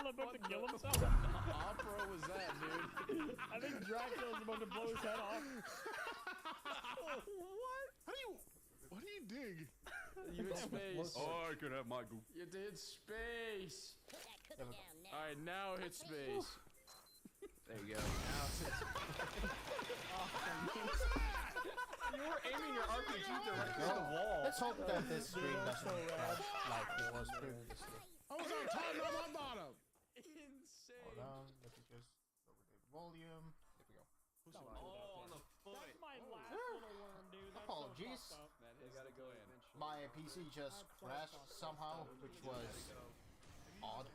Dracula about to kill himself? Opera was that, dude? I think Dracula's about to blow his head off. What? What do you dig? You hit space. Oh, I could have Michael. You have to hit space. Down now. Alright, now hit space. There you go. You were aiming your RPG directly at the wall. Let's hope that this stream doesn't crash like it was previously. I was on top, not on bottom. Insane. Hold on, let me just lower the volume. There we go. Oh, on the foot. That's my last little worm, dude. That's Apologies. So fucked up. That You is gotta the go plan. eventually. My PC just crashed somehow, which was odd.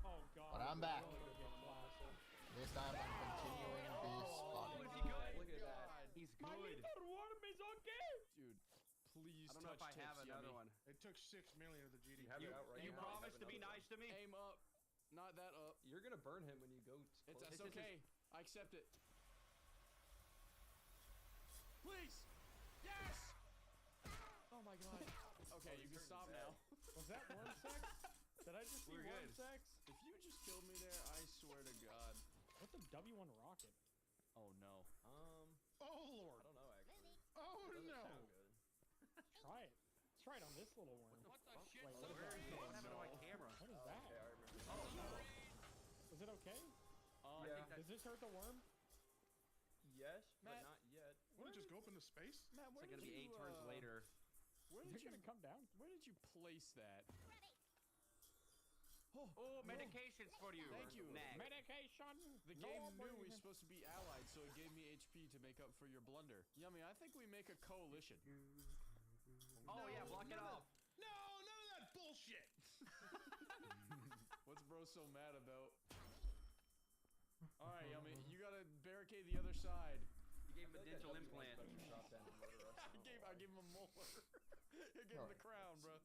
Oh god. But I'm back. We're gonna get blasted. This time I'm continuing this fun. Look at that. He's My good. little worm is okay. Dude, please I don't know touch if I have tips, another Yummy. one. It took 6 million of the GD. have it out right You now. promised to be nice to me. Aim up. Not that up. You're gonna burn him when you go. It's okay. I accept it. Please. Yes. Oh my god. Okay, you can stop now. Was that worm sex? Did I just see We're worm good. sex? If you just killed me there, I swear to God. What's a W1 rocket? Oh no. Oh I lord. don't know actually. Oh Doesn't no. sound good. Try it. Let's try it on this little worm. What the shit? Wait, What what is that? happened to my camera? What is Okay, I that? remember. Is it okay? Yeah. Does this hurt the worm? Yes, Matt. but not yet. Wouldn't it just go up into space? Matt, where It's gonna did be you, 8 turns later. Where Is did it you gonna come down? Where did you place that? Oh, medications for you. Thank you. Next. Medication. The game knew we were supposed to be allied, so it gave me HP to make up for your blunder. Yummy, I think we make a coalition. Oh yeah, block it off. No, none of that bullshit. What's bro so mad about? Alright, Yummy, you gotta barricade the other side. You gave him a dental implant. I gave him a molar. I gave him the crown, bro.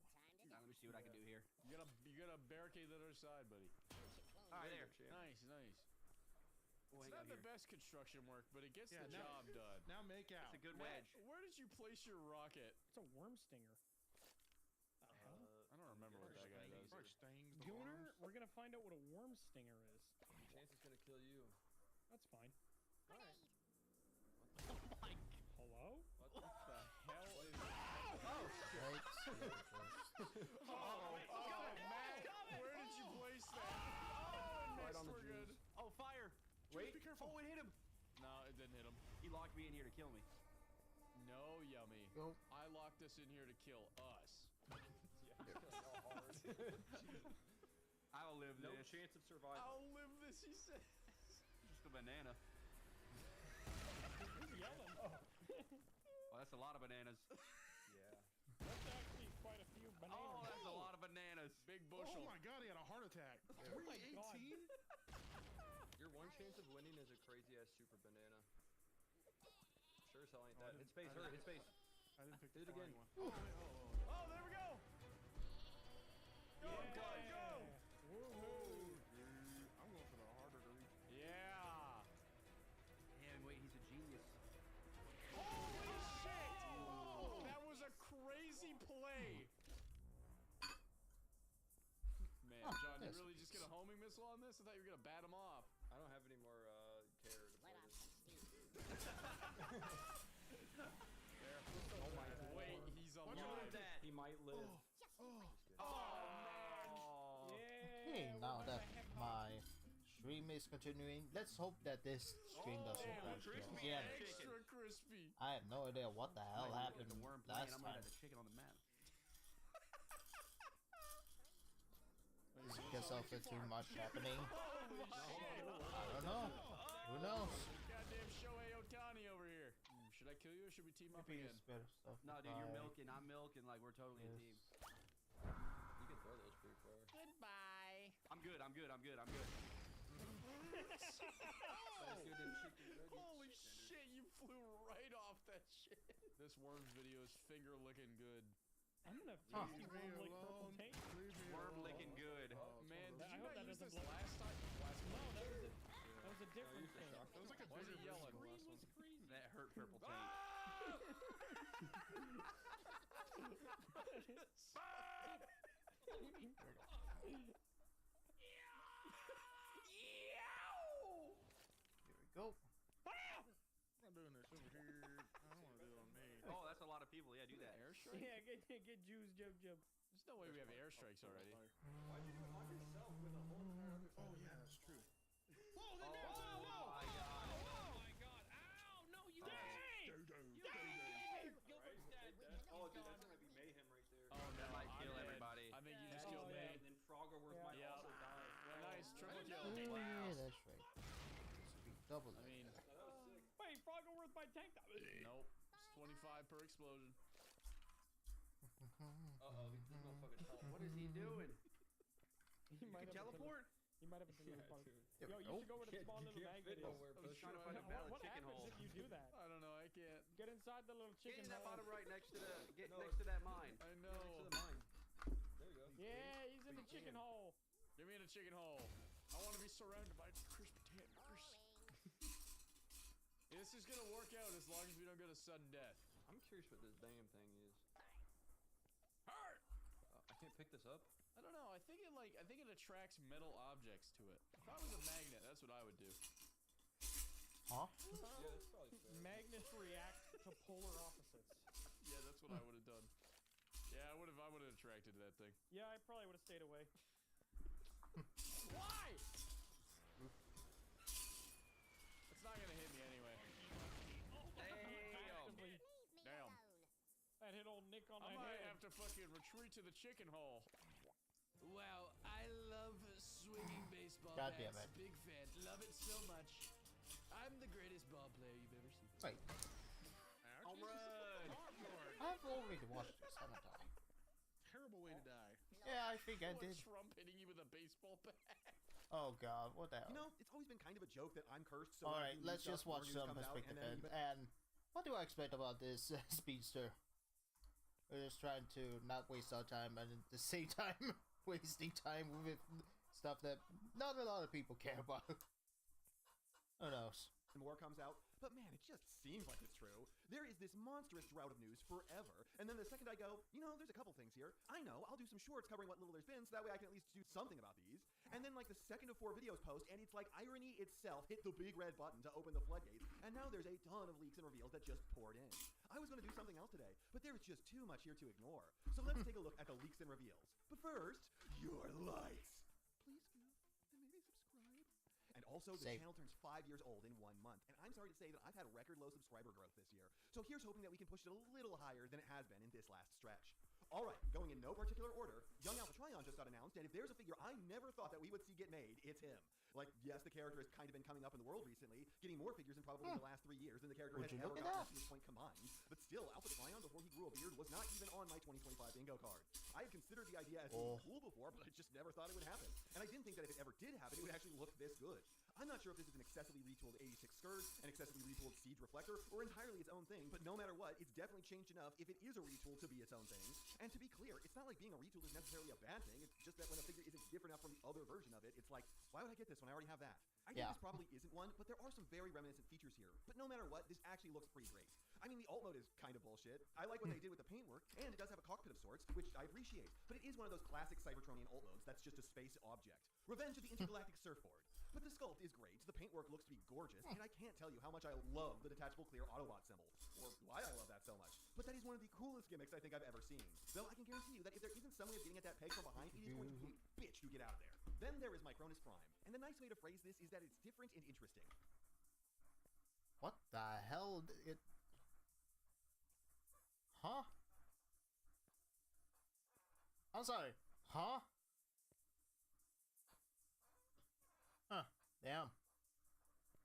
Now, let me see what I can do here. You gotta barricade the other side, buddy. Alright, there. Nice, nice. We'll It's hang not out the here. best construction work, but it gets Yeah, the now- job done. Now make out. It's a good Matt, wedge. where did you place your rocket? It's a worm stinger. I don't remember what that guy does. Probably stings the Gooner, worms. we're gonna find out what a worm stinger is. Chance is gonna kill you. That's fine. Alright. Hello? What the Hell is Right. Matt, where did you place that? Oh, Right on the we're good. juice. Oh, fire. Wait, be careful. Oh, it hit him. No, it didn't hit him. He locked me in here to kill me. No, Yummy. Go. I locked us in here to kill us. I'll live No this. chance of survival. I'll live this, he said. Just a banana. Who's yelling? Well, that's a lot of bananas. Yeah. That's actually quite a few bananas. Oh, that's a lot of bananas. Big Oh bushel. my god, he had a heart attack. Oh my god. 318? Your one chance of winning is a crazy ass super banana. Sure as hell ain't that. Hit space, hurry, hit space. I didn't pick Did the it again. flying one. Oh, there we go. Go, go, go. Woohoo. I'm going for the harder to reach. Yeah. Damn, wait, he's a genius. Holy shit. That was a crazy play. Man, John, you yes. really just get a homing missile on this? I thought you were going to bat him off. I don't have any more care to play Let off this. steam. Oh my god. Wait, he's What'd you alive. do? That. He might live. Oh, Yeah. Okay, now where that the heck- my stream is continuing, let's hope that this stream doesn't crash crispy. again. Extra crispy. I have no idea what the hell the happened worm playing. last I'm gonna time. have the chicken on the map. Because of it too much happening. Holy shit. I don't know. Who knows? Goddamn Shohei Ohtani over here. Should I kill you or should we team up Maybe again? it's better stuff. No, dude, you're milking. I'm milking. Like we're totally a team. You can throw those pretty far. Goodbye. I'm good. I'm good. I'm good. I'm good. That's good in chicken nuggets. Holy shit, you flew right off that shit. This worms video is finger licking good. I'm gonna Huh. tasty worm like purple tape. Leave me Worm alone. licking good. Man, did I you hope not that use doesn't this blow- last time? Last No, month? that was a different thing. That was like a Why is bigger he yelling? Green was crazy. That hurt purple taint. Ah! go. I'm doing this over here. I don't want to do it on me. Oh, that's a lot of people. Yeah, do that. Airstrike? Yeah, get Jews, jump. There's no way we have airstrikes already. Why'd you do it on yourself with a whole entire other Oh yeah, that's true. Whoa, Oh my god. Oh my god! Ow! No, you dang! Gilbert's dead. Oh, dude, that's gonna be mayhem right there. Oh, no, That might I'm kill dead. everybody. I think you just Oh, killed yeah. me. And then Froggerworth Yeah. might Yeah. also die. Well, nice, triple kill. Oh, yeah, that's right. Double. I mean, That was sick. Wait, Froggerworth by tank. nope. It's 25 per explosion. Uh-oh, this motherfucker's fault. What is he doing? He might have Teleport? He might have a delivery part. dude. There Yo, we you go. should go where the small little magnet is. I was trying to find a What, valid what chicken happens hole. if you do that? I don't know, I can't. Get inside the little Get chicken in that hole. bottom right next to the No, next to that mine. I Next know. to the mine. There you go. Yeah, he's in the chicken hole. Get me in a chicken hole. I want to be surrounded by crisp tenders. This is gonna work out as long as we don't go to sudden death. I'm curious what this damn thing is. Hurt! I can't pick this up. I don't know. I think it attracts metal objects to it. If I was a magnet, that's what I would do. Huh? Yeah, that's probably fair. Magnets react to polar opposites. Yeah, that's what I would have done. Yeah, I would have attracted that thing. Yeah, I probably would have stayed away. Why? It's not gonna hit me anyway. Effectively, Damn. that hit old Nick on I the might head. have to fucking retreat to the chicken hole. Wow, I love swinging baseball God damn it. Big fan. Love it so much. I'm the greatest ball player you've ever seen. Wait, Home run! I've already watched this, haven't I? Terrible way to die. Yeah, I think I What, did. Trump hitting you with a baseball bat? Oh god, what the hell? You know, it's always been kind of a joke that I'm cursed. So Alright, let's just watch some perspective and and what do I expect about this speedster? We're just trying to not waste our time and at the same time wasting time with stuff that not a lot of people care about. Who knows? more comes out. But man, it just seems like it's true. There is this monstrous drought of news forever. And then the second I go, you know, there's a couple things here. I know, I'll do some shorts covering what little there's been, so that way I can at least do something about these. And then like the second of 4 videos post, and it's like irony itself hit the big red button to open the floodgates. And now there's a ton of leaks and reveals that just poured in. I was going to do something else today, but there's just too much here to ignore. So let's take a look at the leaks and reveals. But first, your likes. Please do, and maybe subscribe. And also, the channel turns 5 years old in 1 month. And I'm sorry to say that I've had record low subscriber growth this year. So here's hoping that we can push it a little higher than it has been in this last stretch. Alright, going in no particular order, Young Alpha Tryon just got announced, and if there's a figure I never thought that we would see get made, it's him. Like, yes, the character has kind of been coming up in the world recently, getting more figures in probably the last 3 years than the character has ever gotten to this point combined. But still, Alpha Tryon, before he grew a beard, was not even on my 2025 bingo card. I had considered the idea as being cool before, but I just never thought it would happen. And I didn't think that if it ever did happen, it would actually look this good. I'm not sure if this is an excessively retooled 86 skirt, an excessively retooled Siege reflector, or entirely its own thing, but no matter what, it's definitely changed enough if it is a retool to be its own thing. And to be clear, it's not like being a retool is necessarily a bad thing, it's just that when a figure isn't different enough from the other version of it, it's like, why would I get this when I already have that? I think this probably isn't one, but there are some very reminiscent features here. But no matter what, this actually looks pretty great. I mean, the alt mode is kind of bullshit. I like what they did with the paintwork, and it does have a cockpit of sorts, which I appreciate. But it is one of those classic Cybertronian alt modes that's just a space object. Revenge of the Intergalactic Surfboard. But the sculpt is great, the paintwork looks to be gorgeous, and I can't tell you how much I love the detachable clear Autobot symbol, or why I love that so much. But that is one of the coolest gimmicks I think I've ever seen. Though I can guarantee you that if there isn't some way of getting at that peg from behind, it is going to be a bitch to get out of there. Then there is Micronus Prime, and the nice way to phrase this is that it's different and interesting. What the hell? Huh? I'm sorry. Huh? Huh. Damn.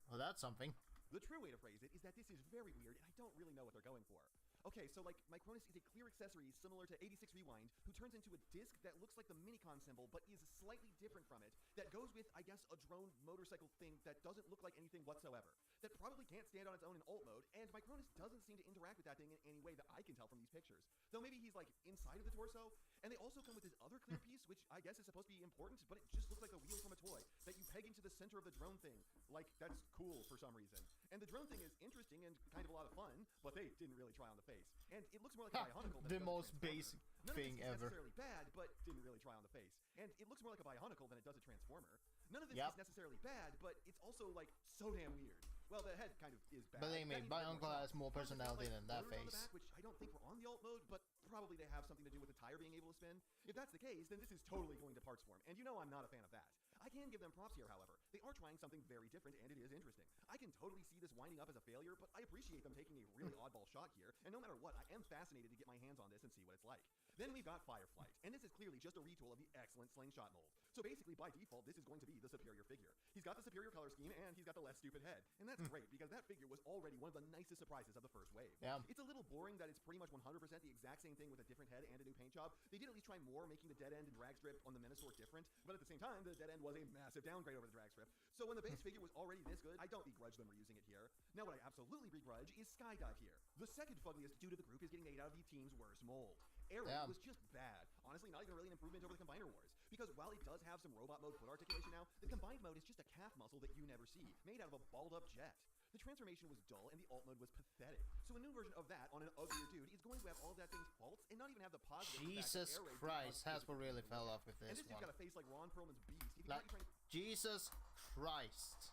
Well, that's something. The true way to phrase it is that this is very weird, and I don't really know what they're going for. Okay, so like, Micronus is a clear accessory similar to 86 Rewind, who turns into a disc that looks like the Minicon symbol, but is slightly different from it, that goes with, I guess, a drone motorcycle thing that doesn't look like anything whatsoever, that probably can't stand on its own in alt mode, and Micronus doesn't seem to interact with that thing in any way that I can tell from these pictures. Though maybe he's, like, inside of the torso, and they also come with this other clear piece, which I guess is supposed to be important, but it just looks like a wheel from a toy, that you peg into the center of the drone thing. Like, that's cool for some reason. And the drone thing is interesting and kind of a lot of fun, but they didn't really try on the face. And it looks more like a Bionicle than The it does a most Transformer. basic None thing of this is ever. necessarily bad, but didn't really try on the face. And it looks more like a Bionicle than it does a Transformer. None of this Yep. is necessarily bad, but it's also, like, so damn weird. Well, the head kind of is bad. Believe me, That needs my a bit uncle more has more stuff. Plus, it's got, personality like, than that rotors on the face. back, which I don't think were on the alt mode, but probably they have something to do with the tire being able to spin. If that's the case, then this is totally going to parts form, and you know I'm not a fan of that. I can give them props here, however. They are trying something very different, and it is interesting. I can totally see this winding up as a failure, but I appreciate them taking a really oddball shot here, and no matter what, I am fascinated to get my hands on this and see what it's like. Then we've got Fireflight, and this is clearly just a retool of the excellent Slingshot mold. So basically, by default, this is going to be the superior figure. He's got the superior color scheme, and he's got the less stupid head. And that's great, because that figure was already one of the nicest surprises of the first wave. Yeah. It's a little boring that it's pretty much 100% the exact same thing with a different head and a new paint job. They did at least try more, making the dead end and drag strip on the Minosaur different, but at the same time, the dead end was a massive downgrade over the drag strip. So when the base figure was already this good, I don't begrudge them reusing it here. Now what I absolutely begrudge is Skydive here. The second fuggliest dude of the group is getting made out of the team's worst mold. Arrow Yeah. was just bad. Honestly, not even really an improvement over the Combiner Wars. Because while it does have some robot mode foot articulation now, the combined mode is just a calf muscle that you never see, made out of a balled up jet. The transformation was dull and the alt mode was pathetic. So a new version of that on an uglier dude is going to have all of that thing's faults and not even have the positive Jesus Christ, Hasbro really fell off with And this this dude's one. got a face like Ron Perlman's beast. If you Like, try to Jesus Christ.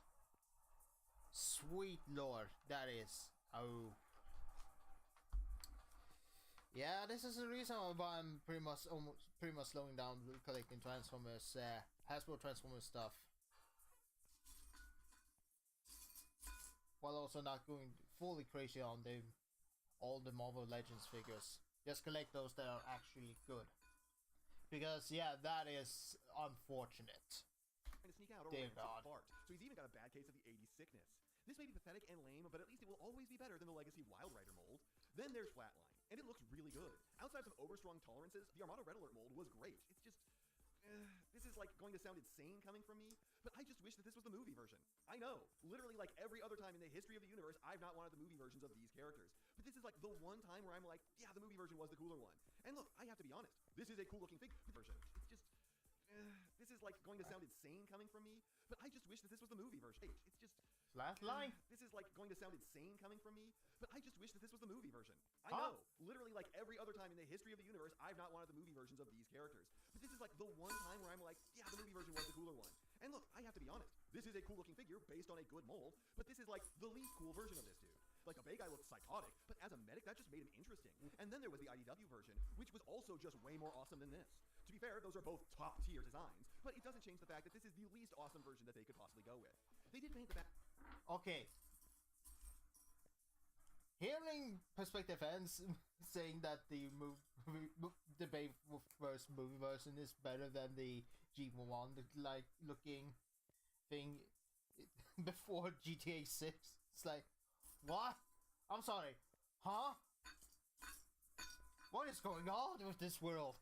Sweet Lord, that is. Oh. Yeah, this is the reason why I'm pretty much slowing down collecting Transformers, Hasbro Transformers stuff. While also not going fully crazy on all the Marvel Legends figures. Just collect those that are actually good. Because yeah, that is unfortunate. to sneak out or Dear random God. fart. So he's even got a bad case of the 80s sickness. This may be pathetic and lame, but at least it will always be better than the Legacy Wild Rider mold. Then there's Flatline, and it looks really good. Outside of some overstrong tolerances, the Armada Red Alert mold was great. It's just... this is like going to sound insane coming from me, but I just wish that this was the movie version. I know, literally like every other time in the history of the universe, I've not wanted the movie versions of these characters. But this is like the one time where I'm like, yeah, the movie version was the cooler one. And look, I have to be honest, this is a cool looking figure version. It's just... this is like going to sound insane coming from me, but I just wish that this was the movie version. It's just... Flatline? this is like going to sound insane coming from me, but I just wish that this was the movie version. I Huh? know, literally like every other time in the history of the universe, I've not wanted the movie versions of these characters. But this is like the one time where I'm like, yeah, the movie version was the cooler one. And look, I have to be honest, this is a cool looking figure based on a good mold, but this is like the least cool version of this dude. Like, the Bay guy looked psychotic, but as a medic, that just made him interesting. And then there was the IDW version, which was also just way more awesome than this. To be fair, those are both top-tier designs, but it doesn't change the fact that this is the least awesome version that they could possibly go with. They did paint the back... Okay. Hearing perspective fans saying that the first movie version is better than the G1 like looking thing before GTA 6, it's like, what? I'm sorry, huh? What is going on with this world?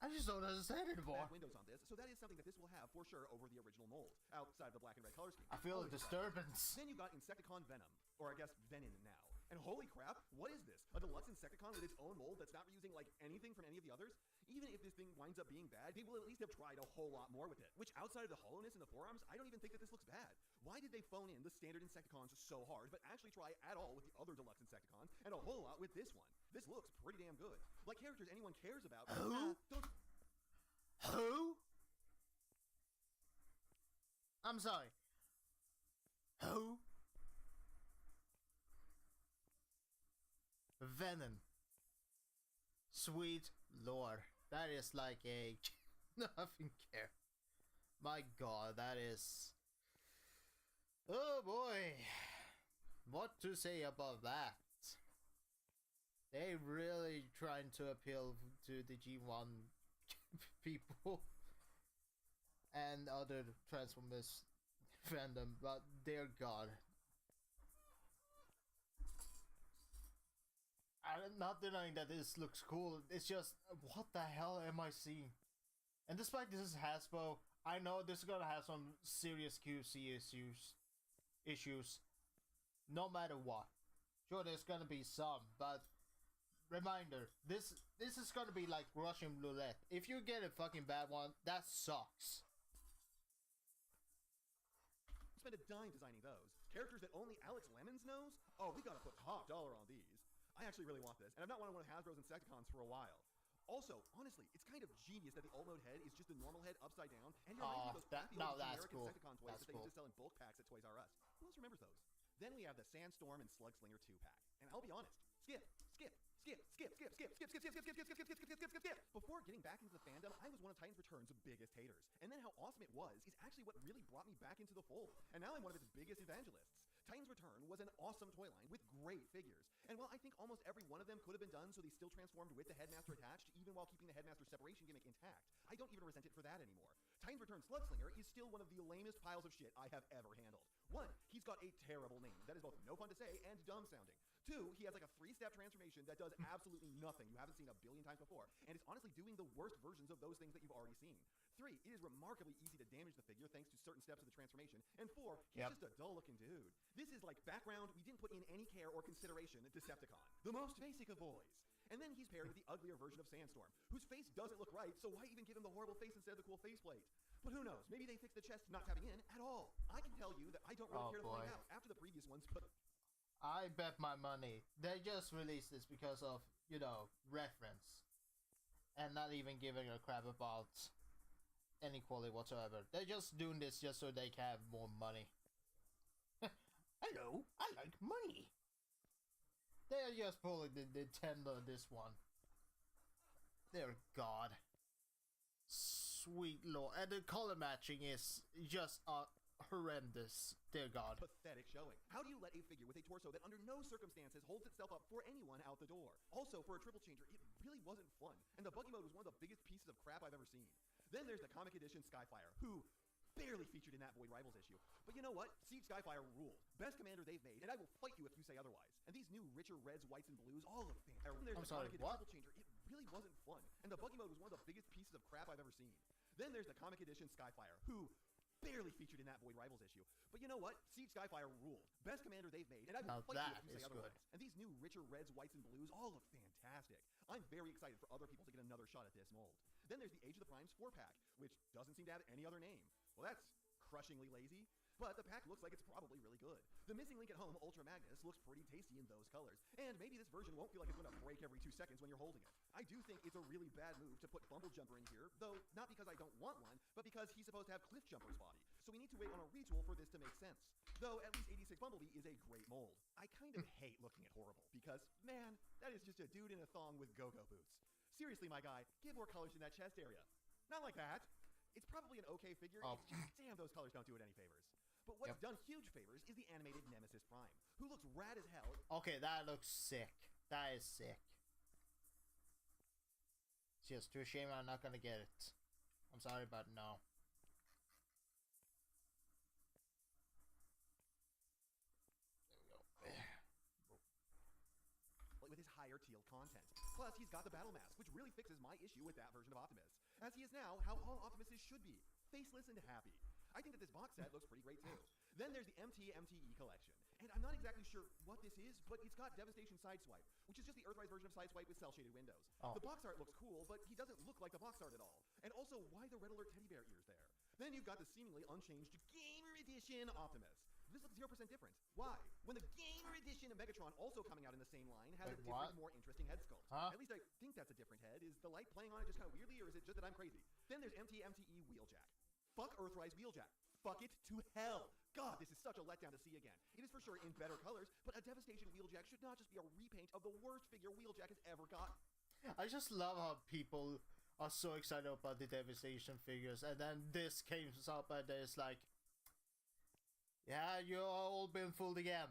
I just don't understand it anymore. back windows on this, so that is something that this will have for sure over the original mold, outside of the black and red color scheme. I feel a Holy crap. disturbance. Then you got Insecticon Venom, or I guess Venin now. And holy crap, what is this? A deluxe Insecticon with its own mold that's not reusing like anything from any of the others? Even if this thing winds up being bad, they will at least have tried a whole lot more with it. Which outside of the hollowness in the forearms, I don't even think that this looks bad. Why did they phone in the standard Insecticons so hard, but actually try at all with the other deluxe Insecticon, and a whole lot with this one? This looks pretty damn good. Like characters anyone cares about. Who? Don't... Who? I'm sorry. Who? Venom. Sweet Lord. That is like a... nothing care. My god, that is... oh boy. What to say about that? They really trying to appeal to the G1 people and other Transformers fandom, but dear god. I'm not denying that this looks cool, it's just, what the hell am I seeing? And despite this is Hasbro, I know this is gonna have some serious QC issues, no matter what. Sure, there's gonna be some, but reminder, this is gonna be like Russian roulette. If you get a fucking bad one, that sucks. spend a dime designing those. Characters that only Alex Lemons knows? Oh, we gotta put top dollar on these. I actually really want this, and I've not wanted one of Hasbro's Insecticons for a while. Also, honestly, it's kind of genius that the alt mode head is just the normal head upside down, and you're making those crappy old that's generic cool. Insecticon toys that they used to sell in bulk packs at Toys R Us. Who else remembers those? Then we have the Sandstorm and Slugslinger 2-pack. And I'll be honest, skip. Before getting back into the fandom, I was one of Titan's Return's biggest haters. And then how awesome it was is actually what really brought me back into the fold. And now I'm one of its biggest evangelists. Titan's Return was an awesome toy line with great figures. And while I think almost every one of them could have been done so they still transformed with the Headmaster attached, even while keeping the Headmaster separation gimmick intact, I don't even resent it for that anymore. Titan's Return Slugslinger is still one of the lamest piles of shit I have ever handled. One, he's got a terrible name that is both no fun to say and dumb sounding. Two, he has like a 3-step transformation that does absolutely nothing you haven't seen a billion times before, and it's honestly doing the worst versions of those things that you've already seen. 3, it is remarkably easy to damage the figure thanks to certain steps of the transformation. And 4, he's just a dull-looking dude. This is like background we didn't put in any care or consideration Decepticon. The most basic of boys. And then he's paired with the uglier version of Sandstorm, whose face doesn't look right, so why even give him the horrible face instead of the cool faceplate? But who knows, maybe they fixed the chest not tapping in at all. I can tell you that I don't really care to find out after the previous ones, but... I bet my money they just released this because of, you know, reference. And not even giving a crap about any quality whatsoever. They're just doing this just so they can have more money. Hello, I like money. They're just pulling the Nintendo this one. Dear God. Sweet Lord. And the color matching is just horrendous. Dear God. Pathetic showing. How do you let a figure with a torso that under no circumstances holds itself up for anyone out the door? Also, for a triple changer, it really wasn't fun. And the buggy mode was one of the biggest pieces of crap I've ever seen. Then there's the comic edition Skyfire, who barely featured in that Void Rivals issue. But you know what? Siege Skyfire ruled. Best commander they've made, and I will fight you if you say otherwise. And these new richer reds, whites, and blues all look fantastic. There's I'm sorry, what? Triple changer. It really wasn't fun. And the buggy mode was one of the biggest pieces of crap I've ever seen. Then there's the comic edition Skyfire, who barely featured in that Void Rivals issue. But you know what? Siege Skyfire ruled. Best commander they've made, and I will fight you if you say otherwise. And these new richer reds, whites, and blues all look fantastic. I'm very excited for other people to get another shot at this mold. Then there's the Age of the Primes 4-pack, which doesn't seem to have any other name. Well, that's crushingly lazy, but the pack looks like it's probably really good. The Missing Link at Home Ultra Magnus looks pretty tasty in those colors, and maybe this version won't feel like it's going to break every 2 seconds when you're holding it. I do think it's a really bad move to put Bumble Jumper in here, though not because I don't want one, but because he's supposed to have Cliff Jumper's body, so we need to wait on a retool for this to make sense. Though at least 86 Bumblebee is a great mold. I kind of hate looking at Horrible, because, man, that is just a dude in a thong with go-go boots. Seriously, my guy, give more colors in that chest area. Not like that. It's probably an okay figure, it's just, damn, those colors don't do it any favors. But what's done huge favors is the animated Nemesis Prime, who looks rad as hell. Okay, that looks sick. That is sick. It's just too shame I'm not gonna get it. I'm sorry, but no. There we go. With his higher teal content. Plus, he's got the Battle Mask, which really fixes my issue with that version of Optimus. As he is now how all Optimuses should be, faceless and happy. I think that this box set looks pretty great too. Then there's the MTE collection. And I'm not exactly sure what this is, but it's got Devastation Sideswipe, which is just the Earthrise version of Sideswipe with cell-shaded windows. The box art looks cool, but he doesn't look like the box art at all. And also, why the Red Alert teddy bear ears there? Then you've got the seemingly unchanged Gamer Edition Optimus. This looks 0% different. Why? When the Gamer Edition of Megatron, also coming out in the same line, has a different, more interesting head sculpt. At least I think that's a different head. Is the light playing on it just kind of weirdly, or is it just that I'm crazy? Then there's MTE Wheeljack. Fuck Earthrise Wheeljack. Fuck it to hell. God, this is such a letdown to see again. It is for sure in better colors, but a Devastation Wheeljack should not just be a repaint of the worst figure Wheeljack has ever got. I just love how people are so excited about the Devastation figures, and then this came up and it's like, yeah, you all been fooled again.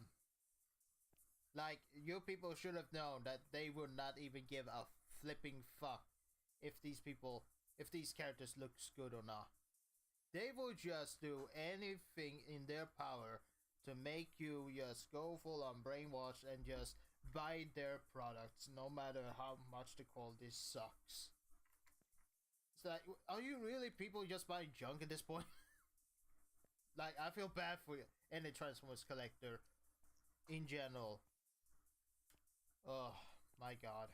Like, you people should have known that they would not even give a flipping fuck if these characters looks good or not. They will just do anything in their power to make you just go full on brainwash and just buy their products no matter how much the quality sucks. It's like, are you really people just buying junk at this point? Like, I feel bad for any Transformers collector in general. Oh my god.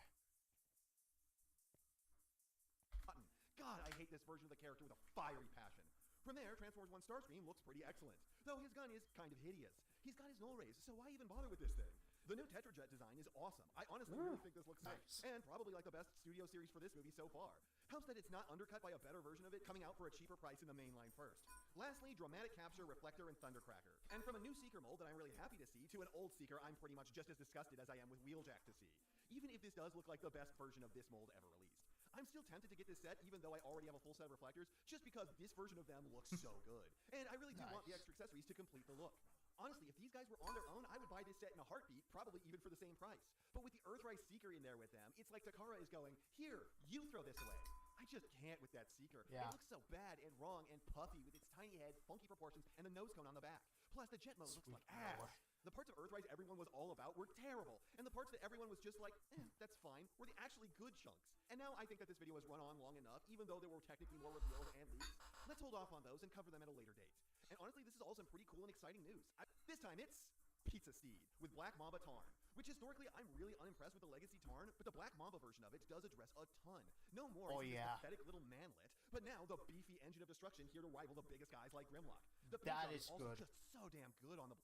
God, I hate this version of the character with a fiery passion. From there, Transformers 1 Starscream looks pretty excellent, though his gun is kind of hideous. He's got his null rays, so why even bother with this thing? The new Tetrajet design is awesome. I honestly really think this looks Nice. sick, and probably like the best studio series for this movie so far. Helps that it's not undercut by a better version of it coming out for a cheaper price in the main line first. Lastly, dramatic capture, reflector, and thundercracker. And from a new Seeker mold that I'm really happy to see to an old Seeker I'm pretty much just as disgusted as I am with Wheeljack to see. Even if this does look like the best version of this mold ever released. I'm still tempted to get this set even though I already have a full set of reflectors just because this version of them looks so good. And I really do want the Nice. extra accessories to complete the look. Honestly, if these guys were on their own, I would buy this set in a heartbeat, probably even for the same price. But with the Earthrise Seeker in there with them, it's like Takara is going, here, you throw this away. I just can't with that Seeker. Yeah. It looks so bad and wrong and puffy with its tiny head, funky proportions, and the nose cone on the back. Plus, the jet mode looks like ass. The parts of Earthrise everyone was all about were terrible, and the parts that everyone was just like, that's fine, were the actually good chunks. And now I think that this video has run on long enough, even though there were technically more reveals and leaks. Let's hold off on those and cover them at a later date. And honestly, this is all some pretty cool and exciting news. This time it's Pizza Steed with Black Mamba Tarn, which historically I'm really unimpressed with the Legacy Tarn, but the Black Mamba version of it does address a ton. No more is this pathetic little manlet, but now the beefy engine of destruction here to rival the biggest guys like Grimlock. The paint That job is also good. just so damn good on the...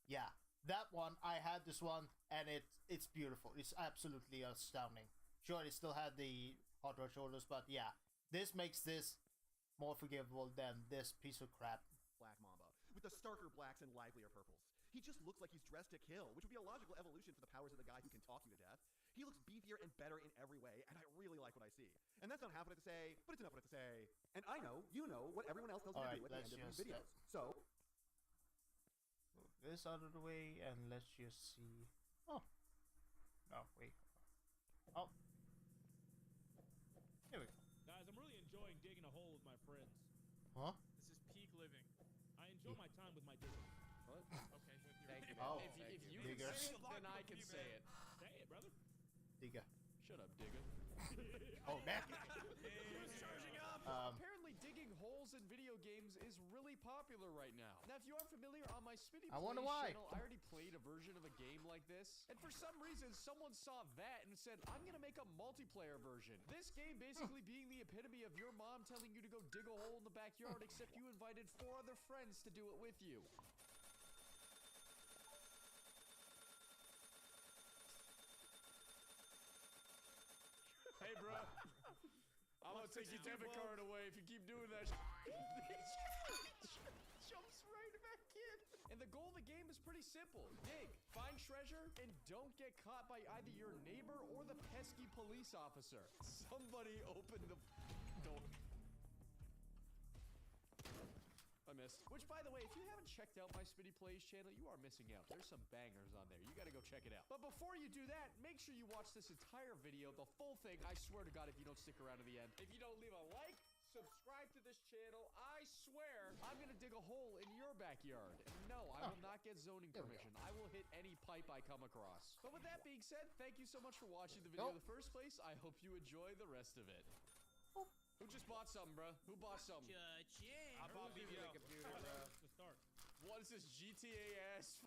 Yeah, that one, I had this one, and it's beautiful. It's absolutely astounding. Sure, it still had the hot rod shoulders, but yeah, this makes this more forgivable than this piece of crap. Black Mamba, with the starker blacks and livelier purples. He just looks like he's dressed to kill, which would be a logical evolution for the powers of the guy who can talk you to death. He looks beefier and better in every way, and I really like what I see. And that's not half what I have to say, but it's enough what I have to say. And I know, you know, what everyone else tells me to do at the end of these videos. So, move this out of the way, and let's just see. Oh. No, wait. Oh. Here we go. Guys, I'm really enjoying digging a hole with my friends. Huh? This is peak living. I enjoy my time with my digging. What? Okay. Thank you, Oh. man. If you Digger. can say it, then I can say it. Say it, brother. Digga. Shut up, Digga. Oh, man. Apparently digging holes in video games is really popular right now. Now, if you aren't familiar, on my Smitty I wonder Plays why. channel, I already played a version of a game like this. And for some reason, someone saw that and said, I'm gonna make a multiplayer version. This game basically being the epitome of your mom telling you to go dig a hole in the backyard, except you invited 4 other friends to do it with you. Hey, bro. I'm gonna take your debit card away if you keep doing that. Jumps right back in. And the goal of the game is pretty simple. Dig, find treasure, and don't get caught by either your neighbor or the pesky police officer. Somebody open the door. I missed. Which, by the way, if you haven't checked out my Smitty Plays channel, you are missing out. There's some bangers on there. You gotta go check it out. But before you do that, make sure you watch this entire video, the full thing. I swear to God, if you don't stick around to the end. If you don't leave a like, subscribe to this channel, I swear I'm gonna dig a hole in your backyard. And no, I will not get zoning There we go. permission. I will hit any pipe I come across. But with that being said, thank you so much for watching the video in the first place. I hope you enjoy the rest of it. Who just bought something, bro? Who bought something? Cha-ching. I bought me the computer, bro. To start. What is this GTA ass?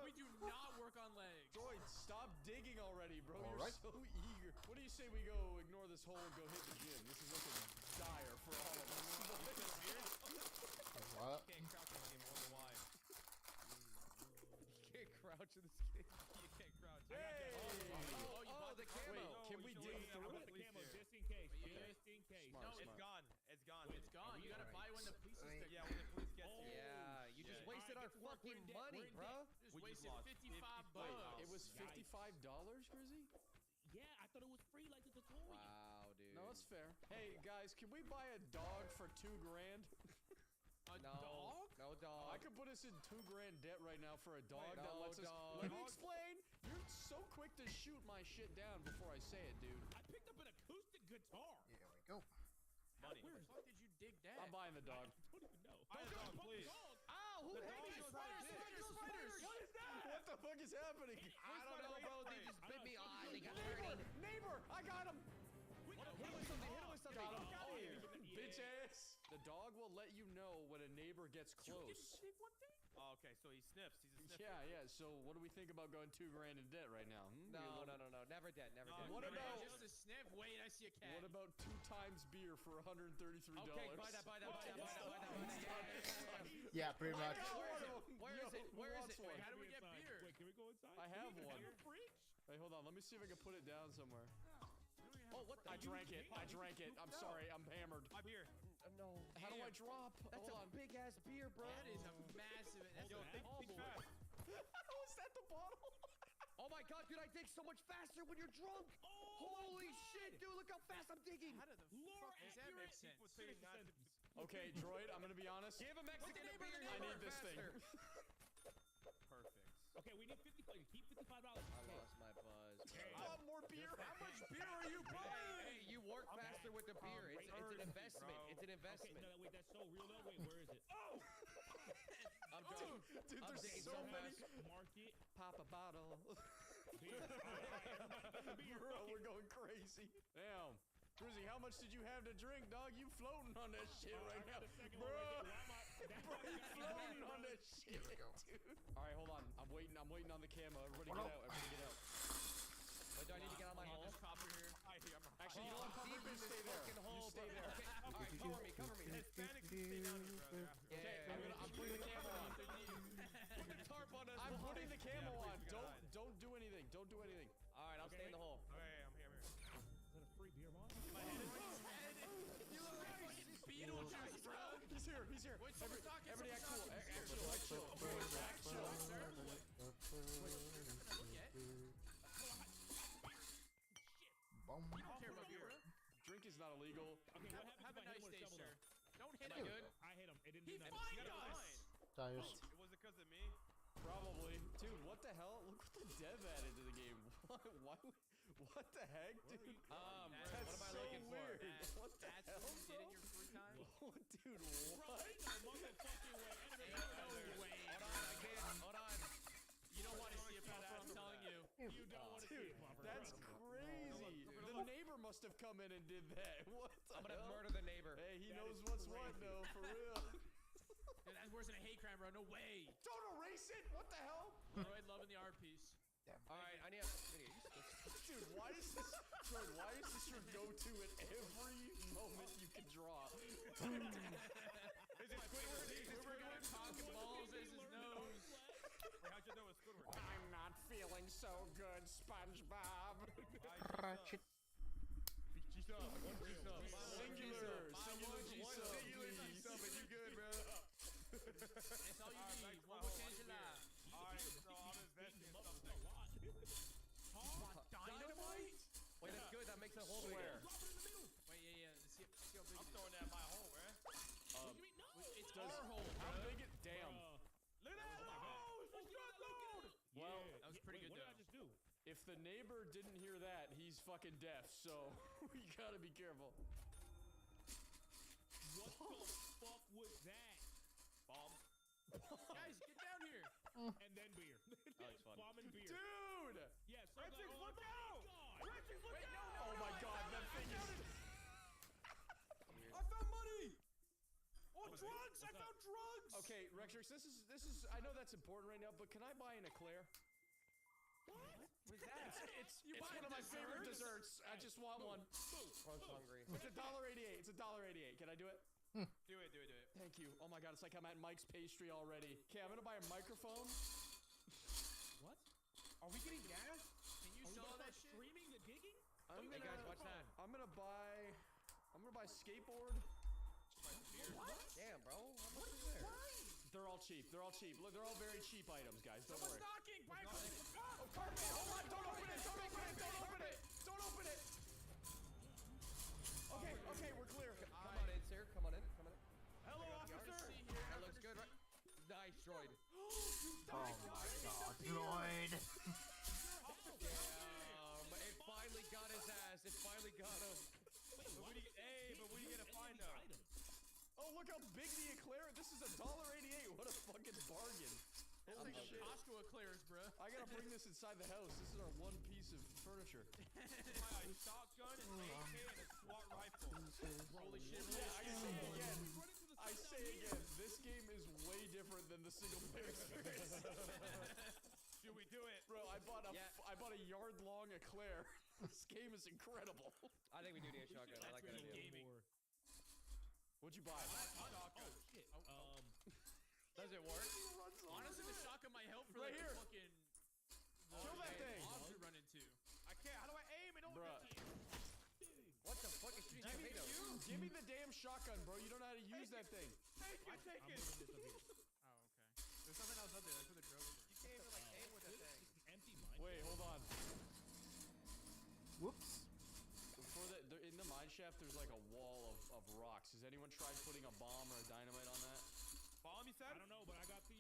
We do not work on legs. Droid, stop digging already, bro. All You're right. so eager. What do you say we go ignore this hole and go hit the gym? This is looking dire for all of us. What? Can't crouch in this game, I wonder why. You can't crouch in this game. You can't crouch. Hey! Oh, you bought the camo. Wait, Can we dig I through bought it? the camo just in case. Just in case. Smart, No, smart. It's gone. It's gone. it's gone. You gotta buy when the police is there. Yeah, when the police get to you. Yeah, you just wasted our fucking money, bro. Just We just wasted lost 55 $55. bucks. It was Yikes. $55, Grizzy? Yeah, I thought it was free like the tutorial. Wow, dude. No, that's fair. Hey, guys, can we buy a dog for $2 grand? A No, dog? no dog. I could put us in $2 grand debt right now for a dog that no lets us. dog. Let me explain. You're so quick to shoot my shit down before I say it, dude. I picked up an acoustic guitar. Here we go. Where the fuck did you dig that? I'm buying the dog. I don't even know. Buy the dog, please. Ow! Who The hit dog me? is Spiders! What is that? What the fuck is happening? I don't know, bro. They just bit me. Ah, they got Neighbor! dirty. Neighbor! I got him! Hit him with something. Hit him with something. Got him. Get out of here. Bitch ass! The dog will let you know when a neighbor gets close. Oh, okay, so he sniffs. He's a sniffer. Yeah, yeah. So what do we think about going $2 grand in debt right now? Hmm? No, We a no, little- no, no, never dead, never dead. What about- Just a sniff. Wait, I see a cat. What about 2 times beer for $133? Okay, buy that. Yeah, pretty much. Where is it? Where is it? Wait, how do we get beer? Wait, can we go inside? I have Can we one. get a fridge? Hey, hold on. Let me see if I can put it down somewhere. Oh, what the? I drank it. I drank it. I'm sorry. I'm hammered. My beer. No. How do I drop? That's Hold a on. big ass beer, bro. That is a massive. That's Yo, a think tall boy. fast. How is that the bottle? Oh my god, dude, I dig so much faster when you're drunk. Holy shit, dude, look how fast I'm digging. How did the fuck does that make sense? Okay, Droid, I'm gonna be honest. Give a Mexican a beer. I need this thing. Perfect. Okay, we need 55. Keep $55. I lost my buzz. I want more beer. How much beer are you Hey, buying? hey, you work faster with the beer. It's an investment. It's an Okay, investment. no, wait, that's so real though. Wait, where is it? I'm drunk. Dude, I'm there's digging so many. fast. Market Pop a bottle. beer. Beer. Bro, we're going crazy. Damn. Drizzy, how much did you have to drink, dog? You floating on that shit right now. Bro, you floating on that shit, dude. All right, hold on. I'm waiting on the camo. Everybody get out. Everybody get out. Wait, do I need to get on my hole? This copper here. Actually, you know what? Deep in Stay this there. fucking hole, You stay bro. there. Okay, all right, cover me, cover me. Hispanics can stay down here, bro. Yeah, I'm putting the camo on. tarp on us. I'm putting the camo on. please, God. Don't do anything. Don't do anything. All right, I'll stay in the hole. Okay, I'm here. Is that a free beer bottle? You look like fucking Beetlejuice, bro. He's here. He's here. Wait, someone's talking. Everybody act cool. Someone's talking. Act chill. Act chill. Boom. You don't care about beer. Drink is not illegal. Okay, what happens Have if a I hit nice him with day, shovel sir. though? Don't hit Am I him. good? I hit him. It didn't He do nothing. fined us. Tires. It was because of me. Probably. Dude, what the hell? Look what the dev added to the game. Why? What the heck, dude? That's what am I so looking for? weird. That's What the what hell, you did in your free time? bro? Dude, Bro, what? ain't no motherfucking way. No way. Hold on, I can't. Hold on. You don't want to see it, Papa. I'm telling you. You don't want to see Dude, it, Barbara. that's crazy. The neighbor must have come in and did that. What the I'm gonna hell? murder the neighbor. Hey, he That knows is what's what, crazy. though, for real. Dude, that's worse than a hate crime, bro. No way. Don't erase it. What the hell? Droid loving the art piece. All right, I need a video. Dude, why is this your go-to at every moment you can draw? Is it Squidward? Is it Squidward? Cock and balls is his nose. Wait, how'd you know it's Squidward? I'm not feeling so good, SpongeBob. Ratchet. Singular, One G-sub, singular please. G-sub and you good, bro. That's all you need. thanks, One bro. more Angela. Alright, so I'm investing in something. Dynamite? Wait, that's good. That makes the hole Swear. bigger. Wait, yeah. See how big I'm it is. throwing that in my hole, man. It's our hole, How bro. big it? Damn. Look at that nose! It's good load! Well, That was pretty good, What did I though. just do? if the neighbor didn't hear that, he's fucking deaf, so we gotta be careful. What the fuck was that? Bomb. Guys, get down here. And then beer. looks fun. Bomb and beer. Dude! Yeah, so Red Chicks, oh look my out! God. Red Chicks, look out! Oh my god, that thing is... I found money! Oh, drugs! I found drugs! Okay, Rexrix, this is, I know that's important right now, but can I buy an eclair? What's that? It's one of my favorite desserts. I just want one. Crunch hungry. It's $1.88. It's $1.88. Can I do it? Do it. Thank you. Oh my god, it's like I'm at Mike's Pastry already. Okay, I'm gonna buy a microphone. What? Are we getting gas? Can you Are we saw gonna that start shit? streaming the digging? I'm Hey guys, watch that. I'm gonna buy skateboard. Damn, bro. How much is there? They're all cheap. They're all cheap. Look, they're all very cheap items, guys. Don't worry. Knocking! Oh, Cartman, hold on! Don't open it! Don't open it! Don't open it! Don't open it! Okay, we're clear. Come on in, sir. Come on in. Come on in. Hello, officer! That looks good, right? Nice, droid. Oh my god, droid. It finally got his ass. It finally got him. But what do you get to find though? Oh, look how big the eclair. This is $1.88. What a fucking bargain. Holy Like shit. Costco eclairs, bro. I gotta bring this inside the house. This is our one piece of furniture. My shotgun, an AK, and a SWAT rifle. Holy shit. I say again, this game is way different than the single player experience. Should we do it? Bro, I bought a yard long eclair. This game is incredible. I think we do need a shotgun. I like that idea. gaming. What'd you buy? Shotgun. Oh, shit. Does it work? Honestly, the shotgun might help for Right like here. the fucking Kill that thing. mobs we run into. I can't. How do I aim? It don't Bruh. work. What the fuck is shooting tomatoes? Give me the damn shotgun, bro. You don't know how to use that thing. Take it. Take it. I'm moving this up here. Oh, okay. There's something else up there. That's where the drone is. You can't even like aim with that thing. Empty mine. Wait, hold on. Whoops. In the mine shaft, there's like a wall of rocks. Has anyone tried putting a bomb or a dynamite on that? Bomb, you said? I don't know, but I got the.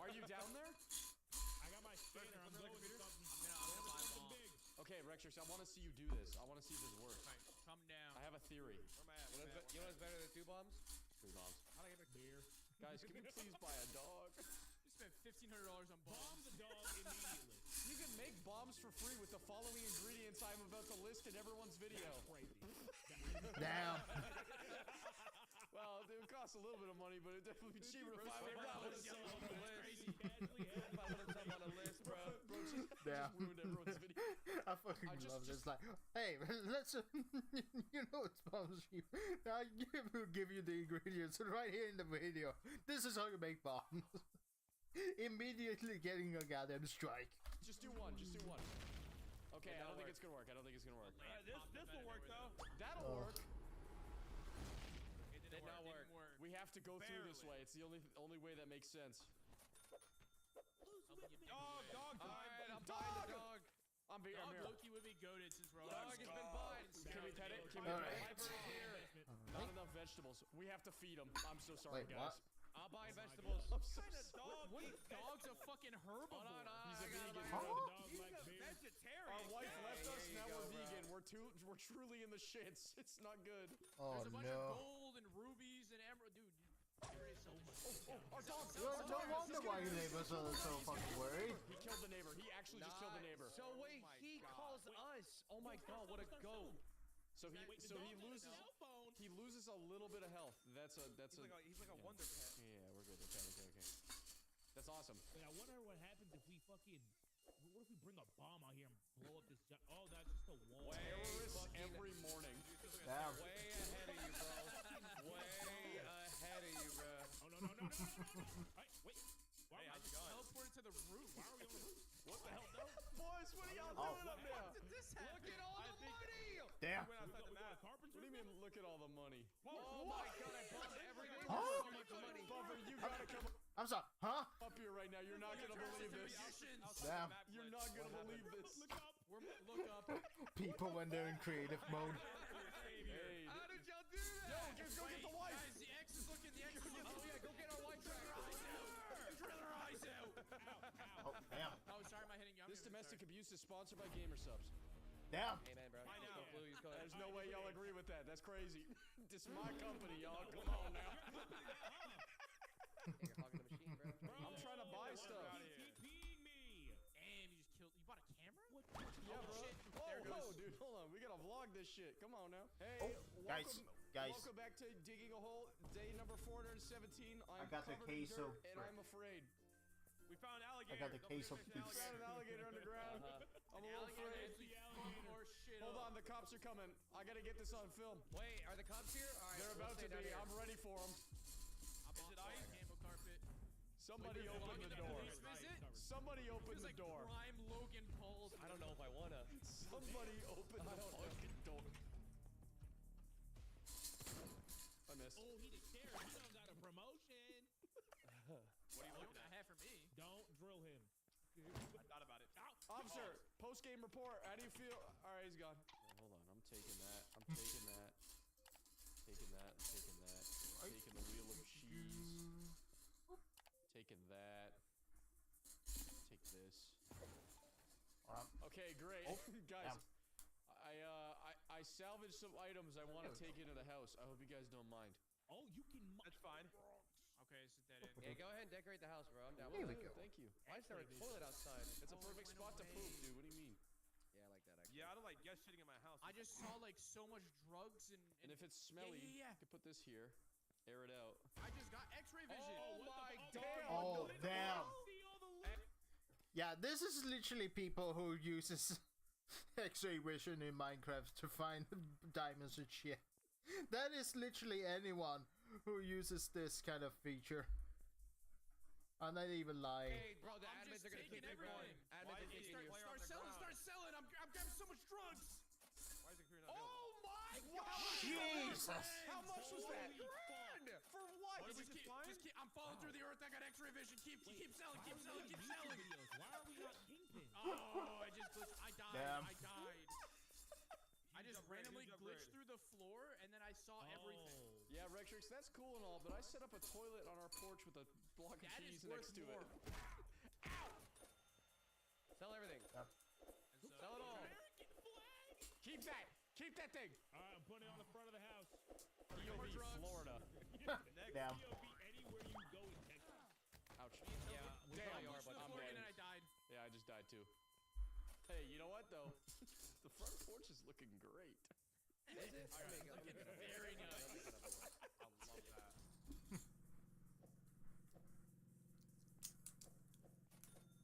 Are you down there? I got my scanner. I'm going to something. I'm gonna buy a bomb. big. Okay, Rexers, I want to see you do this. I want to see if this works. Right, come down. I have a theory. Where am I at? You know what's better than 2 bombs? 3 bombs. How do I get back here? Guys, can we please buy a dog? You spent $1,500 on Bomb bombs. the dog immediately. You can make bombs for free with the following ingredients I'm about to list in everyone's video. Crazy. Damn. Well, it would cost a little bit of money, but it'd definitely be cheaper than $500. Crazy. Casually If I put something on a list, bro. Bro, just Damn. ruined everyone's video. I fucking I just- love this. Like, hey, let's. You know it's bombs cheap. Now we'll give you the ingredients right here in the video. This is how you make bombs. Immediately getting a goddamn strike. Just do one. Just do one. Okay, It I don't think don't it's gonna work. I don't think it's gonna work. This will work though. That'll work. It Did not work. Didn't work. We have to go through this Barely. way. It's the only way that makes sense. Dog time. Alright, I'm buying the dog. I'm Dog here. Loki would be goaded since we're all Dog has been bought. Can we pet it? Can we Alright. pet it? Not enough vegetables. We have to feed him. I'm so sorry, Wait, guys. what? I'll buy vegetables. I'm so What dog's a fucking herbivore? Hold on, He's a I gotta vegan. buy Huh? Dog He's like a beer. vegetarian. Our wife Yeah. left us. there you Now go, we're bro. vegan. We're truly in the shits. It's not good. Oh There's a bunch of no. gold and rubies and emerald. Dude, there is so much. Our dog. Well, no wonder why your neighbors are so fucking worried. He killed the neighbor. He actually just killed the neighbor. So wait, my he God. calls us. Oh my god, what a goat. So he loses a little bit of health. That's a He's like a wonder pet. yeah. We're good. Okay. That's awesome. Wait, I wonder what happens if we fucking. What if we bring a bomb out here and blow up this? Oh, that's just a wall. Terrorists fucking- every morning. Damn. Way ahead of you, bro. Way ahead of you, bro. Oh no. Hey, wait. Why Hey, are how's we it going? Teleported to the roof. Why are we on the roof? What the hell? Boys, what are y'all Oh. doing up there? Did this happen? Look at all the money. Damn. Went outside the We got map. a carpenter. What do you mean? Look at all the money. Oh my god, I bought everything. Huh? So much money. Buffer, you gotta come I'm sorry. Huh? up here right now. You're not gonna believe this. Damn. You're not gonna believe this. Look up. Look up. People when they're in creative mode. Hey, How did y'all do that? just go get the wife. Guys, the X is looking. The X is looking. Oh yeah, go get our white tracker. Drill her eyes out. Oh, damn. Oh, sorry, am I hitting you? I'm This hitting you, domestic sorry. abuse is sponsored by Gamer Subs. Damn. Hey man, bro. I know. Please go ahead. There's no way y'all agree with that. That's crazy. This is my company, y'all. Come on now. Hey, you're hogging the machine, bro. I'm trying to buy stuff. TPing me. Damn, you just killed. You bought a camera? What? Yeah, bro. shit. Whoa, There it whoa, goes. dude. Hold on. We gotta vlog this shit. Come on now. Hey, Oh, guys, Welcome back to Digging a Hole, day number 417. I'm I got the covered in case of dirt, and I'm afraid. We found an alligator. I got the Don't case of forget peace. Got an alligator underground. I'm a little afraid. Or shit. Hold on, the cops are coming. I gotta get this on film. Wait, are the cops here? All right, They're we'll about to stay down be. here. I'm ready for them. Is it ice? Camo carpet. Somebody open the door. Police visit? Somebody open Feels the like door. prime Logan Paul's. I don't know if I wanna. Somebody open the fucking door. I missed. Oh, he didn't care. He done got a promotion. What are you looking at? Half for me. Don't drill him. I thought about it. Officer, post-game report. How do you feel? All right, he's gone. Hold on, I'm taking that. I'm taking that. Taking that. Taking that. Taking the wheel of cheese. Taking that. Take this. Okay, great. Oh, guys, damn. I salvaged some items I want to take into the house. I hope you guys don't mind. Oh, you can. That's fine. Okay, is it that it? Yeah, go ahead and decorate the house, bro. I'm down Here with we it. go. Thank you. Why is there a toilet outside? It's a perfect went spot to away. poop, dude. What do you mean? Yeah, I like that actually. Yeah, I don't like guests shitting in my house. I just saw like so much drugs and. And if it's smelly, yeah. you can put this here. Air it out. I just got X-ray vision. Oh my Oh, god. Oh, damn. See all the loot. Yeah, this is literally people who uses X-ray vision in Minecraft to find diamonds and shit. That is literally anyone who uses this kind of feature. I'm not even lying. Hey, bro, the I'm admins just are gonna taking keep everything. going. Admins are taking you. Start selling, I'm grabbing so much drugs. Why is it clearing up? Oh my god! Jesus! How much was that? Holy Grand! For what? I'm falling through the earth. I got X-ray vision. Keep selling, keep selling, keep selling. Videos. Why are we not kingpin? Oh, I just glitched. I died. Damn. I died. I just randomly huge glitched upgrade. through the floor, and then I saw everything. Yeah, Rectrix, that's cool and all, but I set up a toilet on our porch with a block of That is cheese worth next to more. it. Sell everything. Yep. Sell it all. American flag. Keep that! Keep that thing! Alright, I'm putting it on the front of the house. POV Florida. Damn. POV anywhere you go in Texas. Ouch. Yeah, we Damn, probably are, The but I'm floor dead. again, and I died. Yeah, I just died too. Hey, you know what though? The front porch is looking great. is it? Looking very nice. I love that.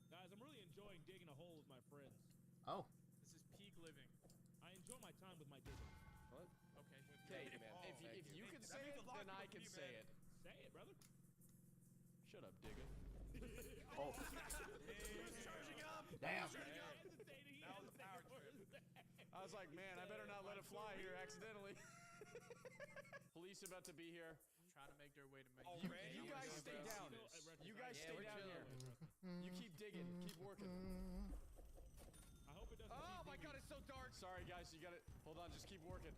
Guys, I'm really enjoying digging a hole with my friends. Oh. This is peak living. I enjoy my time with my digging. What? Okay. Thank you, man. If you can say means it, a lot then to I me, can man. say it. Say it, brother. Shut up, digger. Oh. Charging up. Damn. Hesitating. That was a power trip. I was like, man, I better not let it fly here accidentally. Police about to be here. Trying to make their way to me. Already? You guys Yeah, stay bro. down. You guys Yeah, stay we're down here. chilling. You keep digging. Keep working. I hope it doesn't. Oh keep my digging. god, it's so dark. Sorry, guys. You got it. Hold on. Just keep working.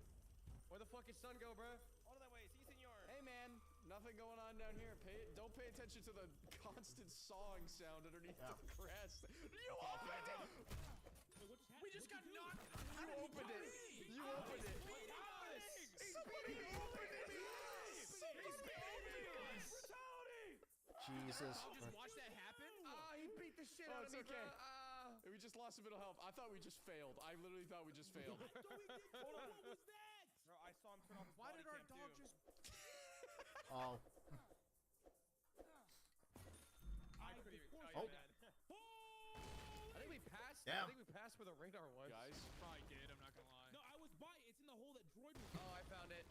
Where the fuck is sun go, bro? All that way, see, senor. Hey, man. Nothing going on down here. Don't pay attention to the constant sawing sound underneath the grass. You opened it! Wait, what just happened? We just got What'd you do? knocked. You opened it! You opened it! Somebody opened it! Jesus. I'll just watch that happen. Ah, he beat the shit Oh, out of it's me, okay. bro. We just lost a bit of health. I thought we just failed. I literally thought we just failed. Hold on, what was that? Bro, I saw him turn off his Why body did our cam, dog too. just? Oh. I couldn't even tell Oh. you, man. I think we passed. Damn. I think we passed where the radar was. Guys, Probably did. I'm not gonna lie. No, I was by. It's in the hole that droid was. Oh, I found it.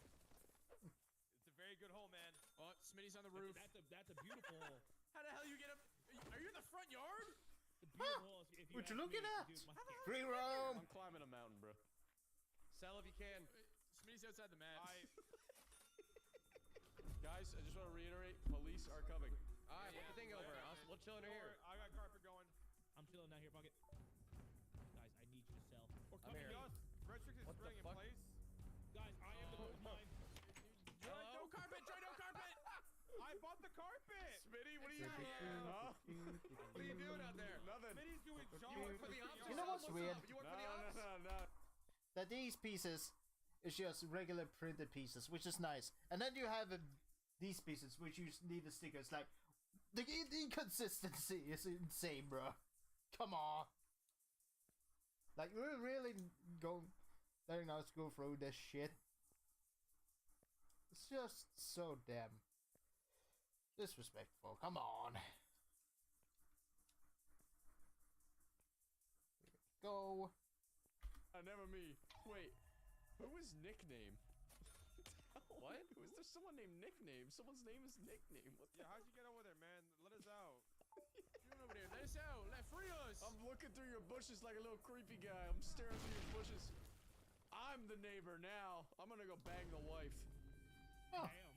It's a very good hole, man. Oh, Smitty's on the roof. That's a beautiful hole. How the hell you get up? Are you in the front yard? It's a beautiful hole. If What ask you looking me, at? dude, my- Free roam. I'm climbing a mountain, bro. Sell if you can. Smitty's outside the map. Guys, I just want to reiterate, police are coming. All right, put the thing over. We'll chill in here. I got carpet going. I'm chilling down here, fuck it. Guys, I need you to sell. I'm here. Red Trix is What the spring in fuck? place. Guys, I am the gold mine. No carpet. Try no carpet. I bought the carpet. Smitty, what are you doing? Huh? What are you doing out there? Nothing. Smitty's doing jobs. You work for the ops? You know what's weird? You work No, for the ops? no. That these pieces is just regular printed pieces, which is nice. And then you have these pieces, which you need the stickers. Like, the inconsistency is insane, bro. Come on. Like, we're really letting us go through this shit. It's just so damn disrespectful. Come on. Here we go. Never me. Wait, who is nickname? What? Was there someone named Nickname? Someone's name is Nickname. What the Yeah, how'd you get over there, man? Let us out. Get over there. Let us out. Let free us. I'm looking through your bushes like a little creepy guy. I'm staring through your bushes. I'm the neighbor now. I'm gonna go bang the wife. Oh. Damn.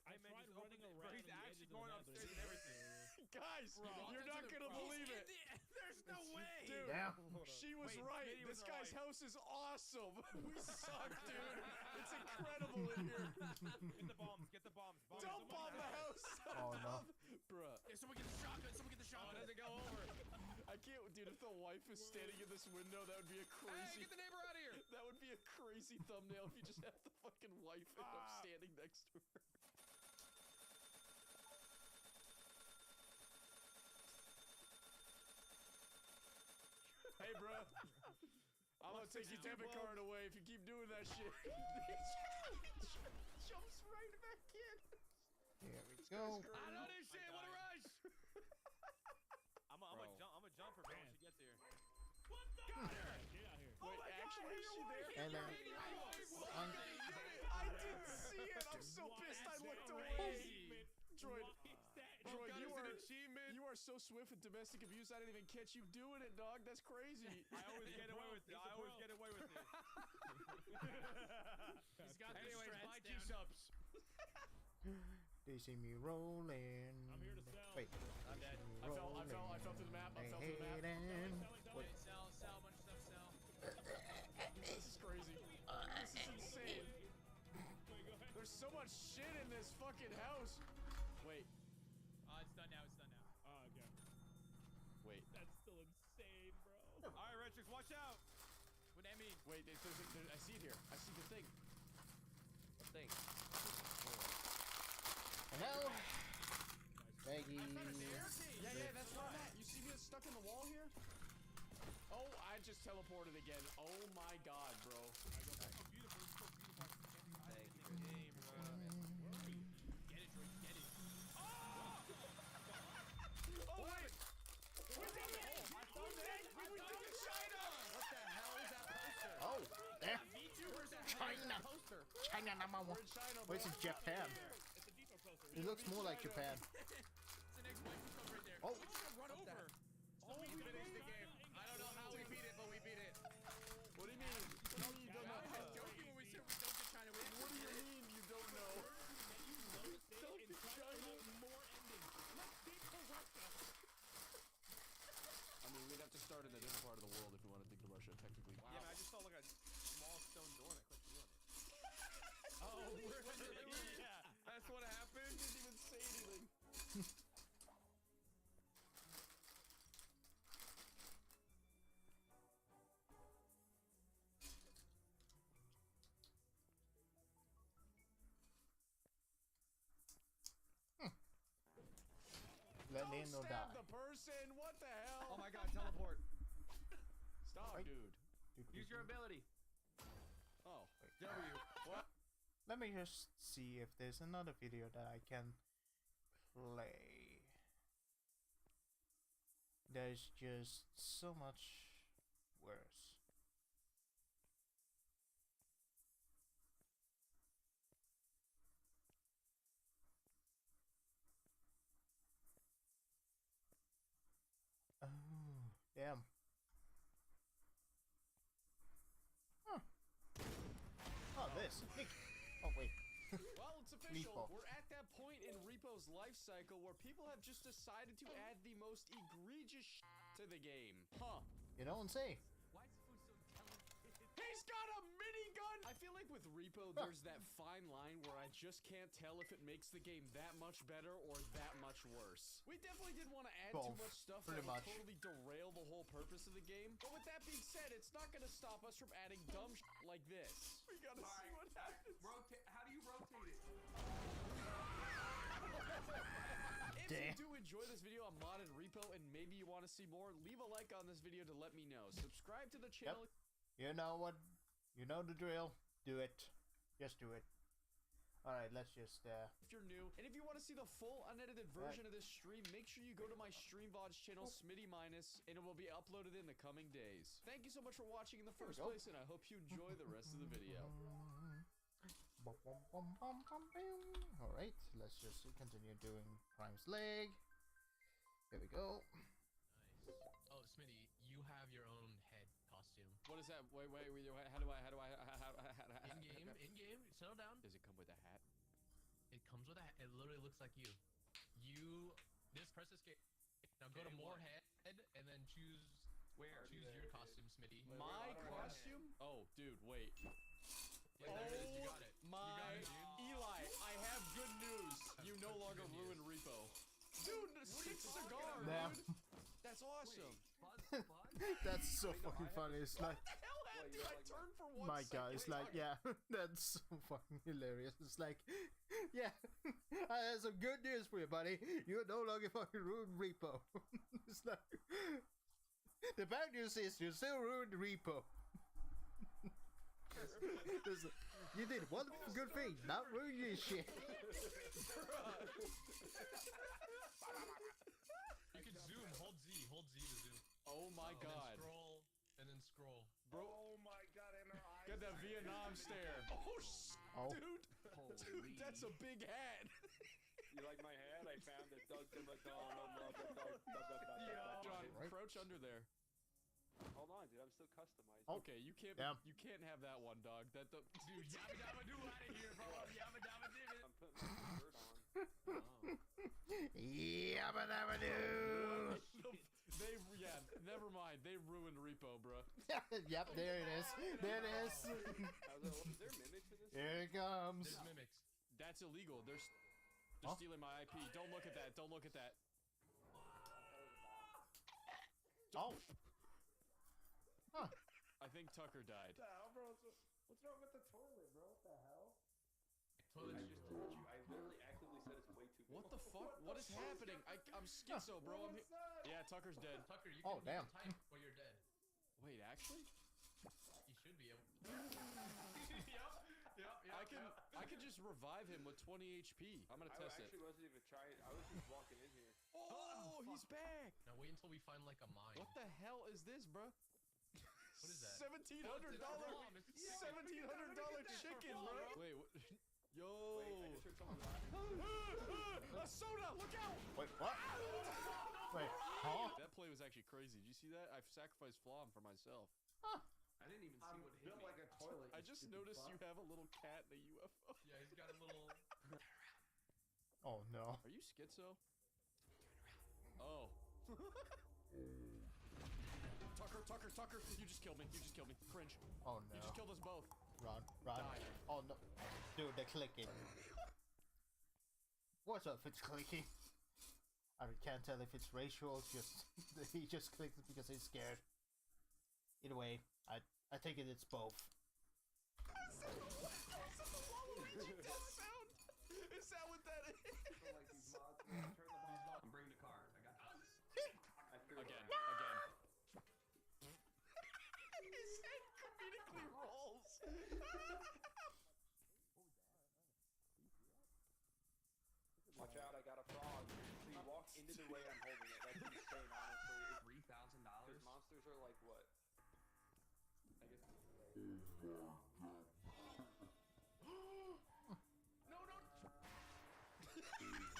I man, tried just running open it, bro. around. He's on the actually edges of the going map, but upstairs it and didn't everything. work. Guys, you're not gonna believe it. There's no way. Dude, Damn. she was Wait, right. Smitty was This guy's right. house is awesome. We suck, dude. It's incredible in here. Get the bombs. Get the bombs. Bombs. Don't bomb the house. Oh, no. Bruh. Yeah, someone get the shotgun. Someone get the Oh, it shotgun. doesn't go over. I can't, dude. If the wife is standing in this window, that would be a Hey, crazy. get the neighbor out of here. That would be a crazy thumbnail if you just have the fucking wife end up standing next to her. Hey, bro. I'm gonna take your debit card away if you keep doing that shit. Jumps right back in. Here we go. I know this shit. What a rush. I'm got her! Get out here. Oh my God, actually, is your she wife! there? And then I didn't see it. I'm so pissed I looked away. Droid, Droid, God, you it's an are achievement. you are so swift with domestic abuse. I didn't even catch you doing it, dog. That's crazy. I always get away with it. I always get away with it. He's got the Anyways, strats buy down. 2 subs. they see me rolling. I'm here to sell. Wait. I'm dead. I fell through the map. I fell through the map. Hating. What? Sell, bunch of stuff, sell. This is crazy. This is insane. Wait, go ahead. There's so much shit in this fucking house. Wait, It's done now, it's done now. Oh, okay. wait, That's still insane, bro. Alright, Retrix, watch out! What that mean? wait. I see it here. I see the thing. What thing? Hello. Peggy. Yeah, that's where I'm at. You see me stuck in the wall here? Oh, I just teleported again. Oh my god, bro. So beautiful, so beautiful. Thank you. Game, bro. Where are you? Get it, Droid, get it. Oh! Oh wait! We did it! I found it! We did the China! What the hell is that poster? Oh, there. VTubers that China. Poster. China number one. We're in China, bro. Where's in Japan? It's a depot poster. It looks more like Japan. It's an ex-Microsoft right there. Oh. We should run over. Oh, we finished the game. I don't know how we beat it, but we beat it. What do you mean? What do you mean you don't I know? was joking when we said we don't get China. What do you mean you don't know? Don't get China. More endings. Let people rush us. I mean, we'd have to start in a different part of the world if we wanted to get to Russia, technically. Yeah, man, I just saw like a small stone door and I clicked through on it. Oh, Yeah, that's what happened. didn't even say anything. Let Don't Nino stab die. the person. What the hell? Oh my god, teleport. Stop, Wait. dude. Use your ability. Oh. W. What? Let me just see if there's another video that I can play. There's just so much worse. Oh, damn. Huh. Oh, this. Nick. Oh, wait. Well, it's official. Repo. We're at that point in Repo's life cycle where people have just decided to add the most egregious to the game. Huh. You don't say. Why is the food so intelligent? He's got a minigun! I feel like with Repo, there's that fine line where I just can't tell if it makes the game that much better or that much worse. We definitely didn't want to add too Both, much stuff pretty that would much. totally derail the whole purpose of the game. But with that being said, it's not going to stop us from adding dumb like this. We gotta see what happens. How do you rotate it? If Damn. you do enjoy this video on modded Repo and maybe you want to see more, leave a like on this video to let me know. Subscribe to the channel. You know what? You know the drill. Do it. Just do it. Alright, let's just, If you're new, and if you want to see the full unedited version of this stream, make sure you go to my StreamVods channel, Smitty Minus, and it will be uploaded in the coming days. Thank you so much for watching in the first go. place, and I hope you enjoy the rest of the video. Alright, let's just continue doing Prime's leg. There we go. Nice. Oh, Smitty, you have your own head costume. What is that? Wait, how do I, In game, settle down. Does it come with a hat? It comes with a hat. It literally looks like you. Just press escape. Now go to Okay, more what? head, and then choose your costume, Smitty. My costume? Oh, dude, wait. Yeah, there it is. You got it. My You got it, dude. Eli, I have good news. You no longer ruin Repo. Dude, 6 cigar, Damn. dude. That's awesome. That's so fucking funny. It's like, What the hell happened? Dude, I turned for 1 my second. god, it's like, yeah, that's so fucking hilarious. It's like, yeah, I have some good news for you, buddy. You no longer fucking ruined Repo. It's like, the bad news is you still ruined Repo. You did one good thing, not ruin your shit. You can zoom. Hold Z to zoom. Oh my And then god. scroll, and then scroll. Bro, Oh my god, and her eyes. got that Vietnam stare. Oh. Dude, dude, that's a big hat. You like my hat? I found it. John, crouch under there. hold on, dude. I'm still customizing. Okay, you can't. Yeah. You can't have that one, dog. That the Dude, yabba dabba do out of here, bro. Yabba dabba dib it. I'm putting my shirt on. Yabba dabba doo. yeah. Never mind. They ruined Repo, bro. Yep, there it is. There it is. Is there mimics in this? Here it comes. There's mimics. That's illegal. They're stealing my IP. Don't look at that. Don't look at that. Oh. Huh. I think Tucker died. What the hell, bro? What's wrong with the toilet, bro? What the hell? Toilet's I just told you. I literally actively said it's way too big. What the fuck? What is happening? I'm schizo, bro. I'm yeah, Tucker's dead. Tucker, you Oh, can, damn. you can type while you're dead. Wait, actually? You should be able. Yep. I can just revive him with 20 HP. I'm gonna I test actually it. wasn't even trying. I was just walking in here. Oh, he's back. Now wait until we find like a mine. What the hell is this, bro? What is that? $1,700. It's a $1,700 chicken, bro. Wait, what? Yo. Wait, I just heard someone laughing. A soda! Look out! Wait, what? Wait, huh? That play was actually crazy. Did you see that? I've sacrificed Flom for myself. I didn't even see I'm what hit built me. like a toilet. I just noticed you have a little cat in a UFO. Yeah, he's got a little. Oh no. Are you schizo? Oh. Tucker, you just killed me. Cringe. Oh no. You just killed us both. Run. Die. Oh no. Dude, they're clicking. What's up? It's clicking. I can't tell if it's racial. Just he just clicked because he's scared. Either way, I think it's both. Is that what that is? Like these mods, man. Turn the mods off. I'm bringing the cars. I got this. I threw Again. it. His head comedically rolls. Watch out, I got a frog. So you walk into the way I'm holding it. That's insane, honestly. $3,000. Because monsters are like what? I guess.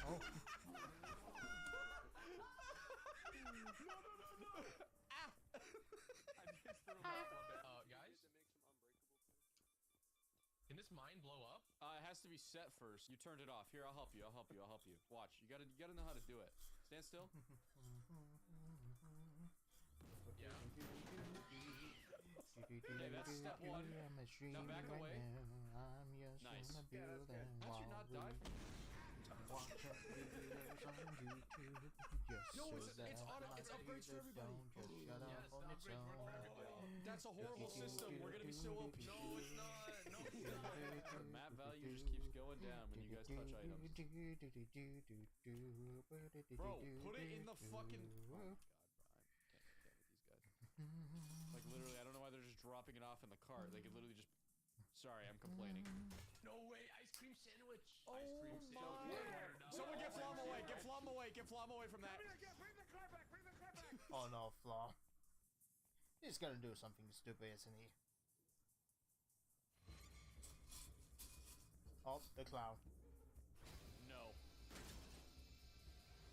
Oh. Guys, can this mine blow up? It has to be set first. You turned it off. Here, I'll help you. Watch. You gotta know how to do it. Stand still. Yeah. Okay, that's step one. Now back away. Nice. How'd you not die? Yo, it's upgrades for everybody. That's a horrible system. We're gonna be so OP. No, it's not. No, it's not. Map value just keeps going down when you guys touch items. Bro, put it in the fucking. Oh my god, bro. I can't with these guys. Like literally, I don't know why they're just dropping it off in the cart. They could literally just. Sorry, I'm complaining. No way, ice cream sandwich. Oh Ice cream my sandwich. Someone get Flom away. Get Flom away from that. Bring the car back. Oh no, Flaw. He's gonna do something stupid, isn't he? Oh, the clown. No.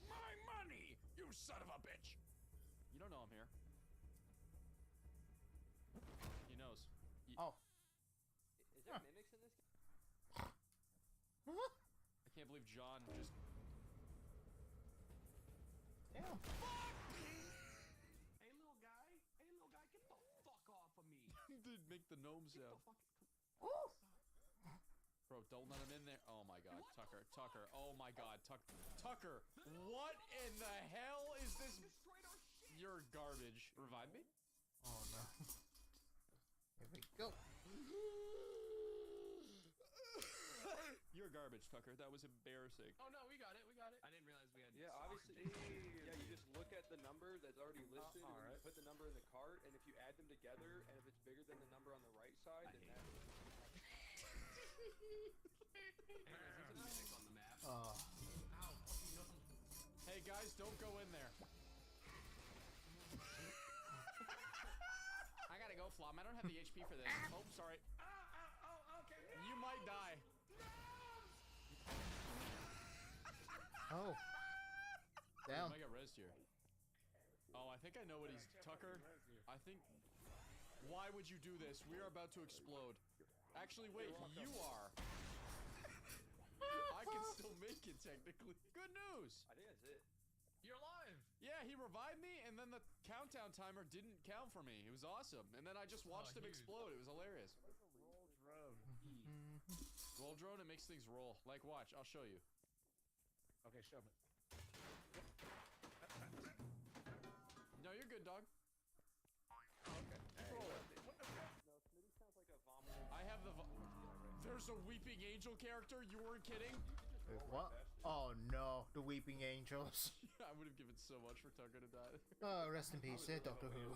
My money, you son of a bitch. You don't know I'm here. He knows. Oh. Is there mimics in this game? I can't believe John just. Damn. Hey, little guy, get the fuck off of me. Did make the gnome sound. Bro, don't let him in there. Oh my god, Tucker. Oh my god, Tucker. What in the hell is this? You're garbage. Revive me? Oh no. Here we go. You're garbage, Tucker. That was embarrassing. Oh no, we got it. I didn't realize we had. Yeah, obviously. Yeah, you just look at the number that's already listed, and you put the number in the cart, and if you add them together, and if it's bigger than the number on the right side, then that. Music on the map. Oh. Ow, fucking no. Hey guys, don't go in there. Flom. I don't have the HP for this. Oh, sorry. Okay. You might die. Oh. Damn. I got rezzed here. Oh, I think I know what he's... Tucker, I think... Why would you do this? We are about to explode. Actually, wait, you are. I can still make it, technically. Good news! I think that's it. You're alive. Yeah, he revived me, and then the countdown timer didn't count for me. It was awesome. And then I just watched him huge. explode. It was hilarious. Roll drone. Roll drone, it makes things roll. Like, watch, I'll show you. Okay, show me. No, you're good, dog. Okay. Roll it. What the fuck? No, Smitty sounds like a vomiting. I have the... There's a weeping angel character? You weren't kidding? Wait, what? Oh no, the weeping angels. I would have given so much for Tucker to die. Oh, rest in peace, Doctor Who.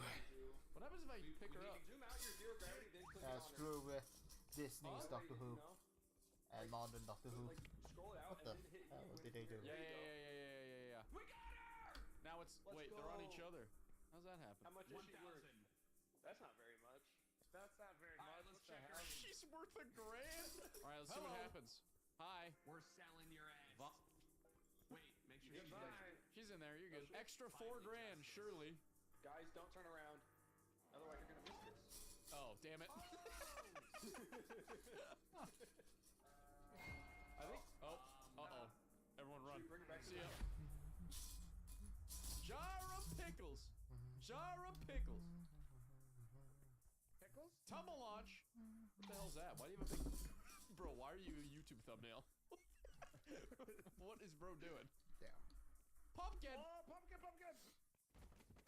What happens if I pick her up? Zoom out your zero gravity, then click on Screw with Disney's Doctor Who You know? and modern Doctor Who. Like, scroll it out What the and then hit hell you. did they do? Yeah. We got her! Now it's... Let's wait, they're on go. each other. How's that happen? How much is she worth? That's not very much. That's not very Alright, much. let's What the check hell? She's worth $1,000! Alright, let's see what happens. Hi. We're selling your ass. Wait, make sure she's Goodbye. She's in there, you're good. Extra $4,000, surely. Guys, don't turn around. Otherwise, you're gonna miss this. Oh, damn it. I think... Oh, uh-oh. Everyone run. Should we bring it back to See the- ya. Jar of pickles. Jar of pickles. Pickles? Tumble launch. What the hell's that? Why do you have a big... Bro, why are you a YouTube thumbnail? What is bro doing? Damn. Pumpkin! Oh, pumpkin!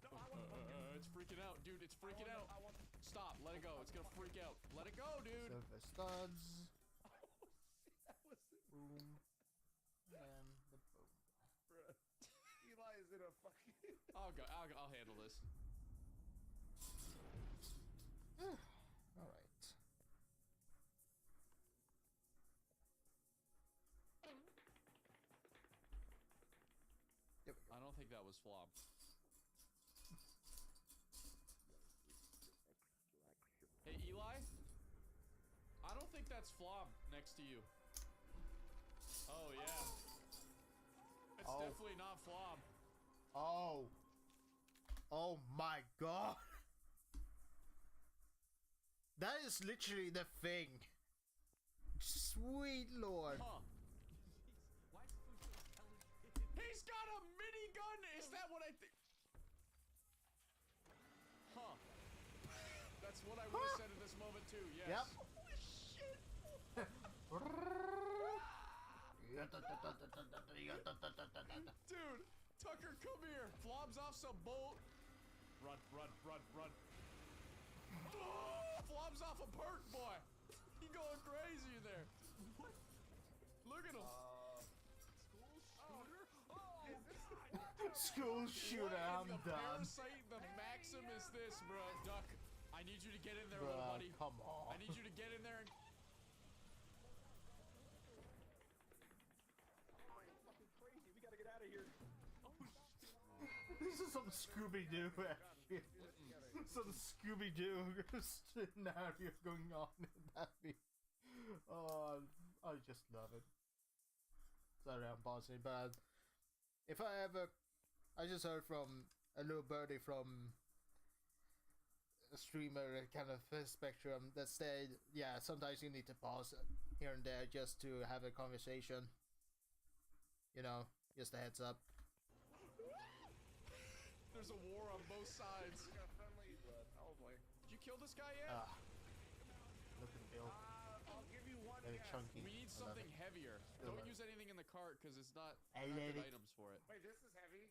No, I want a pumpkin. It's freaking out, dude. It's freaking out. I want Stop. Let it go. It's gonna freak out. Let it go, dude. Silver studs. that was Boom. And the boom. bruh. Eli is in a fucking... I'll handle this. Alright. There we go. I don't think that was flop. Hey, Eli? I don't think that's Flom next to you. Oh, yeah. It's Oh. definitely not Flom. Oh. Oh my god. That is literally the thing. Sweet lord. Huh. Why is Fufu telling He's got a minigun? Is that what I think? Huh. That's what I would have said in this moment too, yes. Yep. Holy shit! Dude, Tucker, come here. Flob's off some bolt. Run. Oh, Flob's off a perk, boy. He going crazy in there. What? Look at him. School shooter, I'm the done. Parasite, the Maxim is this, bro. Duck, I need you to get in there, little Bruh, buddy. come on. I need you to get in there and... Fucking crazy. We gotta get out of here. This is some Scooby-Doo actually. Some Scooby-Doo scenario going on in that video. Oh, I just love it. Sorry, I'm pausing, but if I ever... I just heard from a little birdie from a streamer kind of spectrum that said, yeah, sometimes you need to pause here and there just to have a conversation. You know, just a heads up. There's a war on both sides. We got friendly, probably. Did you kill this guy yet? Look at the build. I'll give you one Very guess. chunky. We need I love something it. heavier. Still Don't love use anything in the cart because it's not I not love good it. items for it. Wait, this is heavy.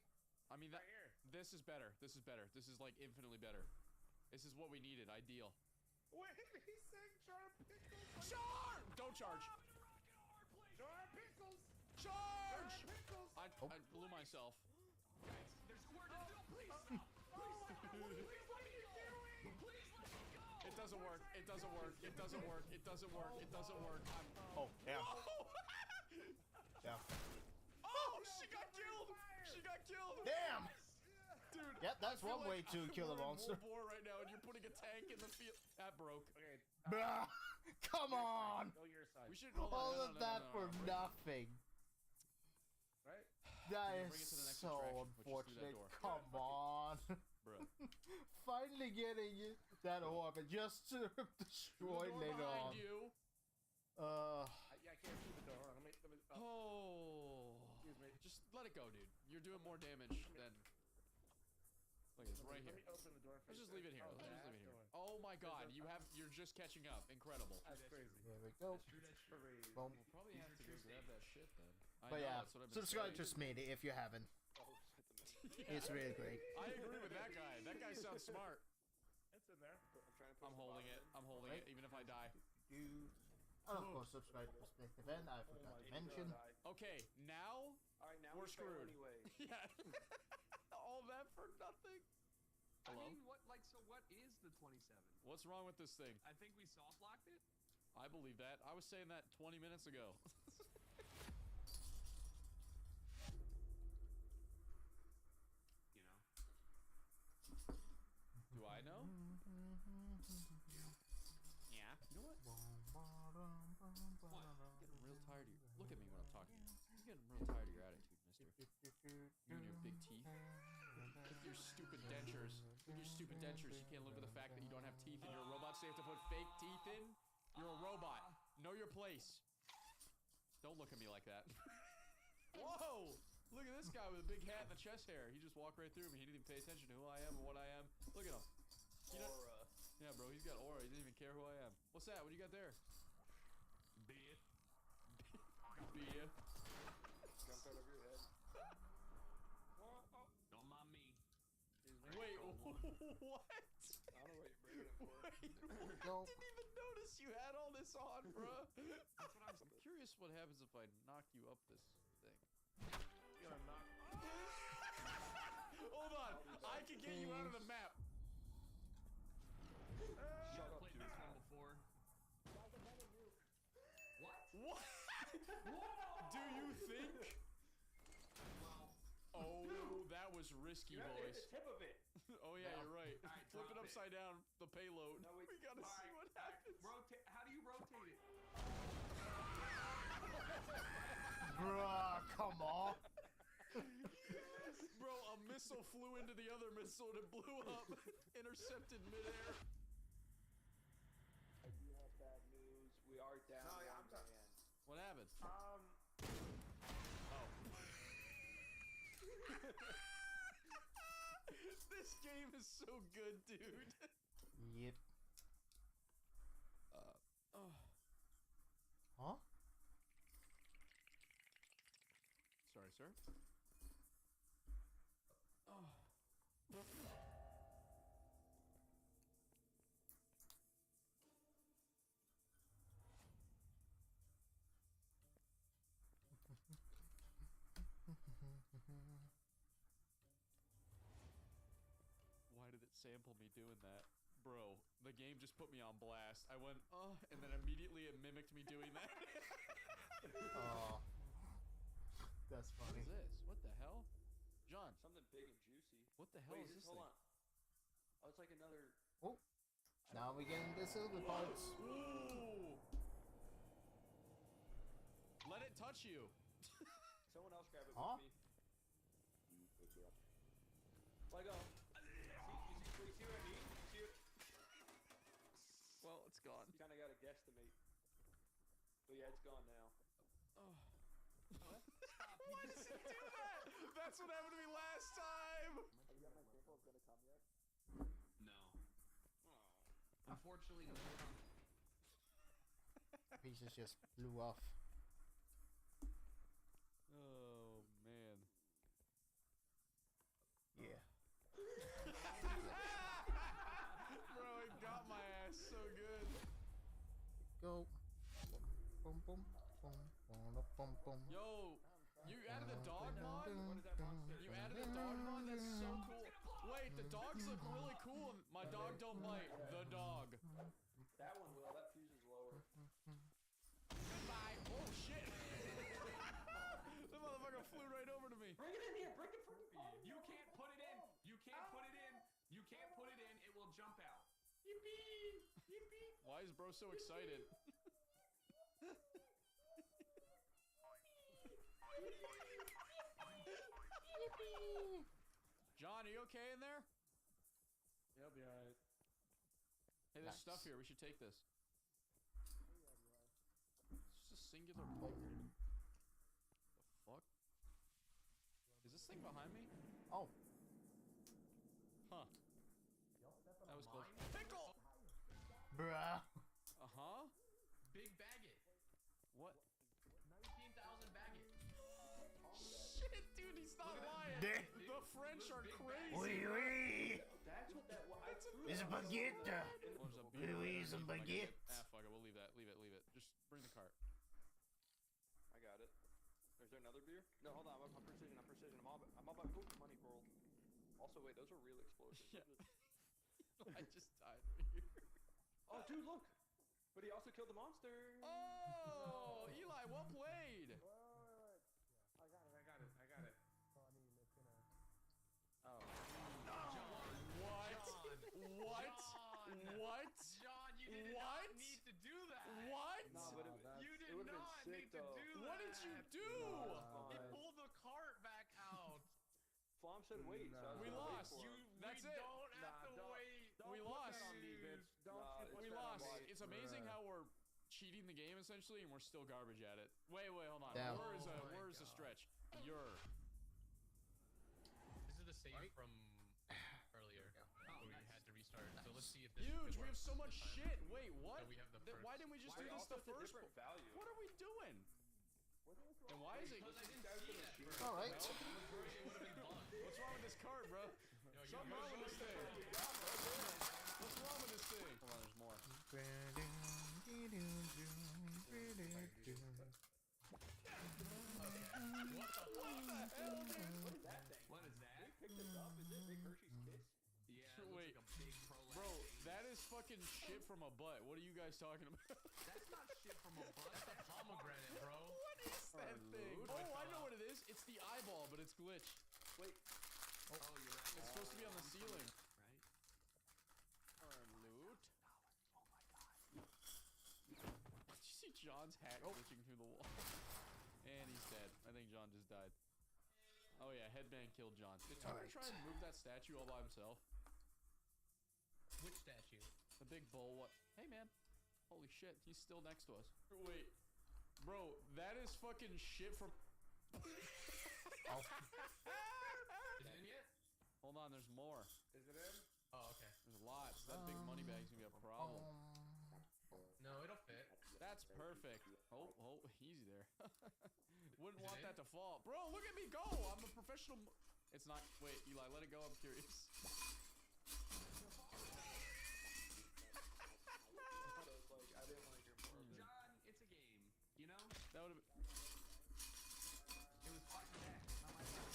I mean, that, Right here. this is better. This is better. This is like infinitely better. This is what we needed. Ideal. Wait, he's saying jar pickles. Char! Don't charge. Jar pickles. Charge! Jar pickles. I blew myself. There's a word to do. Please stop. Please, what are you doing? Please let me go. It doesn't work. It doesn't work. It doesn't work. It doesn't work. It doesn't work. Oh, damn. Oh! Yeah. Oh, she got killed! She got killed! Damn! Dude, Yep, that's I feel one way like to kill a we're in monster. World War right now, and you're putting a tank in the field. That broke. Okay. Bruh, come on! Go your side. We should hold on, All no, of no, no, that no, no, for no. nothing. Right? That Bring is it to the next so attraction, which is through that unfortunate. door. Come on. Bruh. Finally getting that orb and just to destroy Door later behind on. you. I can't see the door. Hold on. Let me Oh. Excuse me. Just let it go, dude. You're doing more damage than. Look, it's right Let here. me open the door. Let's just leave it here. Oh, Let's just that leave it here. door. Oh my God, you're just catching up. Incredible. That's crazy. Here we go. Crazy. Boom. We'll probably have to go grab that shit then. I But know, yeah, that's what I've been subscribe to saying. Smitty if you haven't. It's really great. I agree with that guy. That guy sounds smart. It's in there. I'm holding it. I'm holding it, even if I die. And of course, subscribe to Perspective N. I forgot to mention. Okay, now Alright, now we're we fail screwed. anyway. Yeah. All that for nothing. Hello? I mean, what is the 27? What's wrong with this thing? I think we soft locked it. I believe that. I was saying that 20 minutes ago. You know. Do I know? Yeah. You know what? I'm getting real tired of you. Look at me when I'm talking. I'm getting real tired of your attitude, mister. You and your big teeth. With your stupid dentures. With your stupid dentures, you can't live with the fact that you don't have teeth and you're a robot, so you have to put fake teeth in? You're a robot. Know your place. Don't look at me like that. Whoa! Look at this guy with a big hat and the chest hair. He just walked right through me. He didn't even pay attention to who I am or what I am. Look at him. Aura. Yeah, bro, he's got aura. He didn't even care who I am. What's that? What do you got there? Beer. Beer. Jumped out of your head. Don't mind me. Wait, what? I don't know what you're bringing it for. Wait, Nope. didn't even notice you had all this on, bro. That's what I'm curious what happens if I knock you up this thing. You're gonna knock. Hold on, I can get you out of the map. Shut up, played dude. this one before. What? What? Do you think? Oh, that was risky, You have to hit boys. the tip of it. Oh yeah, you're right. Alright, Flip it drop it. upside down, the payload. No, we gotta see what happens. Rotate. How do you rotate it? Bruh, come on. Bro, a missile flew into the other missile and it blew up. Intercepted midair. I do have bad news. We are down No, yeah, one I'm man. What happened? Oh. This game is so good, dude. Yep. Oh. Huh? Sorry, sir. Oh. Why did it sample me doing that? Bro, the game just put me on blast. I went, oh, and then immediately it mimicked me doing that. Oh. That's What funny. is this? What the hell? John, Something big and juicy. what the hell Wait, is this hold thing? on. Oh, it's like another. Oh. Now we get into the silver parts. Ooh. Let it touch you. Someone else grab it Huh? with me. Let go. See, you see what I mean? You see it? Well, it's gone. You kind of got to guesstimate. But yeah, it's gone now. Oh. Why does it do that? That's what happened to me last time. Have you got my sample gonna come yet? No. Unfortunately, no. Pieces just blew off. Oh man. Yeah. Bro, it got my ass so good. Go. Boom, boom, boom, boom, boom, boom. Yo, you added a dog mod? What is that monster? You added a dog mod? That's so cool. Wait, the dogs look really cool. My dog don't bite. The dog. That one will. That fusion's lower. Goodbye. Oh shit. The motherfucker flew right over to me. Bring it in here. Bring it for me. You can't put it in. You can't put jump out. Yippee! Yippee! Why is bro so excited? John, are you okay in there? Yeah, I'll be alright. Hey, there's Nice. stuff here. We should take this. It's just a singular bolt. The fuck? Is this thing behind me? Oh. Huh. That was close. Pickle! Bruh. Uh-huh. Big baggett. What? 19,000 baggett. Shit, dude, he's not lying. The French are crazy. Oui, oui. That's what that was. It's a baguette. Oh, there's a Oui, beer oui, over some there. baguette. Ah, fuck it. We'll leave that. Leave it. Leave it. Just bring the cart. I got it. Is there another beer? No, hold on. I'm precision. I'm precision. I'm all about money coral. Also, wait, those are real explosions. Yeah. I just died right here. Oh, dude, look. But he also killed the monster. Oh, Eli, well played. I got it. I got it. I got it. So I mean, it's gonna. Oh. John. What? John. What? John. What? John, you did What? not need to do that. What? No, but You did it would've been not sick, need to though. do that. What did you do? He pulled the cart back out. Flom said wait, so I was We gonna wait lost. for him. That's we it. don't have to wait. We lost. on me, bitch. Don't We it's lost. bad. It's amazing how we're cheating the game essentially, and we're still garbage at it. Wait, hold on. Damn. Where is Oh my where is the God. stretch? You're. This is the save from earlier where we had to restart. So let's see if this Huge. could We have work so much this time. shit. Wait, what? So we have the Why first- didn't we just Why do this also the it's a first? different value? What are we doing? And why is it? Because I didn't see it at first. All right. It would have been bugged. What's wrong with this card, bro? Yo, Something wrong with this thing. What's wrong with this thing? Hold on, there's more. What is that? Pick this up. Is it Big Hershey's Kiss? Yeah, it looks Wait. like a big prolapse. Bro, that is fucking shit from a butt. What are you guys talking about? That's not shit from a butt. That's a pomegranate, bro. What is that thing? Oh, I know what it is. It's the eyeball, but it's glitched. Wait. Oh, you're right. It's supposed to be on the ceiling. Right? Loot. Oh my god. Did you see John's hat glitching through the wall? And he's dead. I think John just died. Oh yeah, headband killed John. Did Tucker try and move that statue all by himself? Which statue? The big bull. What? Hey man. Holy shit, he's still next to us. Wait. Bro, that is fucking shit from... Is it in yet? Hold on, there's more. Is it in? Oh, okay. There's lots. That big money bag's gonna be a problem. No, it'll fit. That's perfect. Oh, easy there. Wouldn't Is want it that to fall. Bro, look at me go! I'm a professional. It's not. Wait, Eli, let it go. I'm curious. I didn't want to hear more of it. John, it's a game. You know? That would have. It was fucking that. Not my fault.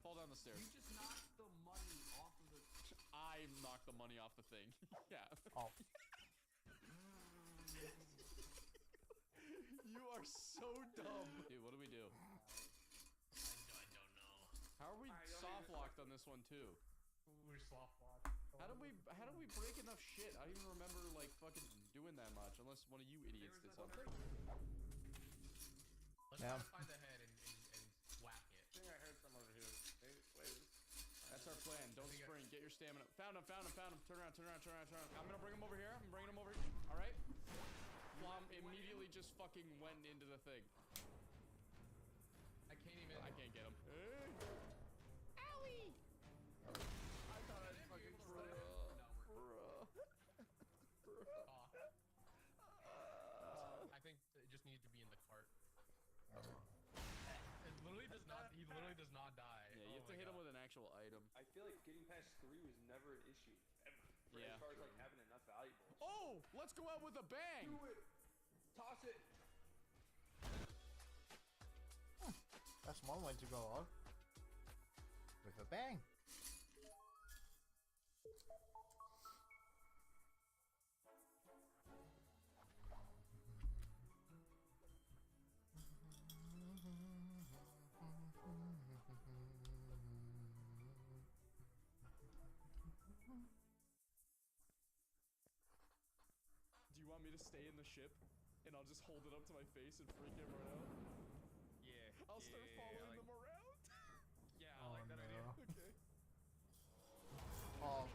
Fall down the stairs. You just knocked the money off of the... I knocked the money off the thing. Yeah. Oh. You are so dumb. Dude, what do we do? I don't know. How are we soft locked on this one too? We're soft locked. How did we break enough shit? I don't even remember like fucking doing that much, unless one of you idiots did something. Let's try to find the head and whack it. I think I heard some over here. Wait. That's our plan. Don't spring. Get your stamina. Found him. Turn around. I'm gonna bring him over here. I'm bringing him over here. All right. Flom immediately just fucking went into the thing. I can't even. I can't get him. Owie! I thought I'd fucking I think it just needed to be in the cart. It literally does not. He literally does not die. Yeah, you have to hit him with an actual item. I feel like getting past 3 was never an issue. Ever. For Yeah. as far as like having enough valuables. Oh, let's go out with a bang! Do it! Toss it! That's one way to go out. With a bang. to stay in the ship, and I'll just hold it up to my face and freak everyone out. Yeah. I'll start following them around. Yeah, I Oh like that idea. no. Okay. Oh,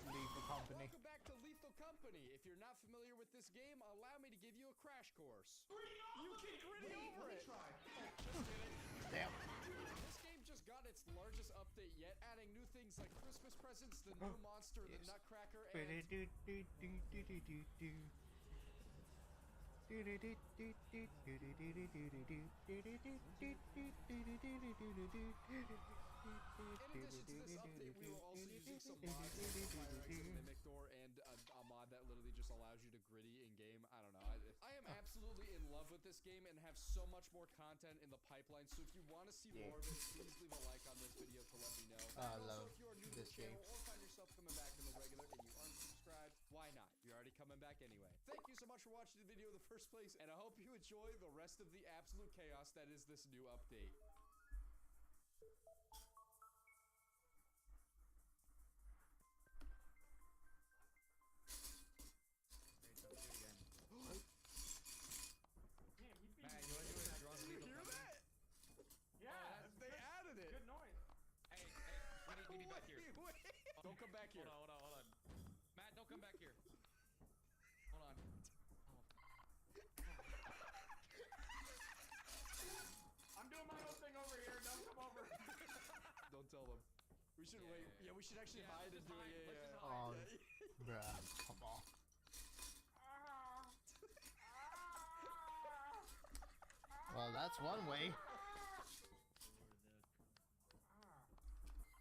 Lethal Company. Welcome back to Lethal Company. If you're not familiar with this game, allow me to give you a crash course. You can gritty over it. Just kidding. Damn. This game just got its largest update yet, adding new things like Christmas presents, the new monster, the Nutcracker, and in addition to this update, we were also using some mods like Fire Exit Mimic Door and a mod that literally just allows you to gritty in-game. I don't know. I am absolutely in love with this game and have so much more content in the pipeline, so if you want to see more of it, please leave a like on this video to let me know. I And love also, if you are new to this the channel game. or find yourself coming back in the regular and you aren't subscribed, why not? You're already coming back anyway. Thank you so much for watching the video in the first place, and I hope you enjoy the rest of the absolute chaos that is this new update. Matt, you wanna do a drunk Did you Lethal hear Company? that? Yeah, They added it. good noise. Hey, we need back here. Wait. Don't come back here. Hold on. Matt, don't come back here. Hold on. I'm doing my own thing over here. Don't come over. Don't tell them. We should wait. Yeah, we should actually hide and let's do just it. hide. Yeah, Let's yeah. just Oh, bruh, come on. Well, that's one way.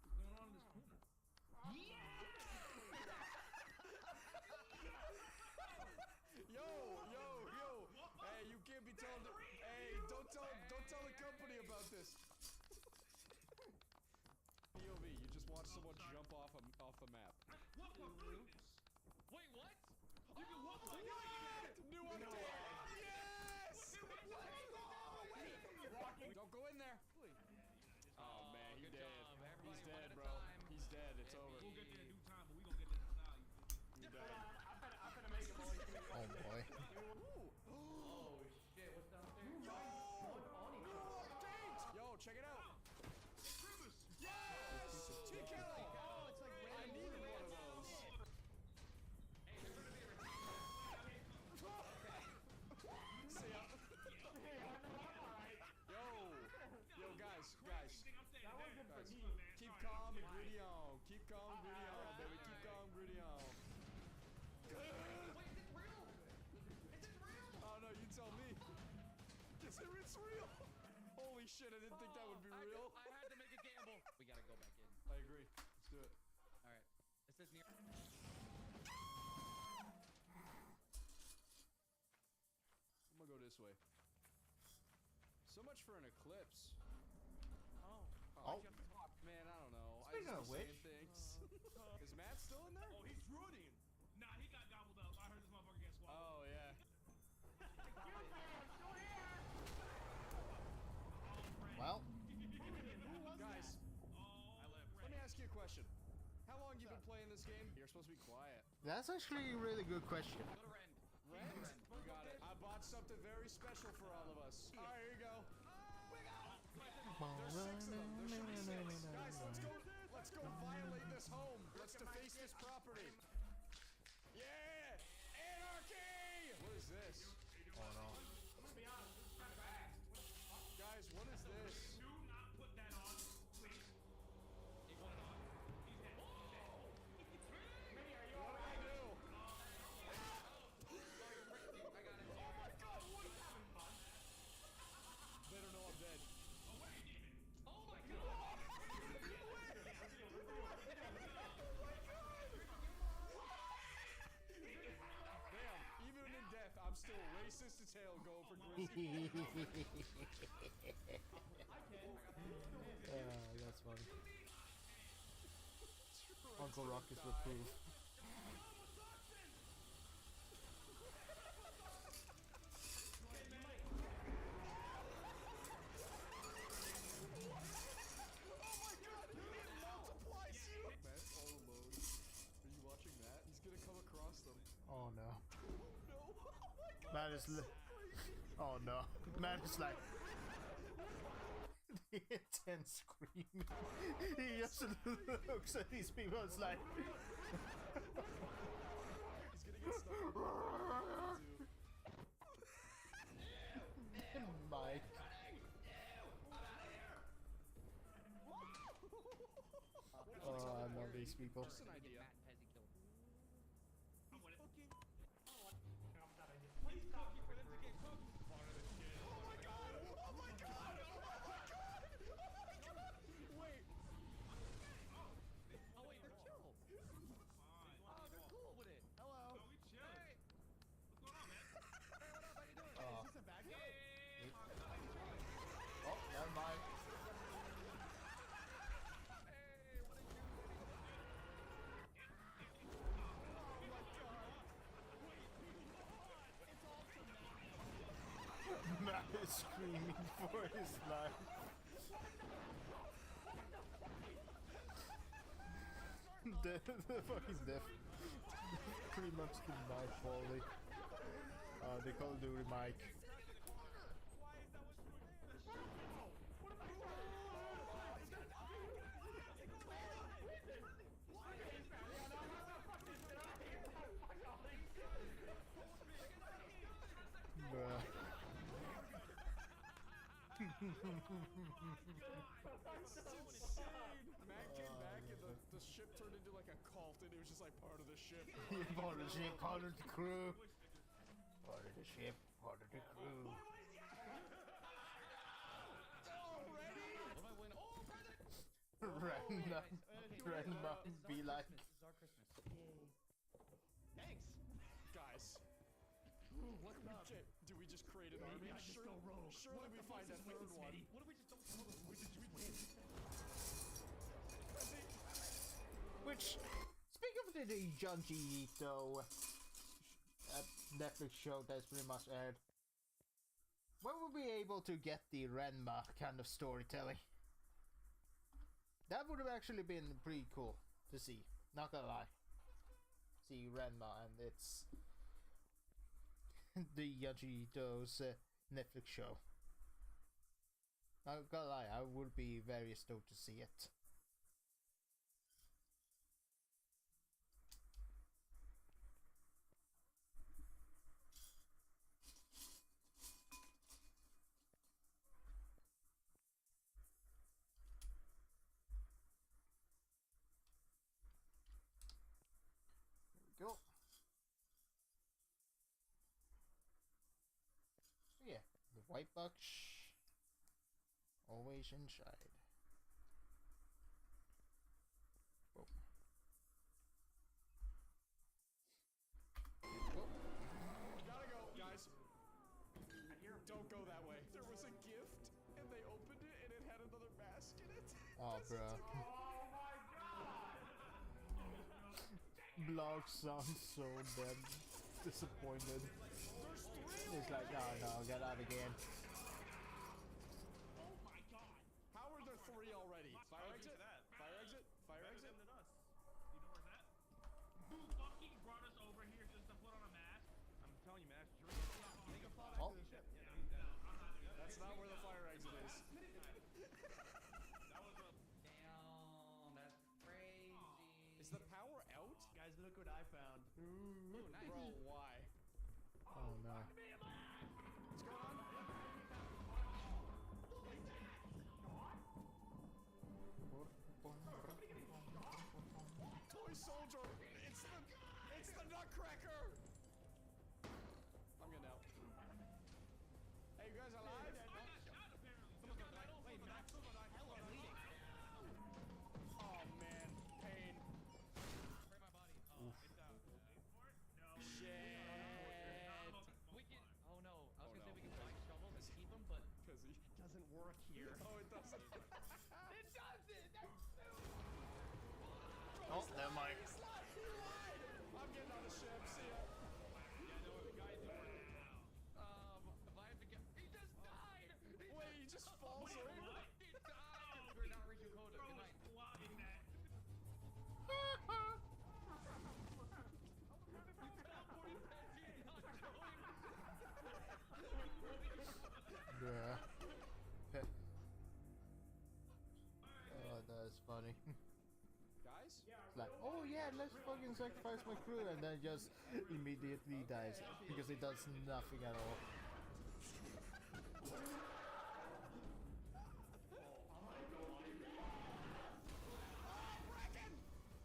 What's going on in this corner? Yo. Hey, you can't be telling the. Hey, don't tell the company about this. POV, you just watch someone jump off the map. Walk my roofs. Wait, what? You can walk my What? New update. Yes. Don't go in there. Oh man, he's good dead. job. Everybody, He's one dead, at a bro. time. He's dead. It's over. We'll get there in due time, but we gonna get there in style. You're dead. I'm gonna make it, boys. Oh boy. Oh shit, what's downstairs? Yo, check it out. Yes! TK! Oh, it's like I needed one of those. See ya. Yo, guys. Keep calm and gritty on. Keep calm, gritty on, baby. Keep calm, gritty on. Oh no, you tell me. It's real. Holy shit, I didn't think that would be real. I had to make a gamble. We gotta go back in. I agree. Let's do it. All right. It says near. I'm gonna go this way. So much for an eclipse. Oh. Man, I don't know. Speaking I of just be which. saying things. Is Matt still in there? Oh, he's Rudy. Nah, he got gobbled up. I heard this motherfucker get swallowed. Oh, yeah. Well, Guys, I live. let me ask you a question. How long you been playing this game? You're supposed to be quiet. that's actually a really good question. Go to Rend. Rent? You got it. I bought something very special for all of us. All right, here you go. There's 6 of them. There should be 6. Guys, let's go violate this home. Let's deface this property. Yeah! Anarchy! What is this? Oh no. Guys, what is this? Do not put that on, please. He put it on. He's dead. What do I do? I got it. Oh my god, what? They don't know I'm dead. Oh my god. Damn, even in death, I'm still racist as hell going for Grizzly. That's funny. Uncle Ruckus would prove. Matt's all alone. Are you watching that? He's gonna come across them. Oh no. Man is. Oh no. Man is like. The intense screaming. He just looks at these people. It's like. He's gonna get stuck. Mike. Oh, I love these people. Just an idea. Oh, never mind. Matt is screaming for his life. the fucking death. Pretty much the knife quality. They call it Duty Mike. Bruh. Matt came back and the ship turned into like a cult and it was just like part of the ship. Part of the ship, part of the crew. Part of the ship, part of the crew. Random be like. This is our Christmas. Thanks, guys. What do we just create an army? Surely we find a third one. What if we just don't tell them? We just win. Which, speaking of the Junji Ito Netflix show that's pretty much aired, when will we be able to get the Renma kind of storytelling? That would have actually been pretty cool to see, not gonna lie. See Renma and it's the Junji Ito's Netflix show. Not gonna lie, I would be very stoked to see it. Go. Yeah, the white box always inside. Whoa. Gotta go, guys. Don't go that way. There was a gift, and they opened it, and it had another mask in it. Oh, bro. Blog sounds so dead. Disappointed. He's like, no, get out again. Oh my god! How are there three already? Fire exit? Fire exit? Fire exit? Than us. You know where's that? Who fucking brought us over here just to put on a mask? I'm telling you, man, that's your Oh. That's not where the fire exit is. That was a. Damn, that's crazy. Is the power out? Guys, look what I found. Ooh, nice. Bro, why? Oh no. What's going on? Toy soldier! It's the Nutcracker! I'm getting out. Hey, you guys alive? Oh man, pain. Spray my body. Oh, it's out. Wait for it? No. Bruh. Oh, that's funny. Guys? It's like, oh yeah, let's fucking sacrifice my crew, and then just immediately dies because it does nothing at all.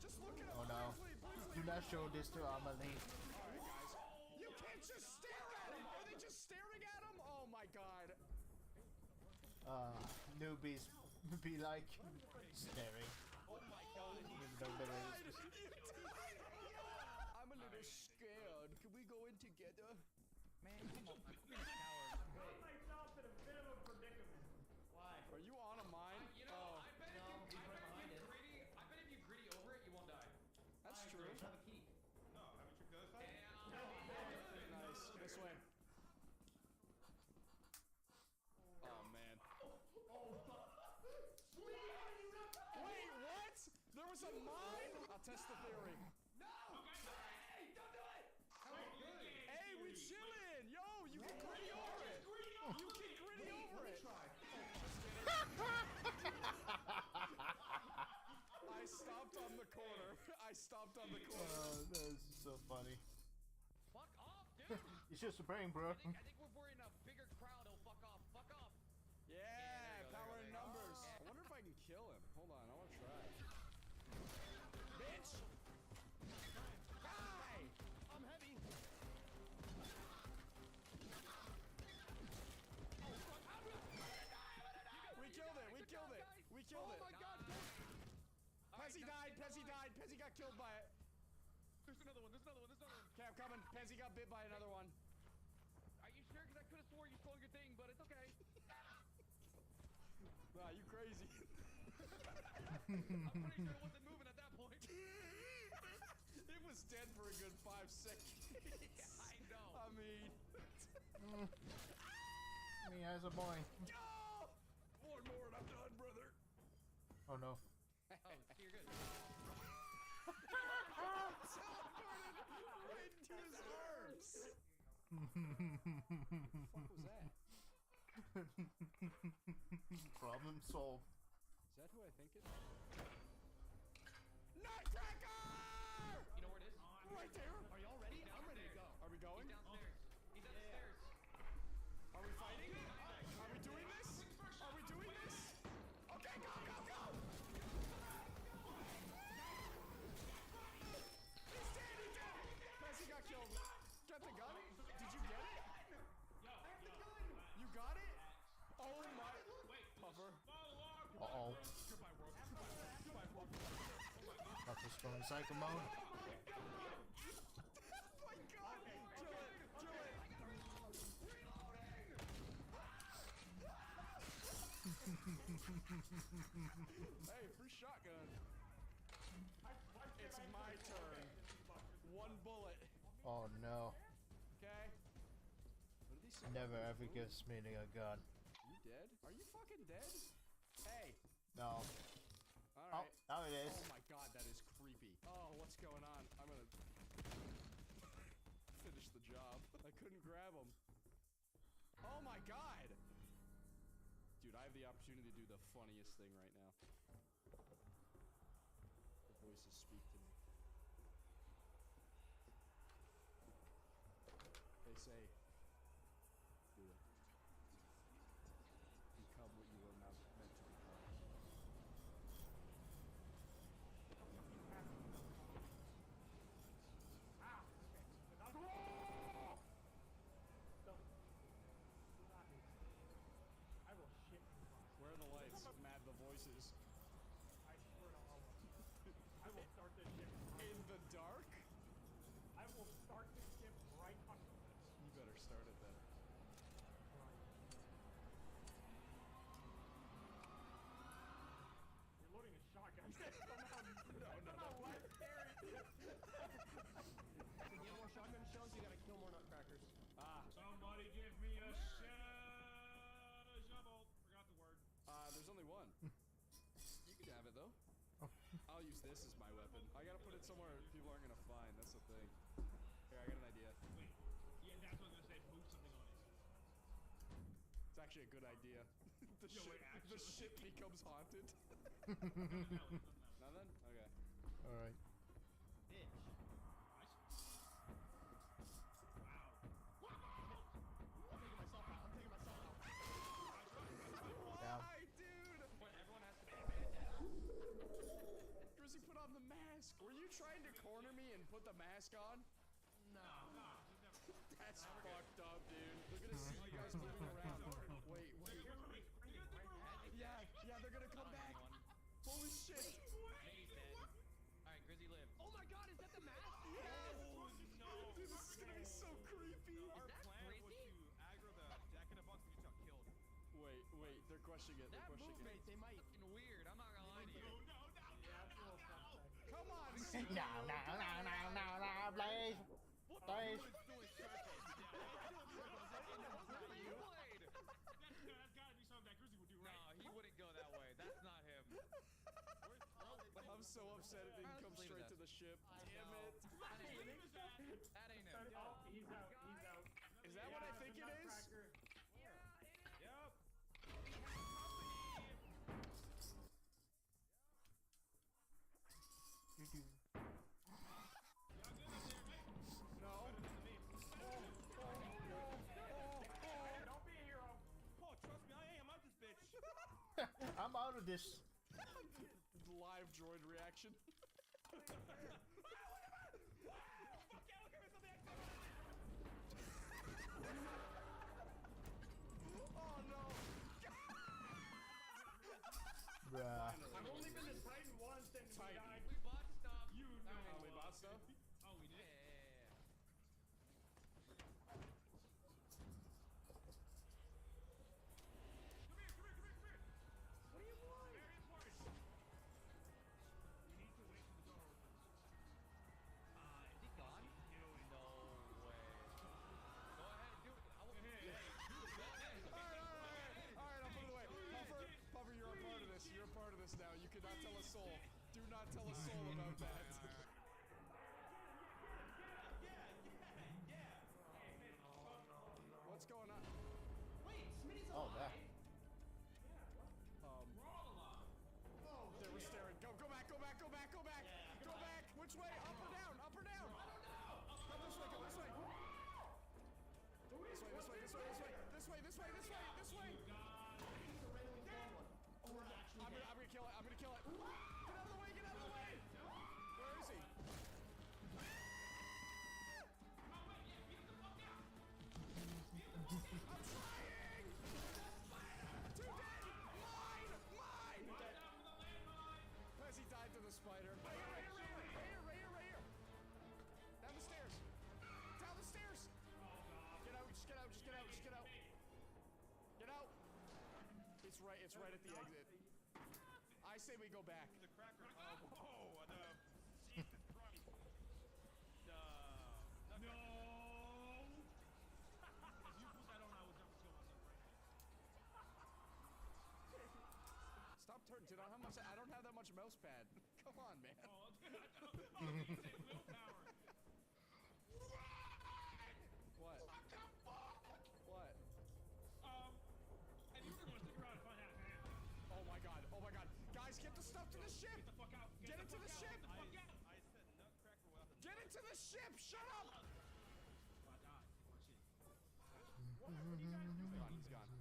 Just look at him Oh no. briefly, briefly. Do not show this to Amelie. Alright, guys. You can't just stare at him! Are they just staring at him? Oh my god. Newbies be like staring. Oh my god. Even though there is. I'm a little scared. Can we go in together? Man, come on. I'm being a coward. Put myself in a bit of a predicament. Why? Are you on a mine? You know, Oh, I bet if you greedy, I bet if you greedy over it, you won't die. that's true. Have a key. No, haven't you tricked the other side? Nice. This way. Oh man. Wait, what? There was a mine? I'll test the theory. Hey, we chillin'! Yo, you can gritty over it! You can gritty over it! I stopped on the corner. I stopped on the corner. Oh, that's so funny. Fuck off, dude. It's just a brain, bro. I think if we're in a bigger crowd, he'll fuck off. Fuck off. Yeah, power in numbers. I wonder if I can kill him. Hold on, I wanna try. Bitch! Die! I'm heavy. We killed it, we killed it, we killed it. Oh my god, Pezzy died, Pezzy died, Pezzy got killed by it. There's another one, there's another one, there's another one. Okay, I'm coming. Pezzy got bit by another one. Are you sure? Because I could have swore you stole your thing, but it's okay. Nah, you crazy. I'm pretty sure it wasn't moving at that point. It was dead for a good 5 seconds. Yeah, I know. I mean... Me as a boy. Oh! One more and I'm done, brother. Oh no. Oh, you're good. Right into his arms. What was that? Problem solved. Is that who I think it is? Nutcracker! You know where it is? Right there. Are y'all ready? I'm ready to go. Are we going? He's downstairs. He's at the stairs. Are we fighting? Are we doing this? Are we doing this? Okay, go, go, go! He's dead, he's dead! Messi got killed. Got the gun? Did you get it? You got it? Oh my... Puffer. Uh-oh. Puffer's going psycho mode. Oh my god! Kill it! Kill it! Hey, free shotgun. It's my turn. One bullet. Oh no. Okay. What are these sound Never like? ever gives me a gun. You dead? Are you fucking dead? Hey. No. Oh, Alright. now it is. Oh my god, that is creepy. Oh, what's going on? I'm gonna finish the job. I couldn't grab him. Oh my god! Dude, I have the opportunity to do the funniest thing right now. The voices speak to me. They say, do it. Become what you were meant to become. I will shit you. Where are the lights? Mad the voices. I swear to Allah. I will start this ship. In the dark? I will start this ship right on. You better start it then. You're loading a shotgun. Somehow less scary. To get more shotgun shells, you gotta kill more nutcrackers. Ah, Somebody give me a shovel. Forgot the word. there's only one. You can have it though. I'll use this as my weapon. I gotta put it somewhere people aren't gonna find. That's the thing. Here, I got an idea. Wait. Yeah, that's what I was gonna say. Move something on it. It's actually a good idea. The ship becomes haunted. Nothing? Okay. Alright. Bitch. Down. Why, dude? What, everyone has to be badass? Grizzy, put on the mask. Were you trying to corner me and put the mask on? No. That's fucked up, dude. They're gonna see you guys moving around. Wait. Yeah, they're gonna come back. Holy shit. Miky's dead. Alright, Grizzy lived. Oh my god, is that the mask? Oh no! Dude, this is gonna be so creepy. Our that plan was crazy? to aggro the Jack in the Box, we just got killed. Wait, they're questioning it. They're That questioning movement, it. they might fucking weird. I'm not gonna lie to you. Come on, No, Blaze. Blaze. That's gotta be something that Grizzy would do, No, right? he wouldn't go that way. That's not him. I'm so upset it didn't come Leave it straight at to the ship. Damn it. That ain't him. He's out. Is that what I think it is? Yep. No. Don't be a hero. Oh, trust me, I am. I'm this bitch. I'm out of this. Live droid reaction. Oh no. Bruh. I've only been to Titan once and we Titan. died. We bought stuff. You That know. was we bought stuff? Oh, we did? Yeah. What do you want? Very important. You need to wait till the door opens. Is he gone? No way. Go ahead, do it. I will. Alright, I'll put it away. Puffer, you're a part of this. You're a part of this now. You cannot tell a soul. Do not tell a soul about that. What's going on? Wait, Smitty's Oh, alive. that. They were staring. Go back. Go back. Which way? Up or down? Up or down? Come this way. This way. This way. I'm gonna kill it. Get out of the way. Where is he? I'm trying! Too dead! Mine! As he died to the spider. Right here. Down the stairs. Get out. Get out. It's right at the exit. I say we go back. The cracker. Oh, Jesus Christ. No! If you put that on, I would jump and kill myself right now. Stop turning, dude. I don't have that much mouse pad. Come on, man. Oh, you say willpower. What? And you were going to stick around and find out, man. Oh my god. Guys, get the stuff to the ship! Get the fuck out. Get into the ship! Get the fuck out. I said nutcracker weapon. Get into the ship! Shut up! I died. Oh, shit. He's gone.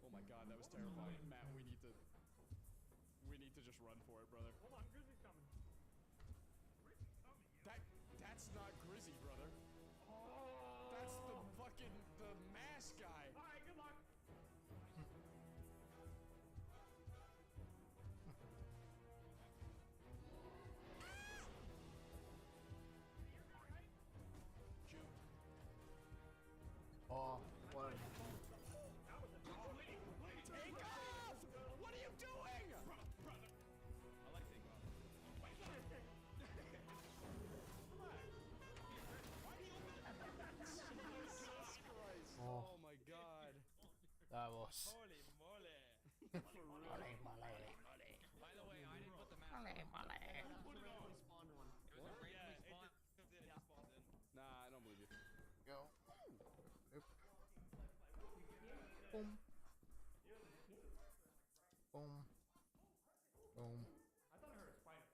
Oh my god, that was terrifying. Matt, we need to just run for it, brother. Hold on, Grizzly's coming. Grizzy's coming, yo. That's not Grizzy, brother. That's the mask guy. Alright, good luck. Oh, what? Take off! What are you doing? I like taking off. Jesus Christ. Oh. Oh my god. That was. Holy moly. For real. By the way, I didn't put the mask on. Randomly spawned one. It was a randomly Yeah, it spawn. just comes in and spawns in. Nah, I don't believe you. Go. Boom. Boom. Boom. I thought I heard a spider.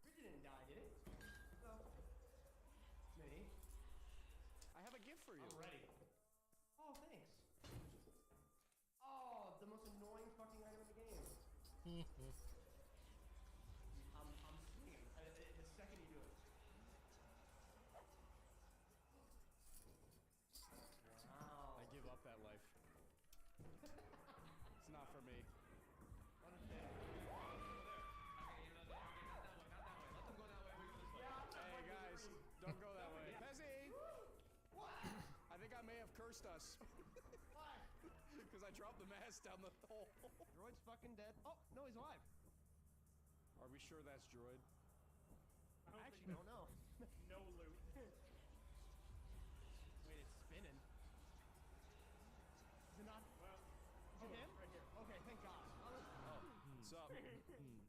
Bridget didn't die, did it? No. Smitty. I have a gift for you. I'm ready. Oh, thanks. Oh, the most annoying fucking item in the game. I'm swinging the second you do it. Wow. I give up that life. It's not for me. Understand. Hey guys, don't go that way. Pezzy! What? I think I may have cursed us. Why? Because I dropped the mask down the hole. Droid's fucking dead. Oh, no, he's alive. Are we sure that's Droid? I actually don't know. No loot. Wait, it's spinning. Is it not? Well, Is it him? right here. Okay, thank God. What's up?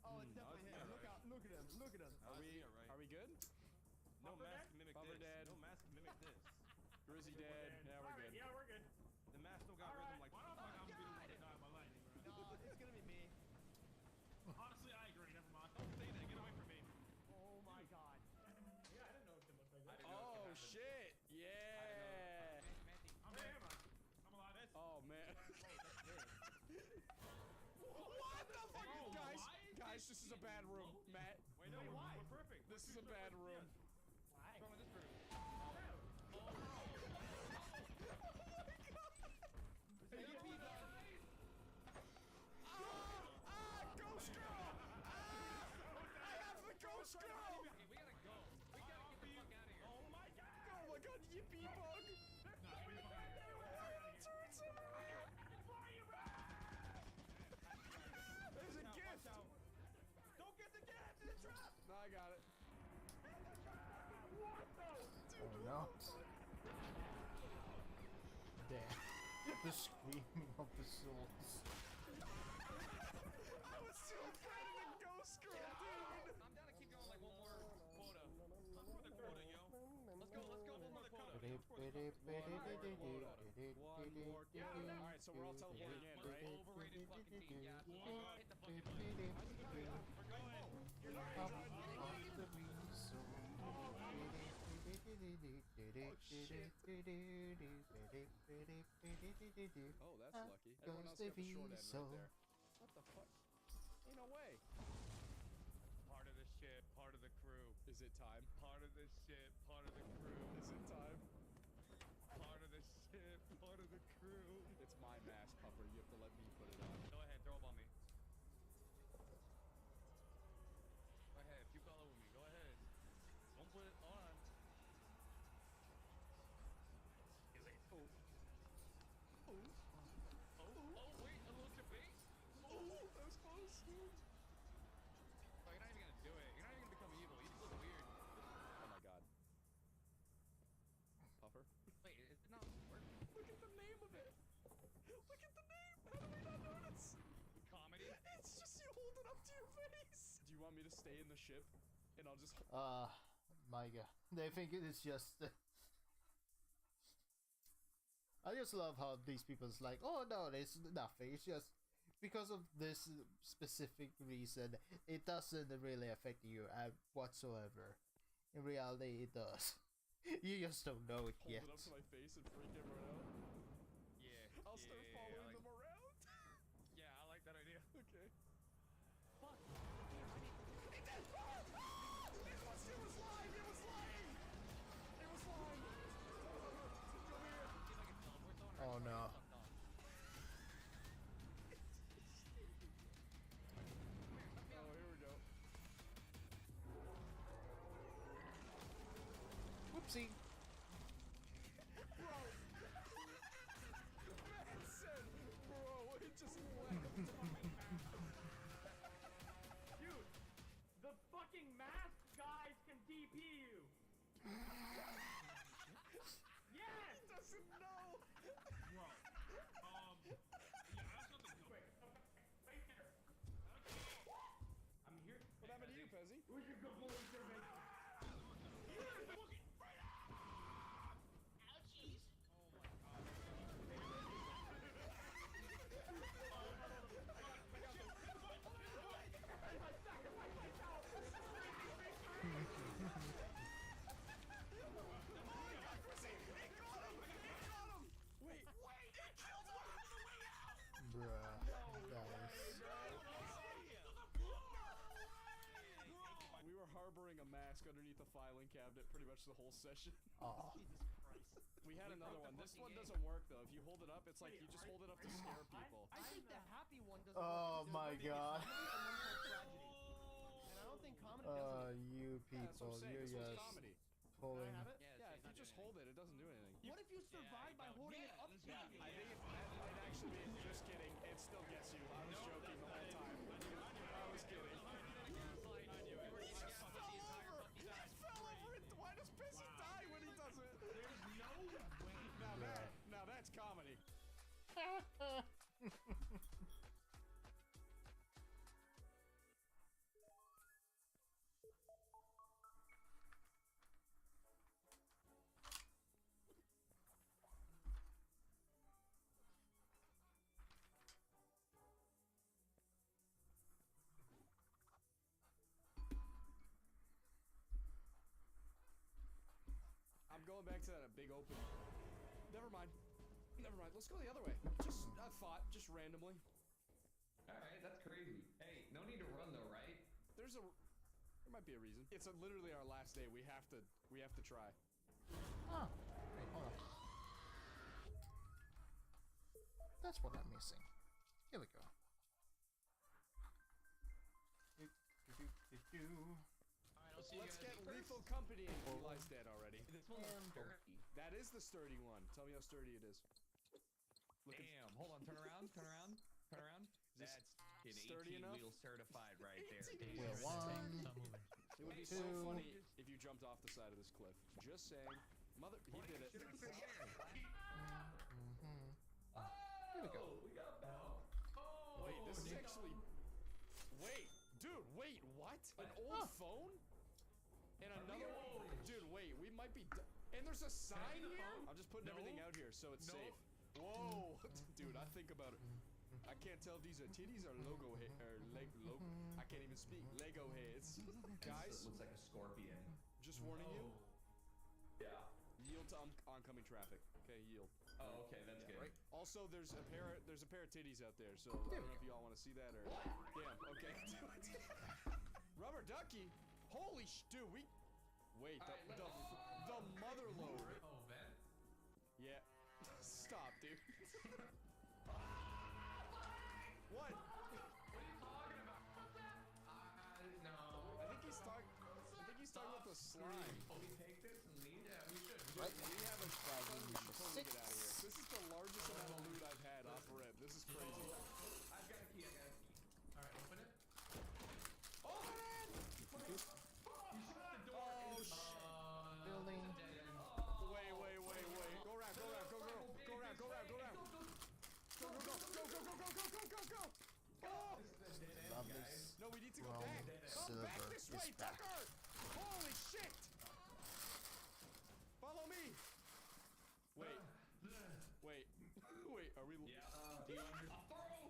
Oh, it's definitely him. Look out! Look at him! Look at him! Are we good? No mask can mimic Bumper this. dead. No mask can mimic this. Grizzy dead. Yeah, we're good. Yeah, we're good. The mask still got rhythm like. Why don't I be the one to die by lightning, bro? No, it's gonna be me. Honestly, I agree. Never mind. Don't say that. Get away from me. Oh my God. Yeah, I didn't know it could look like that. Oh shit! Yeah! Where am I? I'm alive. Oh man. What the fuck? Oh, Guys, why is guys, it this is a bad room. loaded? Matt, Wait, no, why? we're perfect. this is a bad room. Why? What's wrong with this room? Ghost girl! I have the ghost girl! Okay, we gotta go. We gotta get the fuck out of here. Oh my god, yippee bug! Turns everywhere! There's a gift! Don't get the gift! It's a trap! No, I got it. Oh no. Damn. The screaming of the souls. I was so afraid of the ghost girl, dude! I'm down to keep going like one more quota. For the quota, yo. Let's go, one more quota. Alright, so we're all teleporting in, right? Overrated fucking team, yeah. Hit the fucking button. Oh, that's lucky. Everyone else got the short end right there. What the fuck? Ain't no way. Part of the ship, part of the crew. Is it time? Part of the ship, part of the crew. Is it time? Part of the ship, part of the crew. It's my mask, Pupper. You have to let me put it on. Go ahead, throw up on me. Go ahead, puke all over me. Go ahead. Don't put it on. He's like, Oh, wait, a little debate? Oh, that was close. Oh, you're not even gonna do it. You're not even gonna become evil. You just look weird. Oh my god. Puffer? Wait, is it not working? Look at the name of it. Look at the name. How do we not notice? Comedy? It's just you hold it up to your face. Do you want me to stay in the ship? And I'll just... My god. They think it is just... I just love how these people's like, oh no, there's nothing. It's just because of this specific reason, it doesn't really affect you whatsoever. In reality, it does. You just don't know it hold yet. it up to my face and freak everyone out. Yeah. I'll start following I like, them around. yeah, I like that idea. Okay. Fuck. It did! It was lying! It was lying! It was lying! Come here! See if I can teleport someone. Oh no. Oh, here we go. Whoopsie. Bro! Man said, bro, it just left. Dude, the fucking mask guys can DP you. Yes! He doesn't know! Bro. Yeah, I also have to go. Wait, right here. I'm here. What happened to you, Pezzy? Where's your good boy intervention? the whole session. Oh. Jesus Christ. We had We another broke one. the This fucking one game. doesn't work though. If you hold it up, it's like you just hold it up to scare people. I think the happy one doesn't Oh work. my god. And I don't think comedy does it. You Yeah, that's what people, I'm saying. you're This one's just comedy. pulling. Can I have it? Yeah, if you just hold it, it doesn't do anything. What if you survive by holding it up to I think that might actually be. Just kidding. It still gets you. I was joking the whole time. I was kidding. He just fell over. He just fell over it. Why does Pissy die when he does it? There's no way. Now that's comedy. I'm going back to that big open. Never mind. Never mind. Let's go the other way. Just a thought, just randomly. Alright, that's crazy. Hey, no need to run though, right? There might be a reason. It's literally our last day. We have to try. Oh, wait, hold on. That's what I'm missing. Here we go. Alright, I'll see you Let's guys. get Lethal Company. Eli's dead already. This one's sturdy. That is the sturdy one. Tell me how sturdy it is. Look at Damn, hold on, turn around, turn around, turn around. this That's an sturdy 18 enough? wheel certified right there. Wheel one. Stop moving. It would be so Two. funny if you jumped off the side of this cliff. Just saying. Mother, he did it. Here we go. We got Bell. Wait, this is actually. Wait, dude, wait, what? An old phone? And another one? Dude, wait, we might be. And there's a sign here? I'm just putting everything out here so it's safe. Whoa, dude, I think about it. I can't tell if these are titties or logo or I can't even speak. Lego heads. Guys, Looks like a scorpion. just warning you. Yeah. Yield to oncoming traffic. Okay, yield. Oh, okay, that's good. Right. Also, there's a pair of titties out there, so I don't know if you all want to see that or. Damn. Okay. Rubber ducky. Holy dude, we. Wait, the mother load. Oh, man. Yeah. Stop, dude. What? What are you talking about? No. I think he's talking about the slime. Oh, we take this and leave? Yeah, we should. Right. We haven't Fragment we number should totally 6. get out of here. This is the largest amount of loot I've had off rip. This is crazy. I've got a key, Alright, open it. Open it! You shut the door. Oh shit! Building. Wait. Go around. Go around. Go around. Go around. Go. Oh! Lovelace. No, we need to go Well, back. Come back Silver this is way, back. Tucker! Holy shit! Follow me. Wait. Are we? Yeah. Do you understand?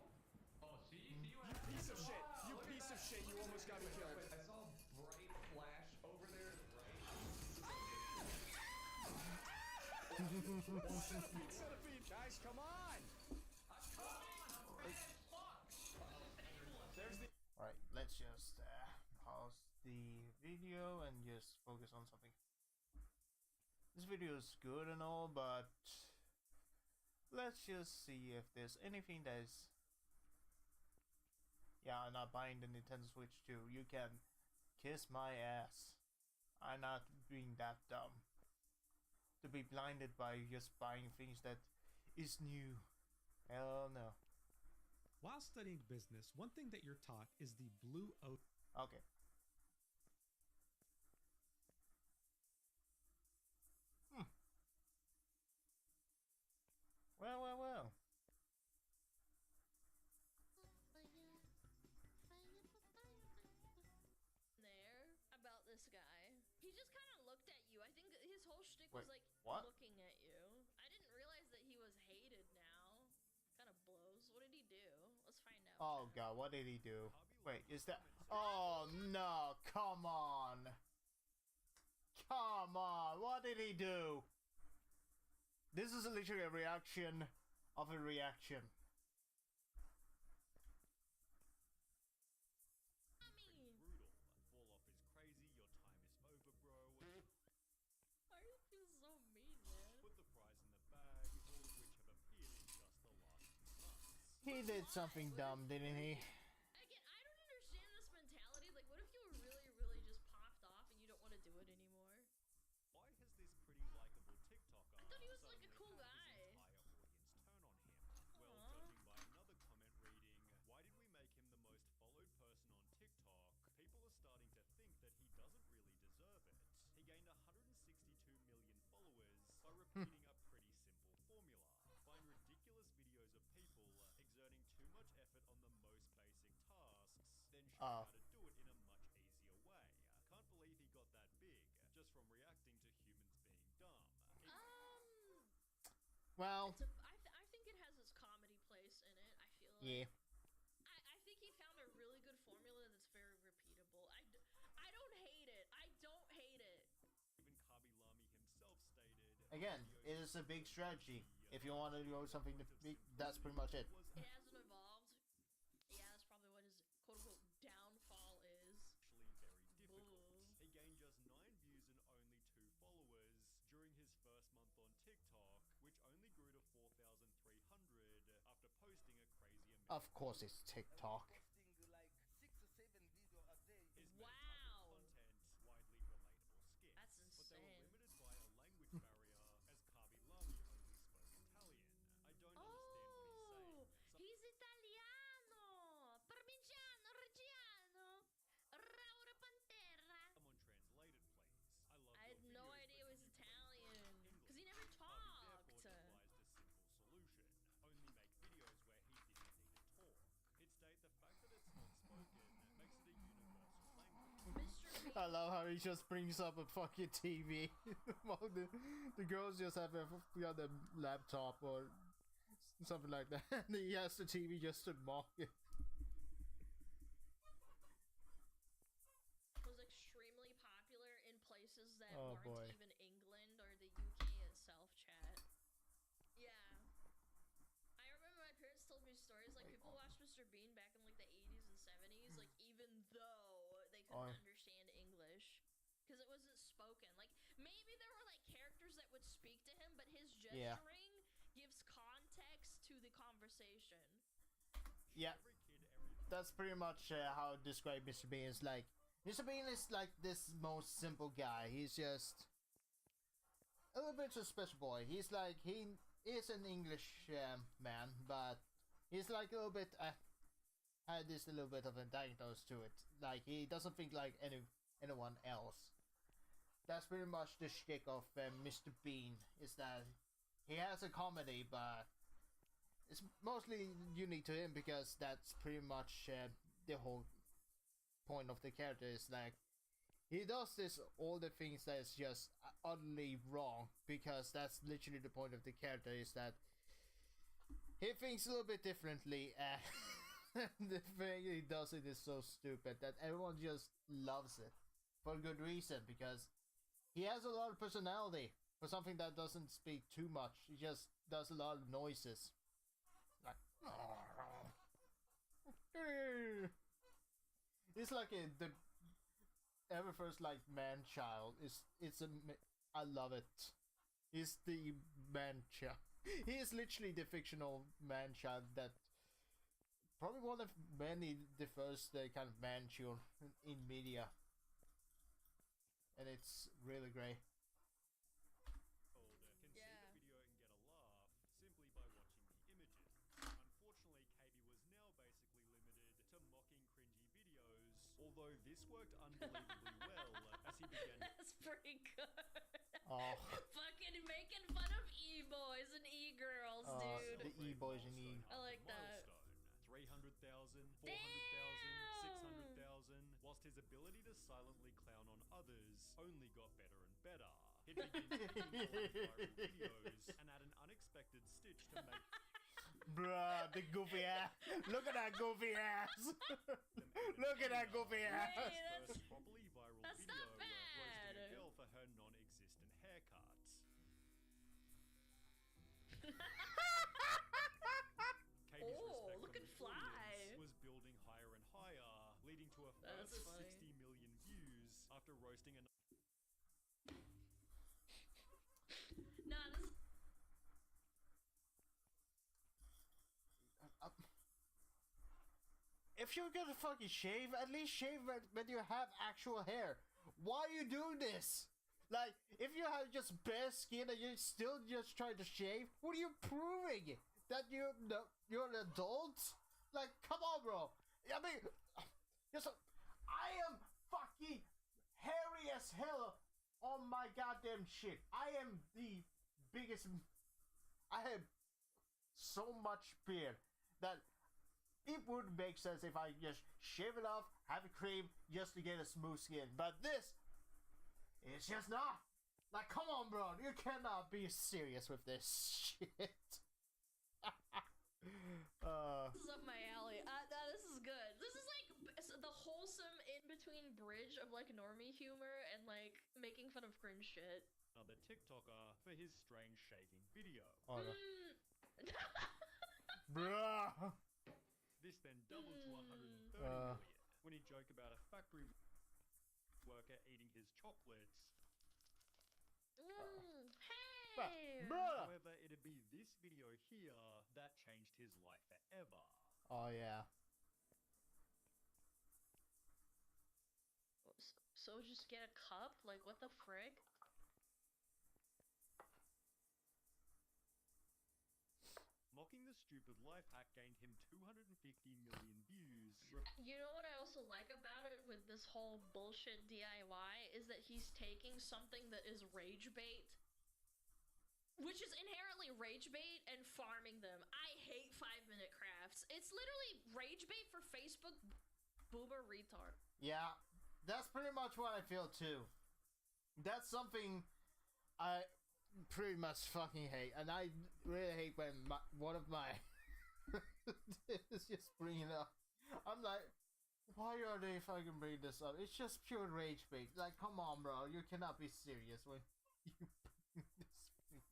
Oh, see you You piece of shit! You piece of shit! You almost got me killed. I saw a bright flash over there, Centipede, guys, come on! There's the. Alright, let's just pause the video and just focus on something. This video is good and all, but let's just see if there's anything that is. Yeah, I'm not buying the Nintendo Switch 2. You can kiss my ass. I'm not being that dumb to be blinded by just buying things that is new. Hell no. While studying business, one thing that you're taught is the blue ocean. Okay. Well. There about this guy. He just kind of looked at you. I think that his whole shtick Wait, was like what? looking at you. I didn't realize that he was hated now. Kind of blows. What did he do? Let's find out. Oh god, what did he do? Wait, is that? Oh no, come on. Come on, what did he do? This is literally a reaction of a reaction. Mommy. Brutal. A fall off is crazy. Your time is over, bro. did something dumb, didn't he? Again, I don't understand this mentality. Like, what if you really just popped off and you don't want to do it anymore? Why has this pretty likable TikToker I thought he was like a suddenly cool had guy. his entire audience turn on him? Well, judging by another comment reading, why did we make him the most followed person on TikTok? People are starting to think that he doesn't really deserve it. He gained 162 million followers by repeating a pretty simple formula. Find ridiculous videos of people exerting too much effort on the most basic tasks, then show how to do it in a much easier way. Can't believe he got that big just from reacting to humans being dumb. Well, I think it has its comedy place in it. I feel like. yeah. I think he found a really good formula that's very repeatable. I don't hate it. I don't hate it. Even Kabi Lami himself stated, Again, it is a big strategy. If you want to do something to big, that's pretty much it. It hasn't evolved. Yeah, that's probably what his quote-unquote downfall is. actually very difficult. He gained just 9 views and only 2 followers during his first month on TikTok, which only grew to 4,300 after posting a crazy amount. Of course, it's TikTok. Posting like 6 or 7 videos a day. His Wow. main type of content, widely relatable skits. That's But they were insane. limited by a language barrier, as Kabi Lami only spoke Italian. I don't understand what he's saying. He's Italiano, Parmigiano Reggiano, Raura Pantera. Someone translate it, please. I love I had your no videos, idea it but was can you Italian translate because he English? never Kabi talked. therefore devised a simple solution. Only make videos where he didn't need to talk. He'd state the fact that it's not spoken makes it a universal language. Mr. I love how he just brings up a fucking TV while the girls just have a laptop or something like that. And he has the TV just to mock it. Was extremely popular in places that Oh, weren't boy. even England or the UK itself, chat. Yeah. I remember my parents told me stories like people watched Mr. Bean back in like the 80s and 70s, like even though they couldn't understand English. Because it wasn't spoken. Like, maybe there were like characters that would speak to him, but his gesturing gives context to the conversation. Yeah, that's pretty much how I describe Mr. Bean. Is like Mr. Bean is like this most simple guy. He's just a little bit of a special boy. He's like he is an English man, but he's like a little bit had this a little bit of a diagnosis to it. Like he doesn't think like anyone else. That's pretty much the shtick of Mr. Bean. Is that he has a comedy, but it's mostly unique to him because that's pretty much the whole point of the character. Is like he does this all the things that is just utterly wrong, because that's literally the point of the character. Is that he thinks a little bit differently. The thing he does it is so stupid that everyone just loves it for good reason, because he has a lot of personality for something that doesn't speak too much. He just does a lot of noises. Like, it's like the ever first like man child. I love it. He's the man child. He is literally the fictional man child that probably one of many the first kind of man child in media, and it's really great. Can see the video and get a laugh simply by watching the images. Unfortunately, KB was now basically limited to mocking cringy videos, although this worked unbelievably well as he began. That's pretty good. Oh. Fucking making fun of e-boys and e-girls, dude. The e-boys and e. I like that. 300,000, 400,000, 600,000, whilst his ability to silently clown on others only got better and better. He'd begin taking viral videos and add an unexpected stitch to make Bruh, the goofy ass. Look at that goofy ass. Look at that goofy ass. Hey, first properly viral that's video not bad. roasting a girl for her non-existent haircut. KB's respect look from at the Fly. audience was building higher and higher, leading to a further That's funny. 60 million views after roasting a Nah, this if you're gonna fucking shave, at least shave when you have actual hair. Why are you doing this? Like, if you have just bare skin and you're still just trying to shave, what are you proving? That you're an adult? Like, come on, bro. I mean, I am fucking hairy as hell on my goddamn shit. I am the biggest. I have so much beard that it would make sense if I just shave it off, have it cream just to get a smooth skin. But this, it's just not. Like, come on, bro. You cannot be serious with this shit. This is up my alley. This is good. This is like the wholesome in-between bridge of like normie humor and like making fun of cringe shit. Another TikToker for his strange shaving video. Oh, no. Bruh. This then doubled to 130 million when he joked about a factory worker eating his chocolates. Hey! However, it'd be this video here that changed his life forever. Oh, yeah. So just get a cup? Like, what the frick? Mocking the stupid life hack gained him 250 million views. You know what I also like about it with this whole bullshit DIY is that he's taking something that is rage bait, which is inherently rage bait, and farming them. I hate 5-minute crafts. It's literally rage bait for Facebook boomer retard. Yeah, that's pretty much what I feel too. That's something I pretty much fucking hate, and I really hate when one of my is just bringing it up. I'm like, why are they fucking bringing this up? It's just pure rage bait. Like, come on, bro, you cannot be serious when you bring this thing.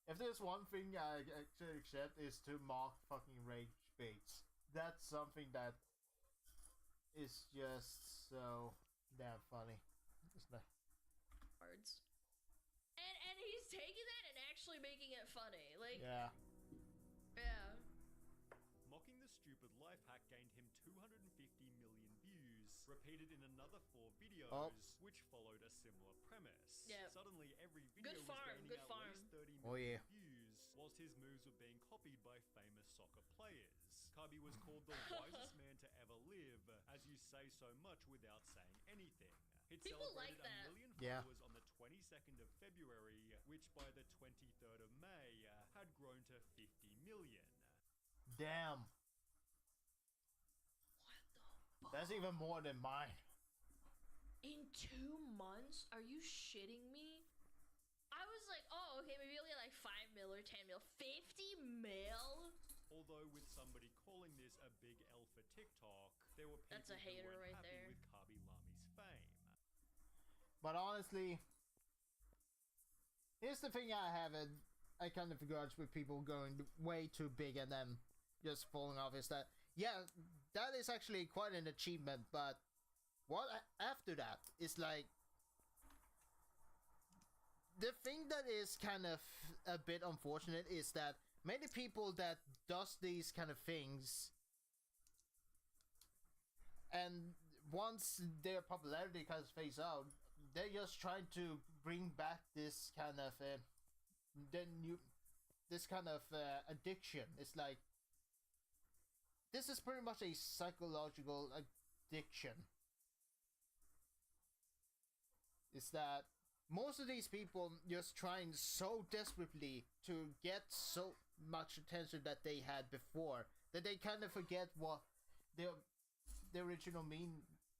If there's one thing I actually accept is to mock fucking rage baits. That's something that is just so damn funny. Isn't it? Words. And he's taking that and actually making it funny. Like, yeah. Yeah. Mocking the stupid life hack gained him 250 million views, repeated in another 4 videos, which followed a similar premise. Yeah. Suddenly, every video was gaining at least 30 million views, whilst his moves were being copied by famous soccer players. Kirby was called the wisest man to ever live, as you say so much without saying anything. He'd People celebrated like that. 1 million Yeah. followers on the 22nd of February, which by the 23rd of May had grown to 50 million. Damn. What the fuck? That's even more than mine. In 2 months? Are you shitting me? I was like, oh, okay, maybe only like 5 mil or 10 mil. 50 mil? Although with somebody calling this a big L for TikTok, there were people That's a who hater weren't right happy there. with Kirby Lami's fame. But honestly, here's the thing I have, and I kind of begrudge with people going way too big and then just falling off, is that, yeah, that is actually quite an achievement, but what after that is like, the thing that is kind of a bit unfortunate is that many people that does these kind of things, and once their popularity kind of fades out, they're just trying to bring back this kind of addiction. It's like, this is pretty much a psychological addiction. Is that most of these people just trying so desperately to get so much attention that they had before that they kind of forget what the original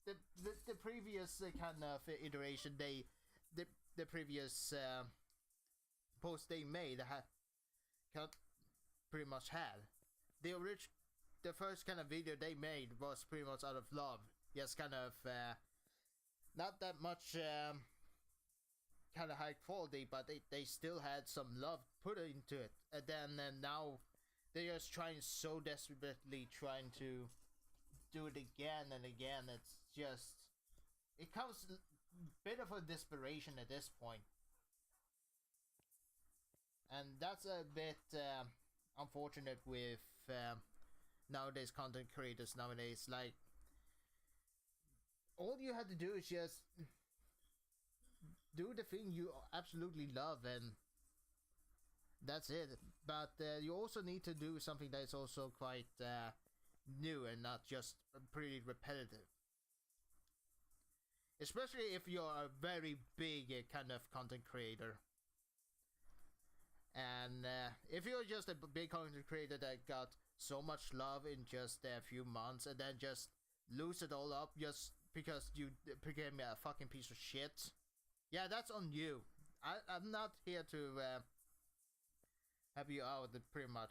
the previous kind of iteration the previous post they made had pretty much had. The first kind of video they made was pretty much out of love. Yes, kind of not that much kind of high quality, but they still had some love put into it. And then now they're just trying so desperately trying to do it again and again. It's just, it comes a bit of a desperation at this point. And that's a bit unfortunate with nowadays content creators nowadays. Like, all you have to do is just do the thing you absolutely love, and that's it. But you also need to do something that is also quite new and not just pretty repetitive. Especially if you're a very big kind of content creator. And if you're just a big content creator that got so much love in just a few months and then just lose it all up just because you became a fucking piece of shit, yeah, that's on you. I'm not here to help you out pretty much.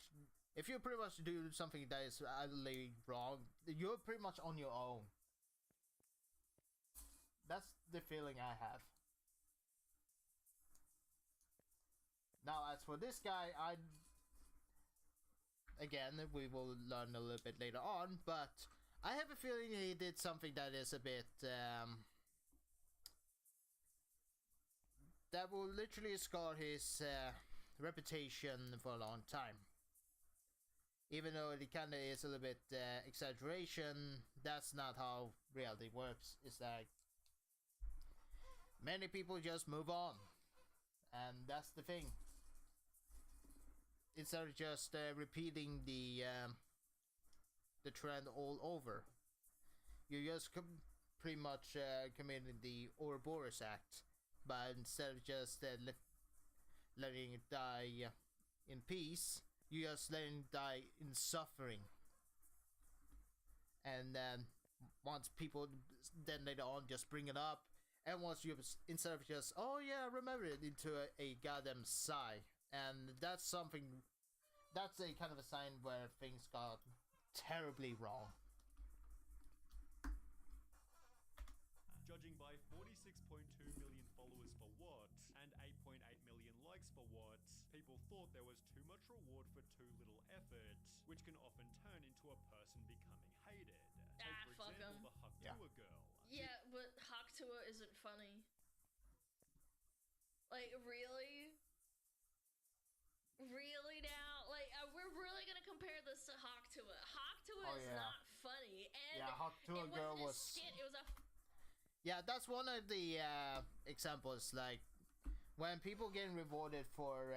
If you pretty much do something that is utterly wrong, you're pretty much on your own. That's the feeling I have. Now, as for this guy, again, we will learn a little bit later on, but I have a feeling he did something that is a bit, that will literally scar his reputation for a long time. Even though it kinda is a little bit exaggeration, that's not how reality works. It's like, many people just move on. And that's the thing. Instead of just repeating the trend all over, you just pretty much committed the Ouroboros Act, but instead of just letting it die in peace, you just letting it die in suffering. And then once people then later on just bring it up, and once you, instead of just, oh yeah, I remember it, into a goddamn sigh. And that's something, that's a kind of a sign where things got terribly wrong. Judging by 46.2 million followers for what, and 8.8 million likes for what, people thought there was too much reward for too little effort, which can often turn into a person becoming hated. Take, for example, the Haktua girl. Yeah, but Haktua isn't funny. Like, really? Really now? Like, we're really gonna compare this to Haktua. Haktua is not funny. And yeah, Haktua it girl wasn't was... a skit, it was a... Yeah, that's one of the examples, like, when people getting rewarded for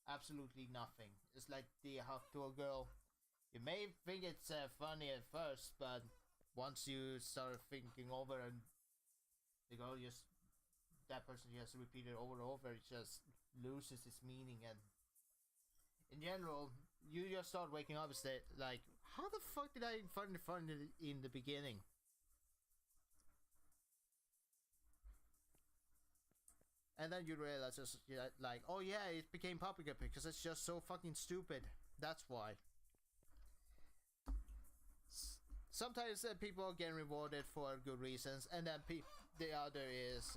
absolutely nothing. It's like the Haktua girl. You may think it's funny at first, but once you start thinking over and the girl just, that person just repeated over and over, it just loses its meaning. And in general, you just start waking up and say, like, how the fuck did I find it funny in the beginning? And then you realize it's like, oh yeah, it became popular because it's just so fucking stupid. That's why. Sometimes people are getting rewarded for good reasons, and then the other is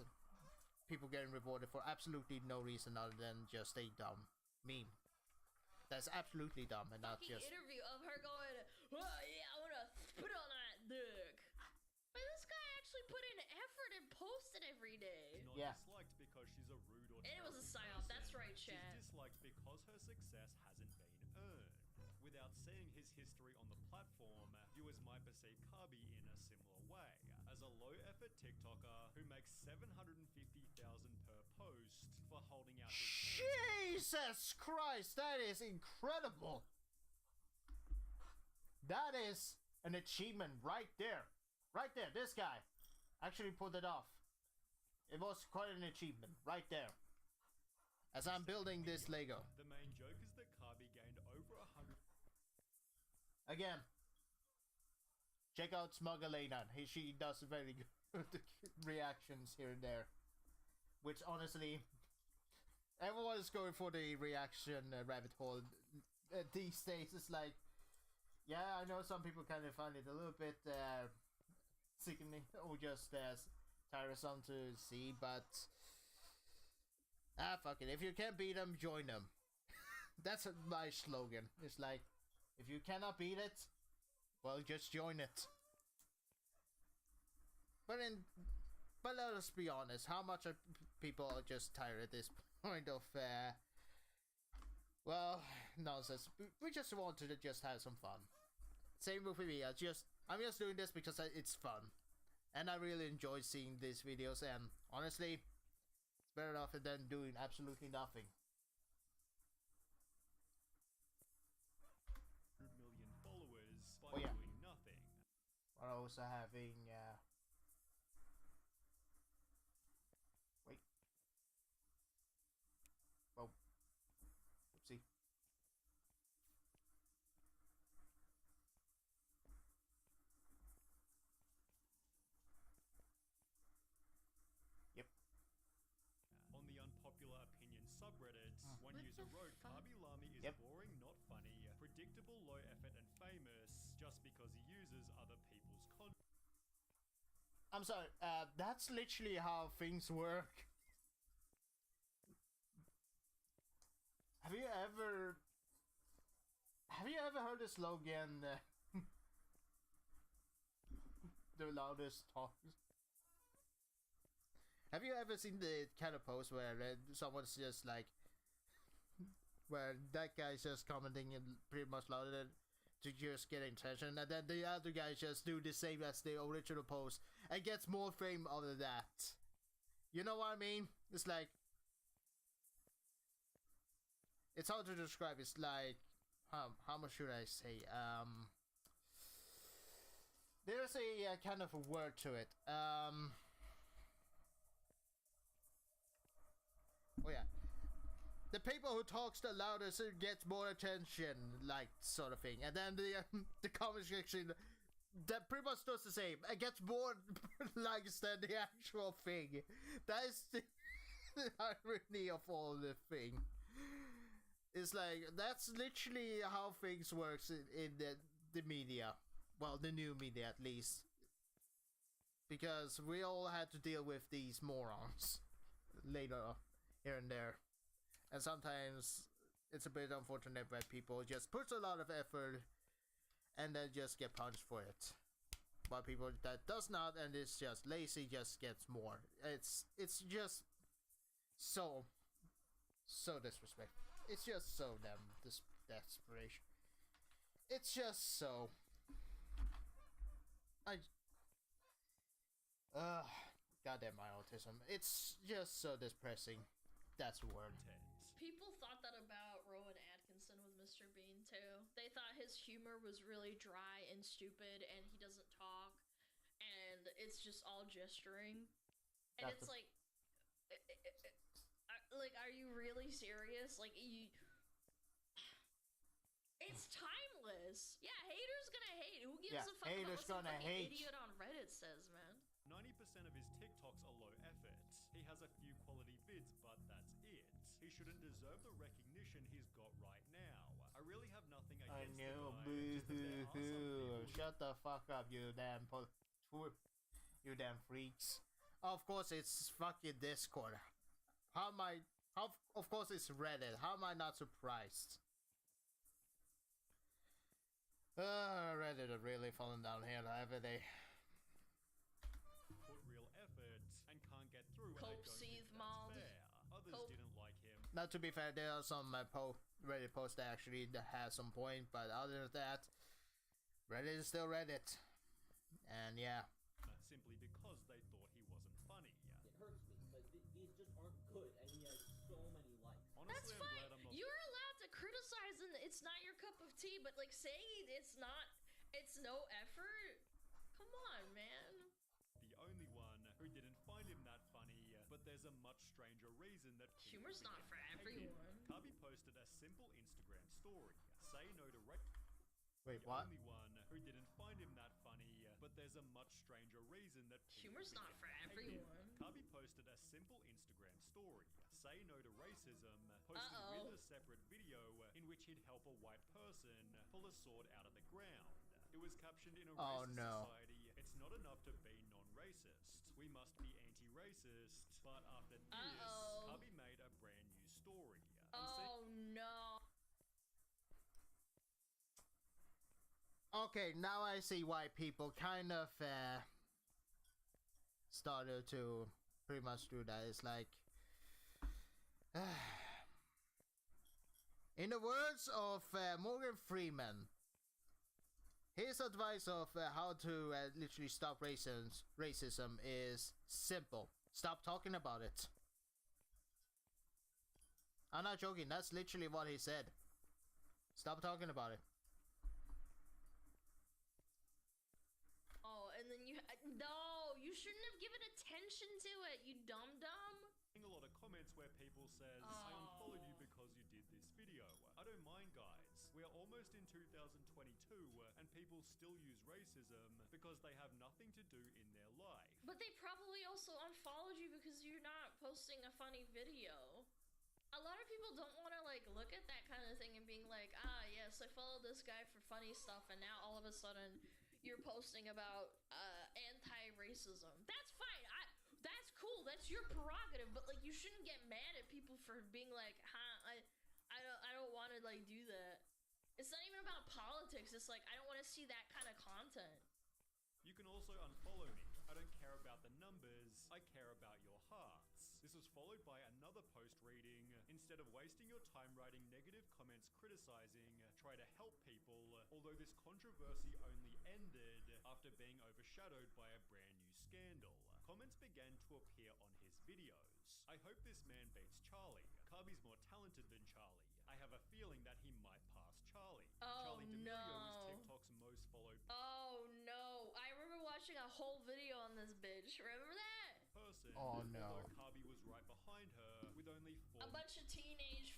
people getting rewarded for absolutely no reason other than just a dumb meme. That's absolutely dumb and not just... interview of her going, oh yeah, I wanna put on that dick. But this guy actually put in effort and posted every day. She's not disliked because she's a rude or and it was a terrible psyop, person. that's right, chat. She's disliked because her success hasn't been earned. Without seeing his history on the platform, viewers might perceive Kabi in a similar way, as a low-effort TikToker who makes $750,000 per post for holding out his Jesus Christ, that is incredible! That is an achievement right there. Right there, this guy actually pulled it off. It was quite an achievement, right there. As I'm building this Lego. The main joke is that Kabi gained over 100... Again, check out Smug Elena. She does very good reactions here and there. Which honestly, everyone is going for the reaction rabbit hole these days. It's like, yeah, I know some people kind of find it a little bit sickening or just tiresome to see, but fuck it. If you can't beat them, join them. That's my slogan. It's like, if you cannot beat it, well, just join it. But let us be honest, how much are people are just tired at this point of Well, nonsense. We just wanted to just have some fun. Same with me. I'm just doing this because it's fun, and I really enjoy seeing these videos. And honestly, it's better off than doing absolutely nothing. 100 million followers by Oh, yeah. doing nothing. We're also having wait. Oh, oopsie. Yep. On the unpopular opinion subreddit, one What user the wrote, fuck? Kabi Lami is Yep. boring, not funny, predictable, low effort, and famous just because he uses other people's content. I'm sorry. That's literally how things work. Have you ever heard the slogan? The loudest talk. Have you ever seen the kind of post where someone's just like, where that guy's just commenting and pretty much louder to just get attention, and then the other guys just do the same as the original post and gets more fame out of that. You know what I mean? It's like, it's hard to describe. It's like, how much should I say? There's a kind of a word to it. Oh yeah. The people who talks the loudest gets more attention, like, sort of thing. And then the comment section, that pretty much does the same. It gets more likes than the actual thing. That is the irony of all the thing. It's like, that's literally how things works in the media. Well, the new media at least. Because we all had to deal with these morons later, here and there. And sometimes it's a bit unfortunate when people just put a lot of effort and then just get punched for it. But people that does not and is just lazy just gets more. It's just so disrespectful. It's just so damn desperation. It's just so. Goddamn my autism. It's just so depressing. That's the word. People thought that about Rowan Atkinson with Mr. Bean too. They thought his humor was really dry and stupid, and he doesn't talk, and it's just all gesturing. And That's it's like, are you really serious? Like, it's timeless. Yeah, haters gonna hate. Who gives a fuck about haters what some gonna fucking hate. idiot on Reddit says, man? 90% of his TikToks are low effort. He has a few quality vids, but that's it. He shouldn't deserve the recognition he's got right now. I really have nothing I against know, the guy. Just that there are some people Shut the fuck up, you damn you damn freaks. Of course it's fucking Discord. Of course it's Reddit. How am I not surprised? Reddit are really falling down here, haven't they? put real effort and can't get through. Cope, and I don't think seethe, that's mauled. fair. Others Cope. didn't like him. Now, to be fair, there are some Reddit posts that actually have some point, but other than that, Reddit is still Reddit. And yeah. Simply because they thought he wasn't funny. It hurts me because these just aren't good, and he has so many likes. Honestly, That's I'm fine. glad I'm not. You're allowed to criticize, and it's not your cup of tea. But like saying it's no effort. Come on, man. The only one who didn't find him that funny, but there's a much stranger reason that people Humor's not for hate him. everyone. Kabi posted a simple Instagram story. Say no to Wait, the what? only one who didn't find him that funny, but there's a much stranger reason that people Humor's not for hate him. everyone. Kabi posted a simple Instagram story. Say no to racism. Posted with a separate video in which he'd help a white person pull a sword out of the ground. It was captioned in a racist society. It's not enough to be non-racist. We must be anti-racist. But after this, Kabi made a brand new story. Oh no. Okay, now I see why people kind of started to pretty much do that. It's like In the words of Morgan Freeman, his advice of how to literally stop racism is simple. Stop talking about it. I'm not joking, that's literally what he said. Stop talking about it. Oh, and then no, you shouldn't have given attention to it, you dum-dum. A lot of comments where people says, I unfollowed you because you did this video. I don't mind, guys. We are almost in 2022 and people still use racism because they have nothing to do in their life. But they probably also unfollowed you because you're not posting a funny video. A lot of people don't want to like look at that kind of thing and being like, ah, yes, I followed this guy for funny stuff and now all of a sudden you're posting about anti-racism. That's fine. That's cool. That's your prerogative. But like, you shouldn't get mad at people for being like, I don't want to like do that. It's not even about politics. It's like, I don't want to see that kind of content. You can also unfollow me. I don't care about the numbers. I care about your hearts. This was followed by another post reading, instead of wasting your time writing negative comments criticizing, try to help people, although this controversy only ended after being overshadowed by a brand new scandal. Comments began to appear on his videos. I hope this man beats Charlie. Kirby's more talented than Charlie. I have a feeling that he might pass Charlie. Oh, Charlie D'Amelio no. is TikTok's most followed Oh no, I remember watching a whole video on this bitch. Remember that? person. Oh, no. Although Kirby was right behind her with only 4 A bunch of teenage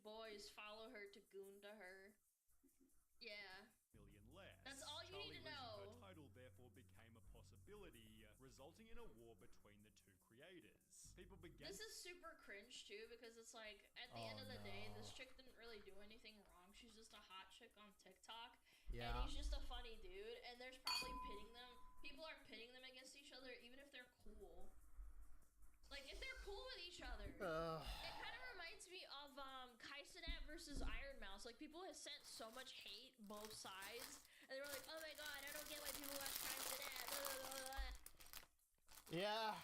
boys follow her to goon to her. Yeah. million less. That's all you Charlie need to losing know. her title therefore became a possibility, resulting in a war between the two creators. People began. This is super cringe too because it's like at the end of the day, this chick didn't really do anything wrong. She's just a hot chick on TikTok, and he's just a funny dude. And there's probably pitting them. People are pitting them against each other, even if they're cool. Like if they're cool with each other. It kind of reminds me of Kaisenat versus Iron Mouse. Like people have sent so much hate both sides, and they were like, "Oh my god, I don't get why people watch Kaisenat." Blah, blah, blah, blah. Yeah,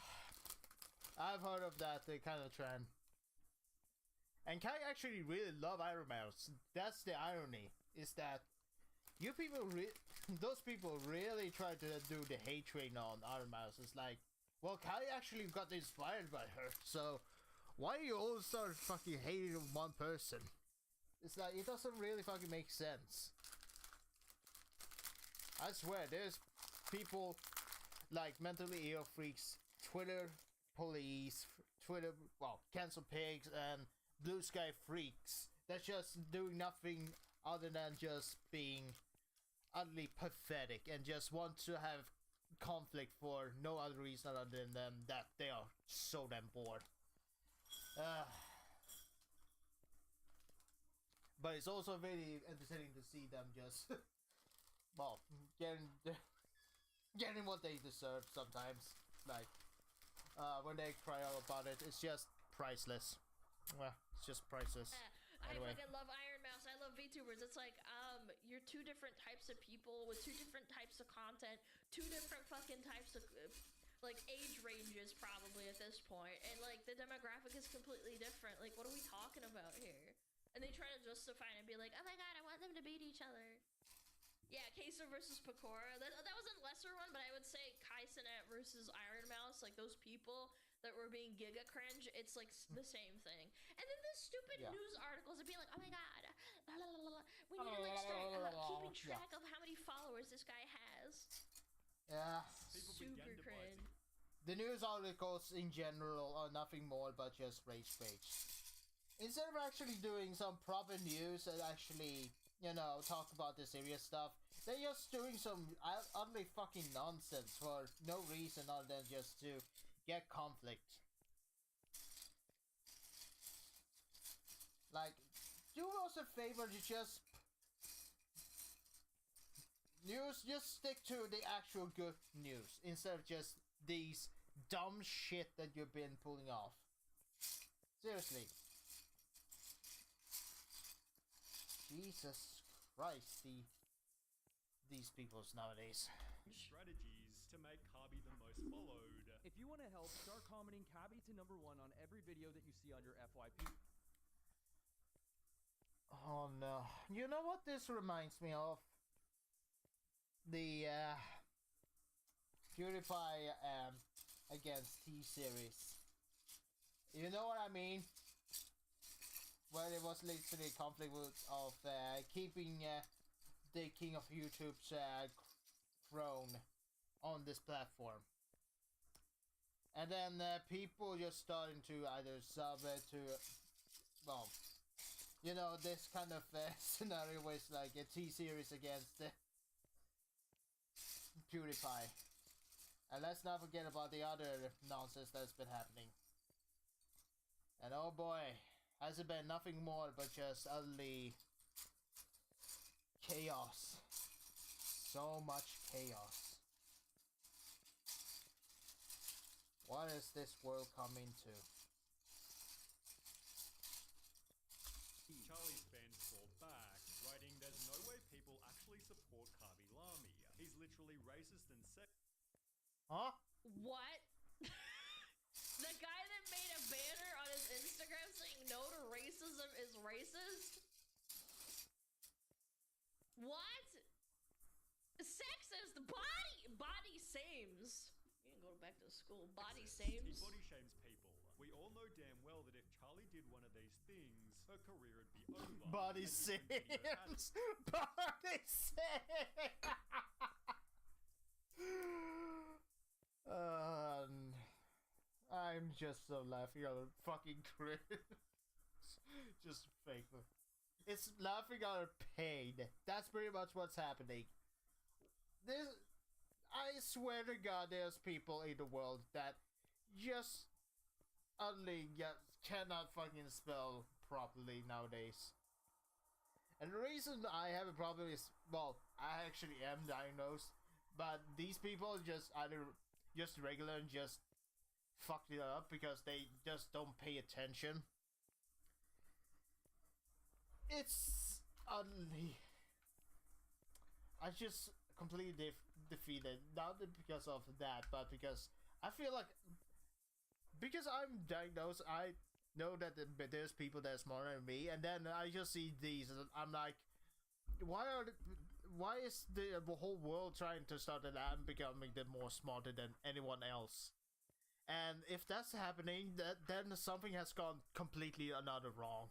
I've heard of that kind of trend. And Kai actually really love Iron Mouse. That's the irony, is that you people, those people really try to do the hate train on Iron Mouse. It's like, well, Kai actually got inspired by her, so why you all start fucking hating one person? It's like, it doesn't really fucking make sense. I swear, there's people like mentally ill freaks, Twitter police, cancel pigs, and blue sky freaks that's just doing nothing other than just being utterly pathetic and just want to have conflict for no other reason other than that they are so damn bored. But it's also very entertaining to see them just well, getting what they deserve sometimes. Like when they cry out about it, it's just priceless. Well, it's just priceless. Anyway. I fucking love Iron Mouse. I love VTubers. It's like, you're two different types of people with two different types of content, two different fucking types of, like, age ranges probably at this point, and, like, the demographic is completely different. Like, what are we talking about here? And they try to justify it and be like, oh my god, I want them to beat each other. Yeah, Queso versus Pecora. That was a lesser one, but I would say Kaisenat versus Iron Mouse, like, those people that were being giga cringe, it's like the same thing. And then the stupid news articles would be like, oh my god, we need to like start keeping track of how many followers this guy has. Yeah. Super cringe. The news articles in general are nothing more but just rage page. Instead of actually doing some proper news and actually, you know, talk about the serious stuff, they're just doing some utterly fucking nonsense for no reason other than just to get conflict. Like, do us a favor to just stick to the actual good news instead of just these dumb shit that you've been pulling off. Seriously. Jesus Christ, these peoples nowadays. Strategies to make Kirby the most followed. If you want to help, start commenting Kirby to #1 on every video that you see on your FYP. Oh no. You know what this reminds me of? The PewDiePie against T-Series. You know what I mean? Where it was literally a conflict of keeping the king of YouTube's throne on this platform. And then people just starting to either sub it to, well, you know, this kind of scenario where it's like a T-Series against PewDiePie. And let's not forget about the other nonsense that's been happening. And oh boy, has it been nothing more but just utterly chaos. So much chaos. What is this world coming to? Charlie's fans fought back, writing, "There's no way people actually support Kabi Lami. He's literally racist and Huh? What? The guy that made a banner on his Instagram saying no to racism is racist? What? Sexist! Body sames. You can go back to school. Body sames. He body shames people. We all know damn well that if Charlie did one of these things, her career would be over. Body sames. Body sames. I'm just so laughing out of fucking cringe. Just fake. It's laughing out of pain. That's pretty much what's happening. I swear to God, there's people in the world that just utterly cannot fucking spell properly nowadays. And the reason I have a problem is, well, I actually am diagnosed, but these people just either just regular and just fucked it up because they just don't pay attention. It's utterly... I just completely defeated, not because of that, but because I feel like, because I'm diagnosed, I know that there's people that are smarter than me, and then I just see these, and I'm like, why is the whole world trying to start that I'm becoming the more smarter than anyone else? And if that's happening, then something has gone completely another wrong.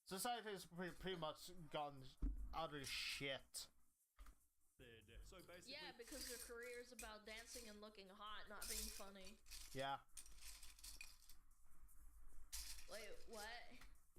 Society has pretty much gone utter shit. So basically, yeah, because your career is about dancing and looking hot, not being funny. Yeah. Wait, what?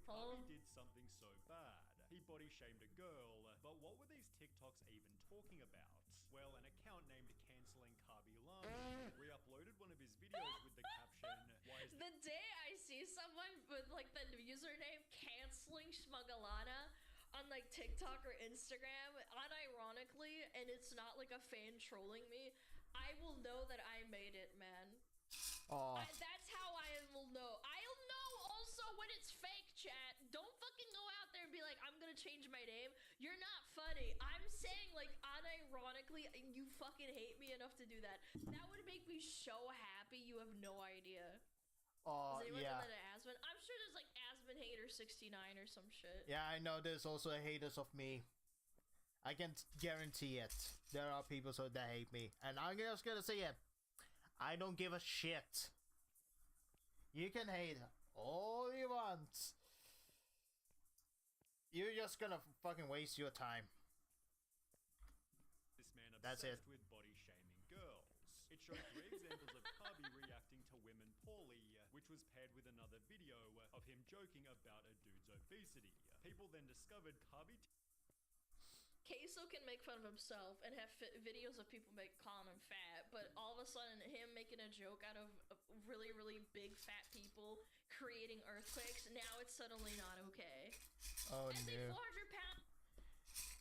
Kabi did something so bad. He body shamed a girl, but what were these TikToks even talking about? Well, an account named Canceling Kabi Lami re-uploaded one of his videos with the caption, "Why is the day I see someone with like the username Canceling Schmugalana on like TikTok or Instagram, unironically, and it's not like a fan trolling me, I will know that I made it, man. That's how I will know. I'll know also when it's fake, chat. Don't fucking go out there and be like, I'm gonna change my name. You're not funny. I'm saying, like, unironically, you fucking hate me enough to do that. That would make me so happy. You have no idea. Has anyone done that to Asmon? I'm sure there's like Asmon Hater 69 or some shit. Yeah, I know there's also haters of me. I can guarantee it. There are people that hate me. And I'm just gonna say it. I don't give a shit. You can hate all you want. You're just gonna fucking waste your time. this man That's it. obsessed with body shaming girls? It showed 3 examples of Kabi reacting to women poorly, which was paired with another video of him joking about a dude's obesity. People then discovered Kabi Queso can make fun of himself and have videos of people calling him fat, but all of a sudden him making a joke out of really, really big fat people creating earthquakes, now it's suddenly not okay. Oh no. 400 pounds.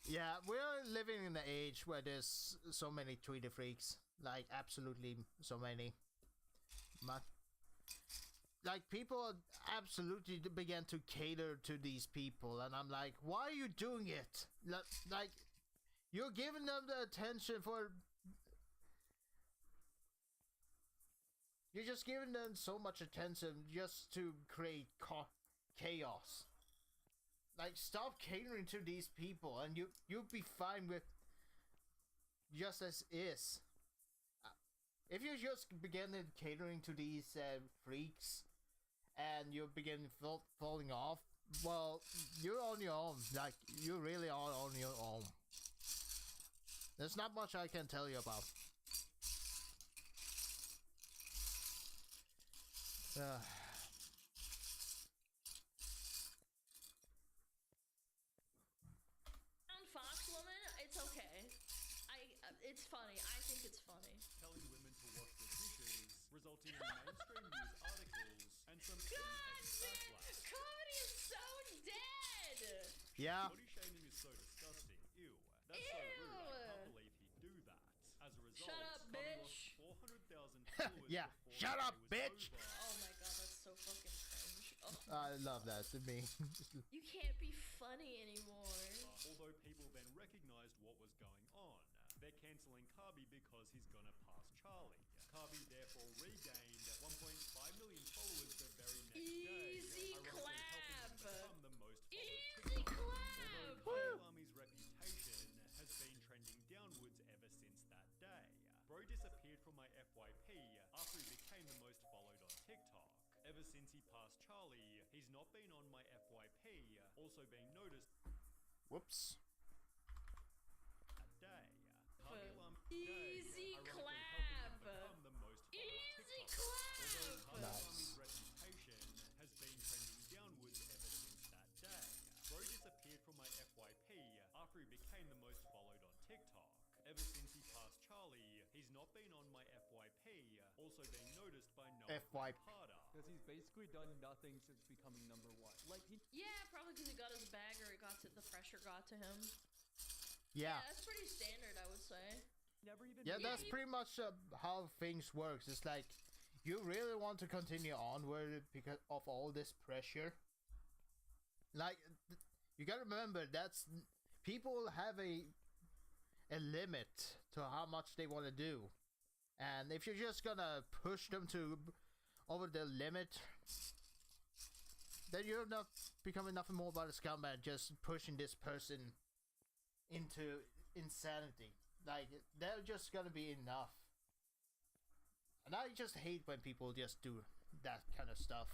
Yeah, we're living in an age where there's so many Twitter freaks. Like, absolutely so many. Like, people absolutely began to cater to these people, and I'm like, why are you doing it? Like, you're giving them the attention for... You're just giving them so much attention just to create chaos. like, stop catering to these people, and you'll be fine with just as is. If you just begin catering to these freaks, and you begin falling off, well, you're on your own. Like, you really are on your own. There's not much I can tell you about. Fox woman, it's okay. It's funny. I think it's funny. Telling women to wash the dishes, resulting in mainstream news articles and some God, backlash. comedy is so dead. Yeah. Body shaming is so disgusting. Ew. That's so rude. I can't believe he'd do that. As a result, Shut up, Kami bitch. lost 400,000 followers. Yeah. before Shut the up, day was bitch. over. Oh my god, that's so fucking cringe. Oh. I love that to me. You can't be funny anymore. Although people then recognized what was going on, they're cancelling Kabi because he's gonna pass Charlie. Kabi therefore regained 1.5 million followers the very next Easy day, clap. ironically helping him become the most followed Easy TikToker. clap. Although Lami's reputation has been trending downwards ever since that day. Bro disappeared from my FYP after he became the most followed on TikTok. Ever since he passed Charlie, he's not been on my FYP, also being noticed. Whoops. That day. Easy clap. Easy clap. Nice. Reputation has been trending downwards ever since that day. Bro disappeared from my FYP after he became the most followed on TikTok. Ever since he passed Charlie, he's not been on my FYP, also being noticed by no FYP. harder. Because he's basically done nothing since becoming number one. Like he. Yeah, probably because he got his bag or the pressure got to him. Yeah. That's pretty standard, I would say. Never even. Yeah, that's pretty much how things works. It's like, you really want to continue onward because of all this pressure. Like, you gotta remember, that's people have a limit to how much they want to do, and if you're just gonna push them to over the limit, then you're not becoming nothing more but a scumbag, just pushing this person into insanity. Like, they're just gonna be enough. And I just hate when people just do that kind of stuff.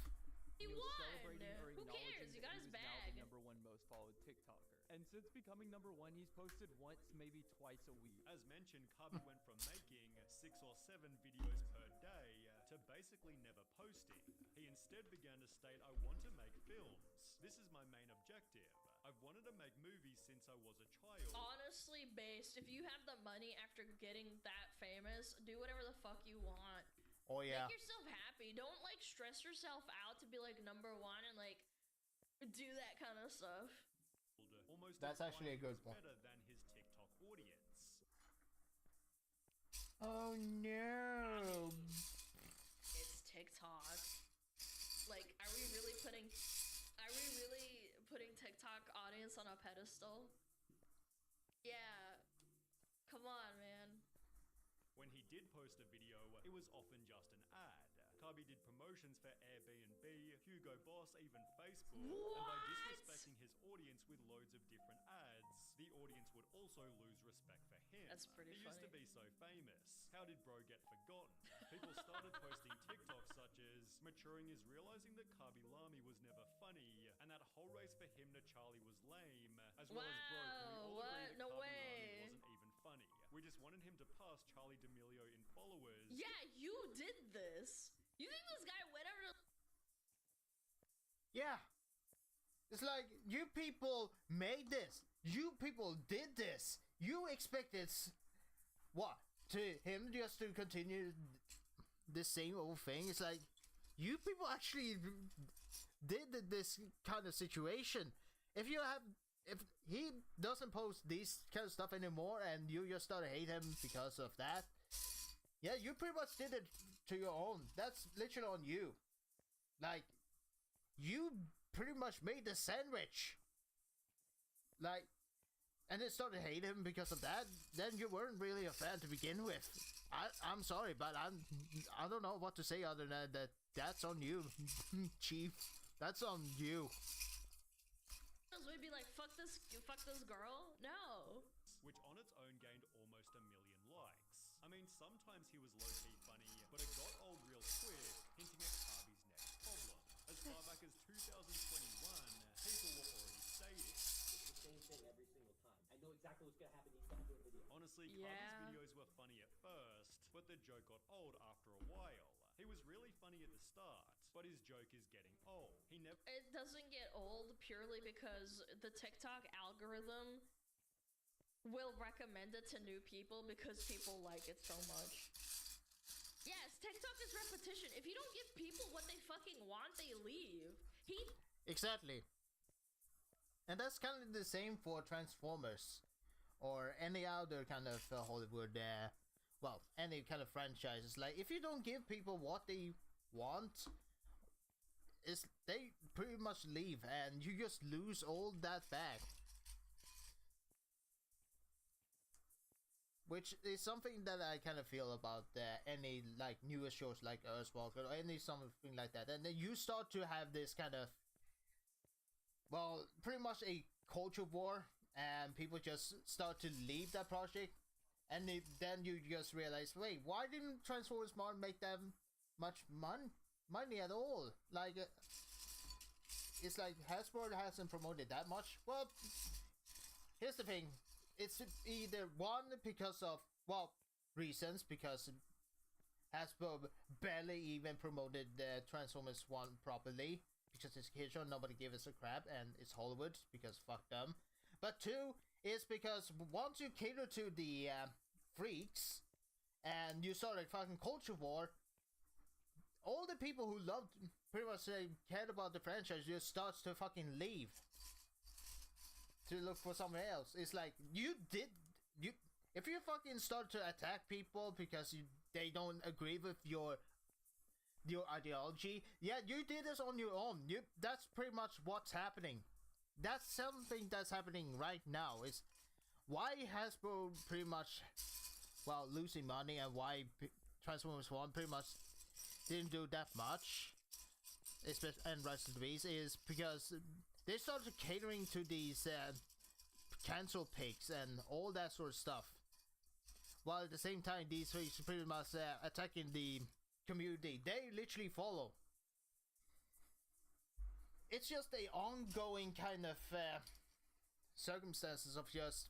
He was won! celebrating or Who acknowledging cares? He that got he his was now bag. the number one most followed TikToker. And since becoming number one, he's posted once, maybe twice a week. As mentioned, Kabi went from making 6 or 7 videos per day to basically never posting. He instead began to state, I want to make films. This is my main objective. I've wanted to make movies since I was a child. Honestly, based, if you have the money after getting that famous, do whatever the fuck you want. Oh yeah. Make yourself happy. Don't like stress yourself out to be like number one and like do that kind of stuff. Almost That's actually a good point. Better than his TikTok audience. Oh no. It's TikTok. Like, are we really putting TikTok audience on a pedestal? Yeah. Come on, man. When he did post a video, it was often just an ad. Kabi did promotions for Airbnb, Hugo Boss, even Facebook. What? And by disrespecting his audience with loads of different ads, the audience would also lose respect for him. That's pretty He funny. used to be so famous. How did bro get forgotten? People started posting TikToks such as, maturing is realizing that Kabi Lami was never funny, and that whole race for him to Charlie was lame, as well as bro, can we all Wow, agree what? that No Kabi way. Lami wasn't even funny. We just wanted him to pass Charlie D'Amelio in followers. Yeah, you did this. You think this guy went over to... Yeah. It's like, you people made this. You people did this. You expected what? To him just to continue the same old thing? It's like, you people actually did this kind of situation. If he doesn't post this kind of stuff anymore and you just start to hate him because of that, yeah, you pretty much did it to your own. That's literally on you. Like, you pretty much made the sandwich. Like, and then started to hate him because of that. Then you weren't really a fan to begin with. I'm sorry, but I don't know what to say other than that. That's on you, Chief. That's on you. We'd be like, fuck this girl? No. which on its own gained almost 1 million likes. I mean, sometimes he was low-key funny, but it got old real quick, hinting at Harvey's next problem. As far back as 2021, people were already stating. It's the same thing every single time. I know exactly what's gonna happen each time I do a video. Honestly, Yeah. Harvey's videos were funny at first, but the joke got old after a while. He was really funny at the start, but his joke is getting old. He never... It doesn't get old purely because the TikTok algorithm will recommend it to new people because people like it so much. Yes, TikTok is repetition. If you don't give people what they fucking want, they leave. Exactly. And that's kind of the same for Transformers or any other kind of Hollywood, well, any kind of franchises. Like, if you don't give people what they want, they pretty much leave and you just lose all that back. Which is something that I kind of feel about any like newer shows like Earthwalker or any something like that. And then you start to have this kind of, well, pretty much a culture war, and people just start to leave that project. And then you just realize, wait, why didn't Transformers Smart make that much money at all? Like, it's like Hasbro hasn't promoted that much. Well, here's the thing. It's either one, because of, well, reasons, because Hasbro barely even promoted the Transformers 1 properly, because it's a kid show, nobody gives a crap, and it's Hollywood, because fuck them. But two, is because once you cater to the freaks, and you start a fucking culture war, all the people who loved, pretty much cared about the franchise, just starts to fucking leave to look for somewhere else. It's like, if you fucking start to attack people because they don't agree with your ideology, yeah, you did this on your own. That's pretty much what's happening. That's something that's happening right now. Is why Hasbro pretty much, well, losing money, and why Transformers 1 pretty much didn't do that much, especially, and Rise of the Beast, is because they started catering to these cancel pigs and all that sort of stuff, while at the same time these freaks pretty much attacking the community they literally follow. It's just a ongoing kind of circumstances of just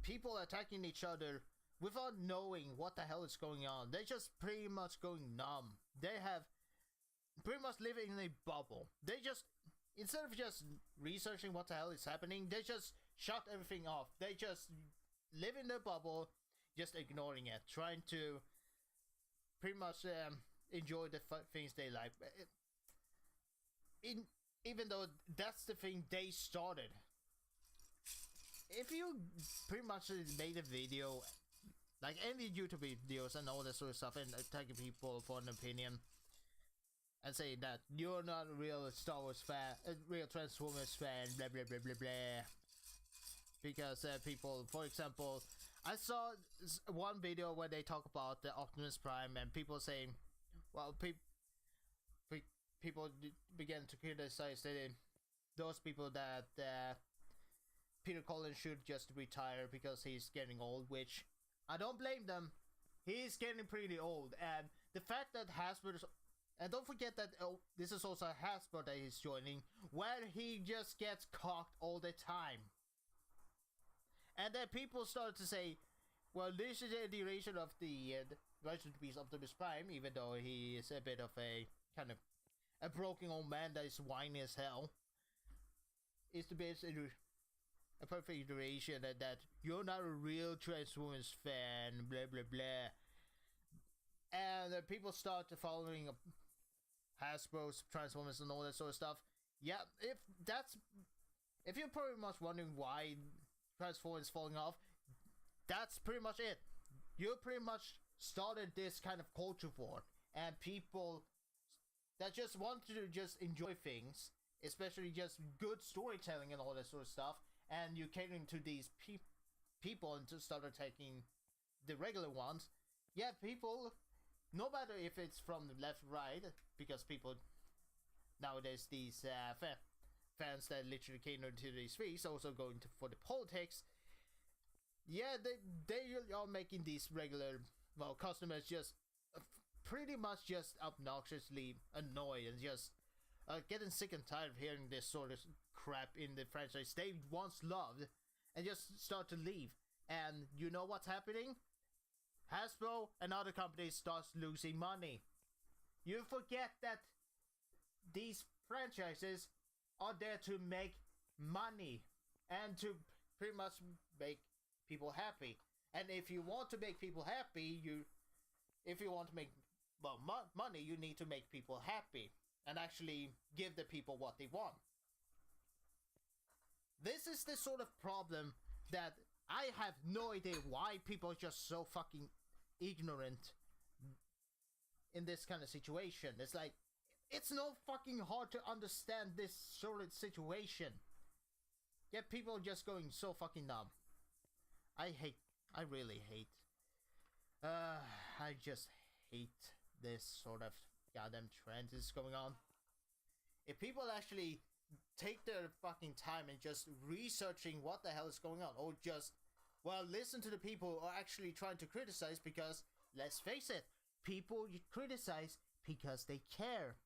people attacking each other without knowing what the hell is going on. They're just pretty much going numb. They have pretty much living in a bubble. They just, instead of just researching what the hell is happening, they just shut everything off. They just live in their bubble, just ignoring it, trying to pretty much enjoy the things they like. Even though that's the thing they started. If you pretty much made a video, like any YouTube videos and all that sort of stuff, and attacking people for an opinion, and saying that you're not a real Star Wars fan, a real Transformers fan, blah blah blah blah blah, because people, for example, I saw one video where they talk about the Optimus Prime, and people saying, well, people began to criticize those people that Peter Collins should just retire because he's getting old, which I don't blame them. He's getting pretty old, and the fact that Hasbro, and don't forget that this is also Hasbro that he's joining, where he just gets cocked all the time. And then people started to say, well, this is a duration of the Rise of the Beast Optimus Prime, even though he is a bit of a kind of a broken old man that is whiny as hell. It's the best, a perfect iteration that you're not a real Transformers fan, blah blah blah. And people start following Hasbro's Transformers and all that sort of stuff. Yeah, if you're pretty much wondering why Transformers is falling off, that's pretty much it. You pretty much started this kind of culture war, and people that just want to just enjoy things, especially just good storytelling and all that sort of stuff, and you catering to these people and to start attacking the regular ones. Yeah, people, no matter if it's from the left, right, because people nowadays these fans that literally cater to these fees also going to, for the politics. Yeah, they are making these regular, well, customers just pretty much just obnoxiously annoyed and just getting sick and tired of hearing this sort of crap in the franchise they once loved and just start to leave. And you know what's happening? Hasbro and other companies start losing money. You forget that these franchises are there to make money and to pretty much make people happy. And if you want to make people happy, if you want to make money, you need to make people happy and actually give the people what they want. This is the sort of problem that I have no idea why people are just so fucking ignorant in this kind of situation. It's like, it's no fucking hard to understand this sort of situation. Yet people are just going so fucking dumb. I really hate. I just hate this sort of goddamn trend that's going on. If people actually take their fucking time and just researching what the hell is going on, or just, well, listen to the people who are actually trying to criticize, because, let's face it, people criticize because they care.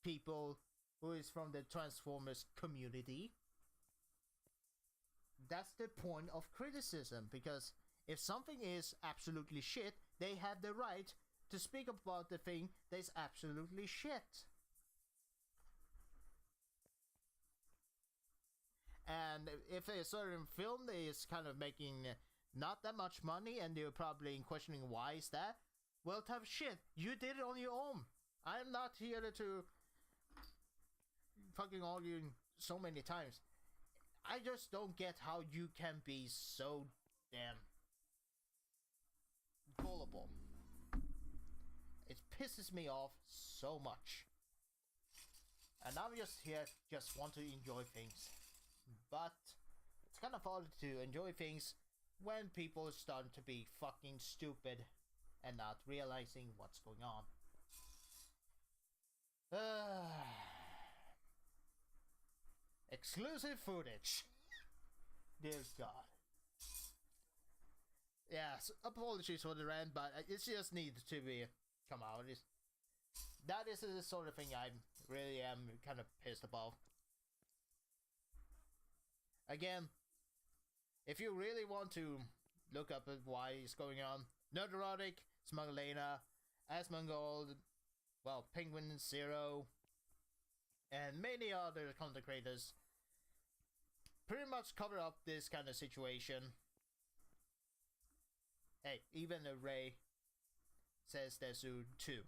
People who is from the Transformers community, that's the point of criticism, because if something is absolutely shit, they have the right to speak about the thing that's absolutely shit. And if a certain film is kind of making not that much money and you're probably questioning why is that, well, tough shit, you did it on your own. I'm not here to fucking argue so many times. I just don't get how you can be so damn gullible. It pisses me off so much. And I'm just here, just want to enjoy things. But it's kind of hard to enjoy things when people are starting to be fucking stupid and not realizing what's going on. Exclusive footage. Dear God. Yes, apologies for the rant, but it just needs to be come out. That is the sort of thing I really am kind of pissed about. Again, if you really want to look up at why it's going on, Nerderotic, Smugglerina, Asmongold, well, Penguin Zero, and many other content creators pretty much cover up this kind of situation. Hey, even Ray says there's too.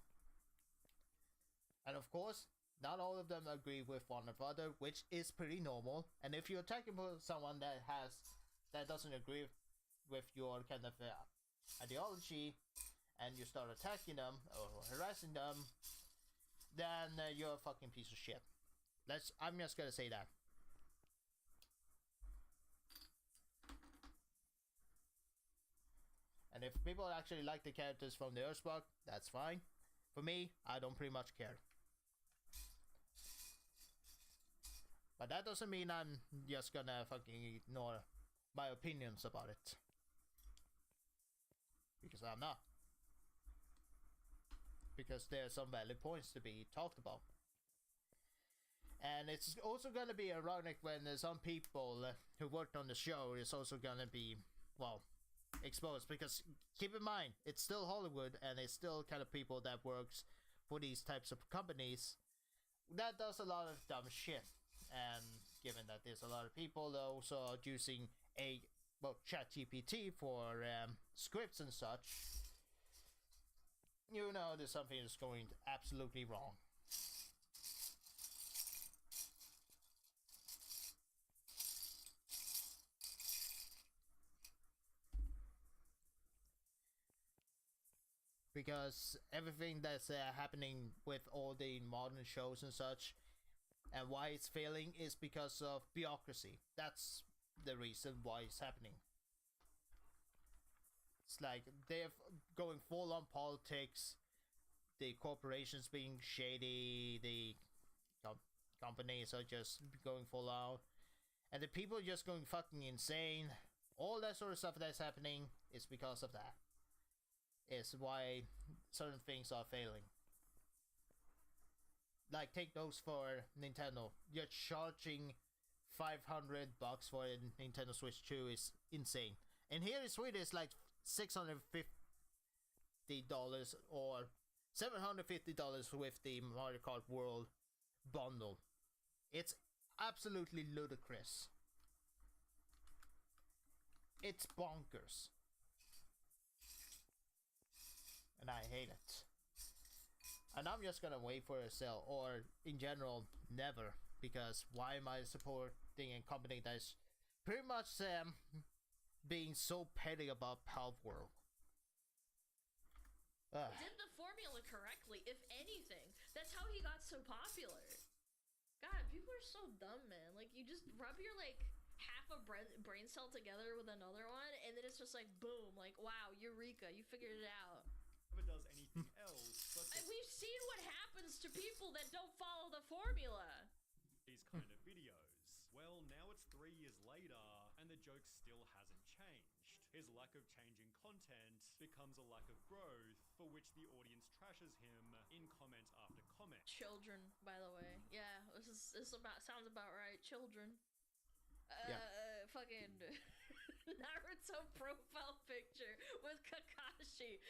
And of course, not all of them agree with one another, which is pretty normal. And if you're attacking someone that doesn't agree with your kind of ideology, and you start attacking them or harassing them, then you're a fucking piece of shit. I'm just gonna say that. And if people actually like the characters from the Earthspark, that's fine. For me, I don't pretty much care. But that doesn't mean I'm just gonna fucking ignore my opinions about it. Because I'm not. Because there are some valid points to be talked about. And it's also gonna be ironic when some people who worked on the show is also gonna be, well, exposed. Because keep in mind, it's still Hollywood, and it's still kind of people that works for these types of companies that does a lot of dumb shit. And given that there's a lot of people that also are using ChatGPT for scripts and such, you know there's something that's going absolutely wrong. Because everything that's happening with all the modern shows and such, and why it's failing, is because of bureaucracy. That's the reason why it's happening. It's like they're going full on politics, the corporations being shady, the companies are just going full out, and the people are just going fucking insane. All that sort of stuff that's happening is because of that. It's why certain things are failing. Like, take those for Nintendo. You're charging $500 for a Nintendo Switch 2 is insane. And here in Sweden it's like $650 or $750 with the Mario Kart World bundle. It's absolutely ludicrous. It's bonkers. And I hate it. And I'm just gonna wait for a sale, or in general, never. Because why am I supporting a company that's pretty much being so petty about Palworld? World? Did the formula correctly, if anything. That's how he got so popular. God, people are so dumb, man. Like, you just rub your, like, half a brain cell together with another one, and then it's just like, boom, like, wow, eureka, you figured it out. Never does anything else, but And we've seen what happens to people that don't follow the formula. These kind of videos. Well, now it's 3 years later, and the joke still hasn't changed. His lack of changing content becomes a lack of growth, for which the audience trashes him in comment after comment. Children, by the way. Yeah, this sounds about right. Children. Fucking Naruto profile picture with Kakashi.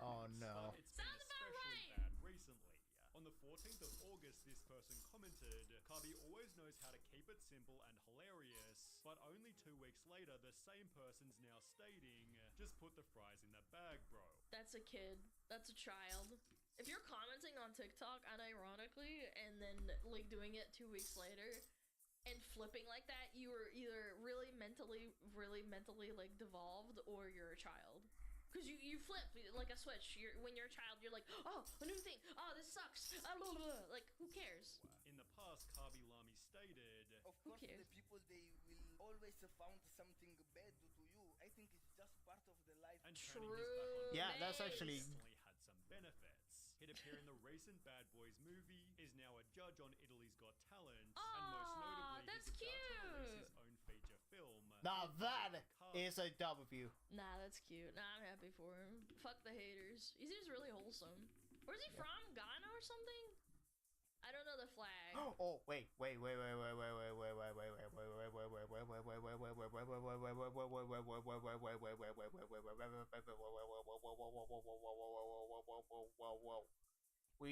Oh no. But it's been especially bad recently. On the 14th of August, this person commented, Kabi always knows how to keep it simple and hilarious, but only 2 weeks later, the same person's now stating, just put the fries in the bag, bro. That's a kid. That's a child. If you're commenting on TikTok unironically and then like doing it 2 weeks later and flipping like that, you are either really mentally like devolved, or you're a child. Because you flip like a switch. When you're a child, you're like, oh, a new thing. Oh, this sucks. Like, who cares? In the past, Kabi Lami stated, of course, the people, they will always found something bad to you. I think it's just part of the life. And turning his back on yeah, that's actually had some benefits. He'd appear in the recent Bad Boys movie, is now a judge on Italy's Got Talent, and most notably, that's he's about to release cute. his own feature film. Now that is a W. Nah, that's cute. Nah, I'm happy for him. Fuck the haters. He seems really wholesome. Where's he from? Ghana or something? I don't know the flag. Oh, wait. We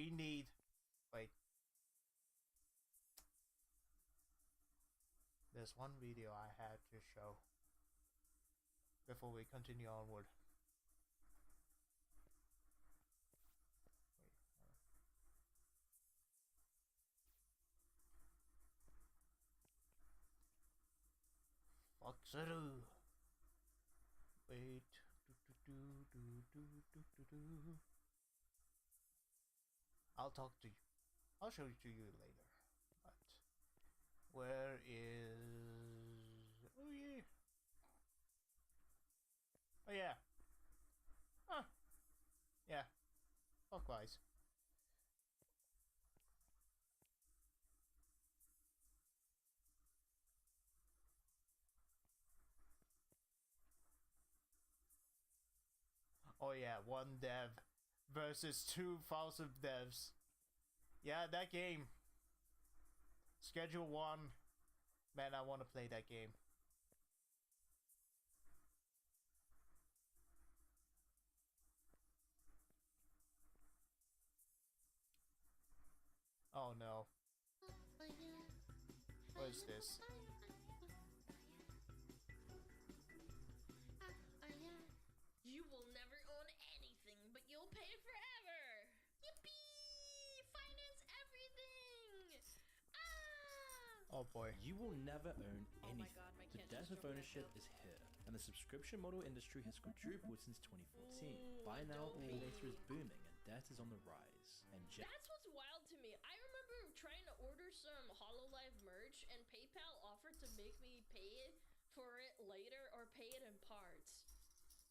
need, wait. There's one video I had to show before we continue onward. Foxaroo. Wait. I'll talk to you. I'll show it to you later. But where is? Oh yeah. Oh yeah. Huh. Yeah. Clockwise. Oh yeah, 1 dev versus 2,000 devs. Yeah, that game. Schedule 1. Man, I want to play that game. Oh no. What is this? You will never own anything, but you'll pay forever. Yippee! Finance everything. Ah! Oh boy. You will never own anything. Oh my God, my The kid death just of dropped my ownership bill. is here, and the subscription model industry has quadrupled since 2014. Buy now, pay later is booming, and debt is on the rise. And That's what's wild to me. I remember trying to order some HoloLive merch, and PayPal offered to make me pay for it later or pay it in parts.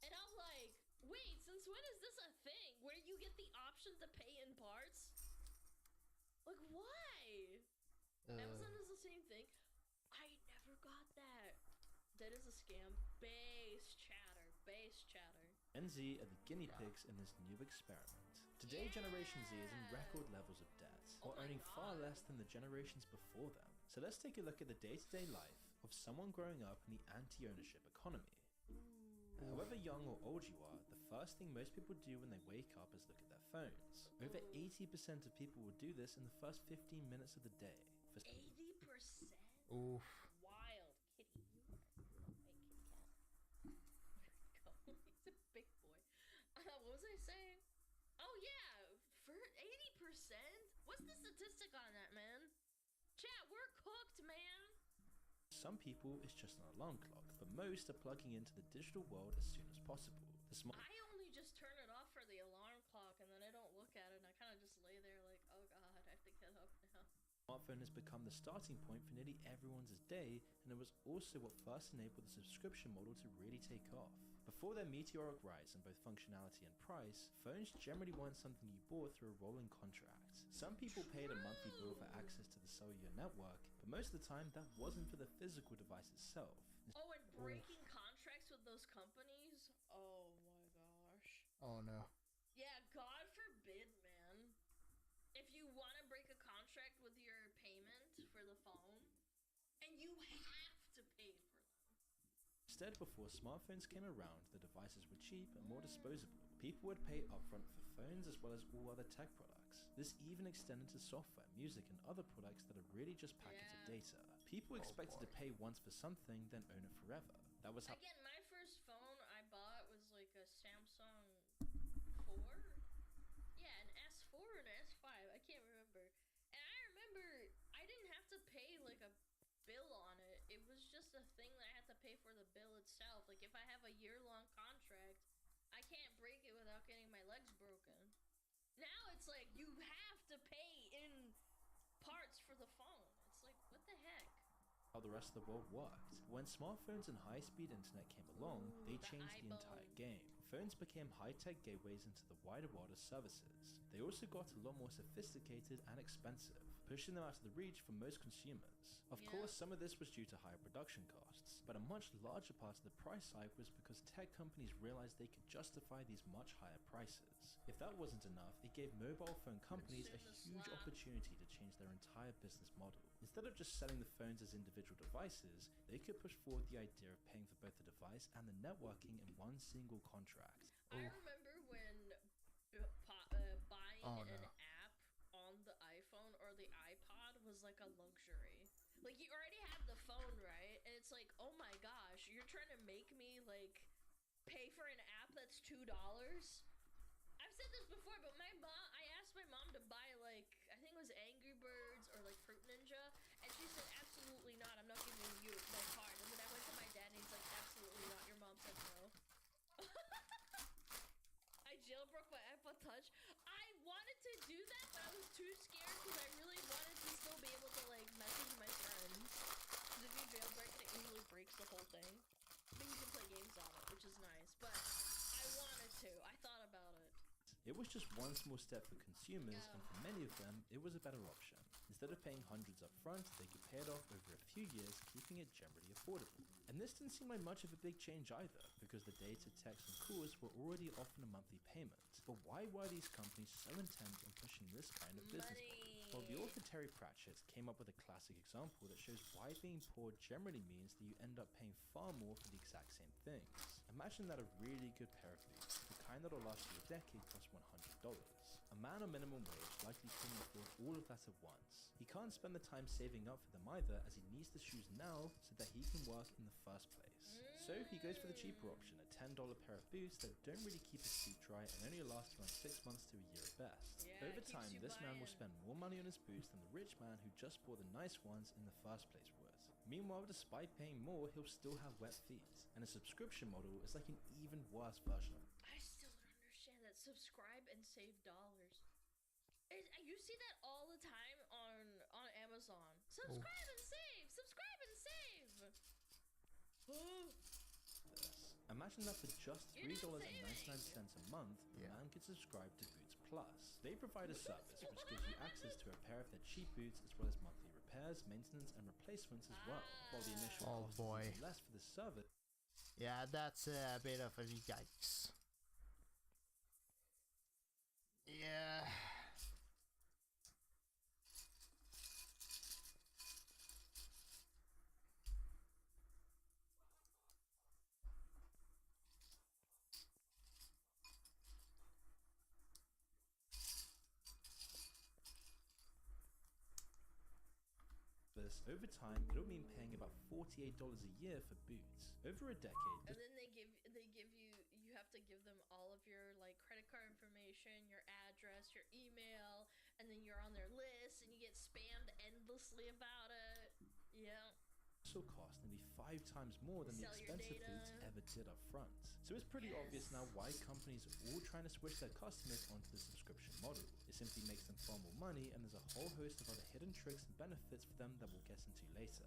And I'm like, wait, since when is this a thing where you get the option to pay in parts? Like, why? Amazon is the same thing. I never got that. That is a scam. Base chatter. Base chatter. Gen Z are the guinea pigs in this new experiment. Today, Generation Z is in record levels of debt, while earning far less than the generations before them. So let's take a look at the day-to-day life of someone growing up in the anti-ownership economy. However young or old you are, the first thing most people do when they wake up is look at their phones. Over 80% of people will do this in the first 15 minutes of the day. 80%? Oof. Wild. Kitty, you are a kitty cat. There we go. He's a big boy. What was I saying? Oh yeah, for 80%? What's the statistic on that, man? Chat, we're cooked, man. Some people, it's just an alarm clock, but most are plugging into the digital world as soon as possible. I only just turn it off for the alarm clock, and then I don't look at it, and I kind of just lay there like, oh god, I have to get up now. Smartphone has become the starting point for nearly everyone's day, and it was also what first enabled the subscription model to really take off. Before their meteoric rise in both functionality and price, phones generally weren't something you bought through a rolling contract. Some people paid a monthly bill for access to the cellular network, but most of the time that wasn't for the physical device itself. Oh, and breaking contracts with those companies? Oh my gosh. Oh no. Yeah, God forbid, man. If you want to break a contract with your payment for the phone, and you have to pay for them. Instead, before smartphones came around, the devices were cheap and more disposable. People would pay upfront for phones as well as all other tech products. This even extended to software, music, and other products that are really just packets of data. People expected to pay once for something, then own it forever. That was how— Again, my first phone I bought was like a Samsung 4? Yeah, an S4 or an S5, I can't remember. And I remember I didn't have to pay like a bill on it. It was just a thing that I had to pay for the bill itself. Like if I have a year-long contract, I can't break it without getting my legs broken. Now it's like you have to pay in parts for the phone. It's like, what the heck? How the rest of the world worked. When smartphones and high-speed internet came along, they changed the entire game. Phones became high-tech gateways into the wider world of services. They also got a lot more sophisticated and expensive, pushing them out of the reach for most consumers. Of course, some of this was due to higher production costs, but a much larger part of the price hike was because tech companies realized they could justify these much higher prices. If that wasn't enough, it gave mobile phone companies a huge opportunity to change their entire business model. Instead of just selling the phones as individual devices, they could push forward the idea of paying for both the device and the networking in one single contract. I remember when buying an app on the iPhone or the iPod was like a luxury. Like you already have the phone, right? And it's like, oh my gosh, you're trying to make me like pay for an app that's $2? I've said this before, but I asked my mom to buy like, I think it was Angry Birds or like Fruit Ninja, and she said, absolutely not, I'm not giving you my card. And then I went to my dad and he's like, absolutely not, your mom said no. I jailbroke my iPod Touch. I wanted to do that, but I was too scared because I really wanted to still be able to like message my friends. Because if you jailbreak it, it usually breaks the whole thing. But you can play games on it, which is nice. But I wanted to. I thought about it. It was just one small step for consumers, and for many of them, it was a better option. Instead of paying hundreds up front, they could pay it off over a few years, keeping it generally affordable. And this didn't seem like much of a big change either, because the data, text, and calls were already often a monthly payment. But why were these companies so intent on pushing this kind of business model? Well, the author Terry Pratchett came up with a classic example that shows why being poor generally means that you end up paying far more for the exact same things. Imagine that a really good pair of boots, the kind that'll last you a decade, costs $100. A man on minimum wage likely couldn't afford all of that at once. He can't spend the time saving up for them either, as he needs the shoes now so that he can work in the first place. So he goes for the cheaper option, a $10 pair of boots that don't really keep his feet dry and only last around 6 months to a year at best. Over time, this man will spend more money on his boots than the rich man who just bought the nice ones in the first place would. Meanwhile, despite paying more, he'll still have wet feet, and a subscription model is like an even worse version of it. I still don't understand that. Subscribe and save dollars. You see that all the time on Amazon. Subscribe and save! Subscribe and save! Imagine that for just $3.99 a month, a man could subscribe to Boots Plus. They provide a service which gives you access to a pair of their cheap boots as well as monthly repairs, maintenance, and replacements as well. While the initial cost is even less for the service. Yeah, that's a bit of a yikes. Yeah. Over time, it'll mean paying about $48 a year for boots. Over a decade. And then they give you have to give them all of your like credit card information, your address, your email, and then you're on their list and you get spammed endlessly about it. Yeah. Also cost nearly 5 times more than the expensive boots ever did up front. So it's pretty obvious now why companies are all trying to switch their customers onto the subscription model. It simply makes them far more money, and there's a whole host of other hidden tricks and benefits for them that we'll get into later.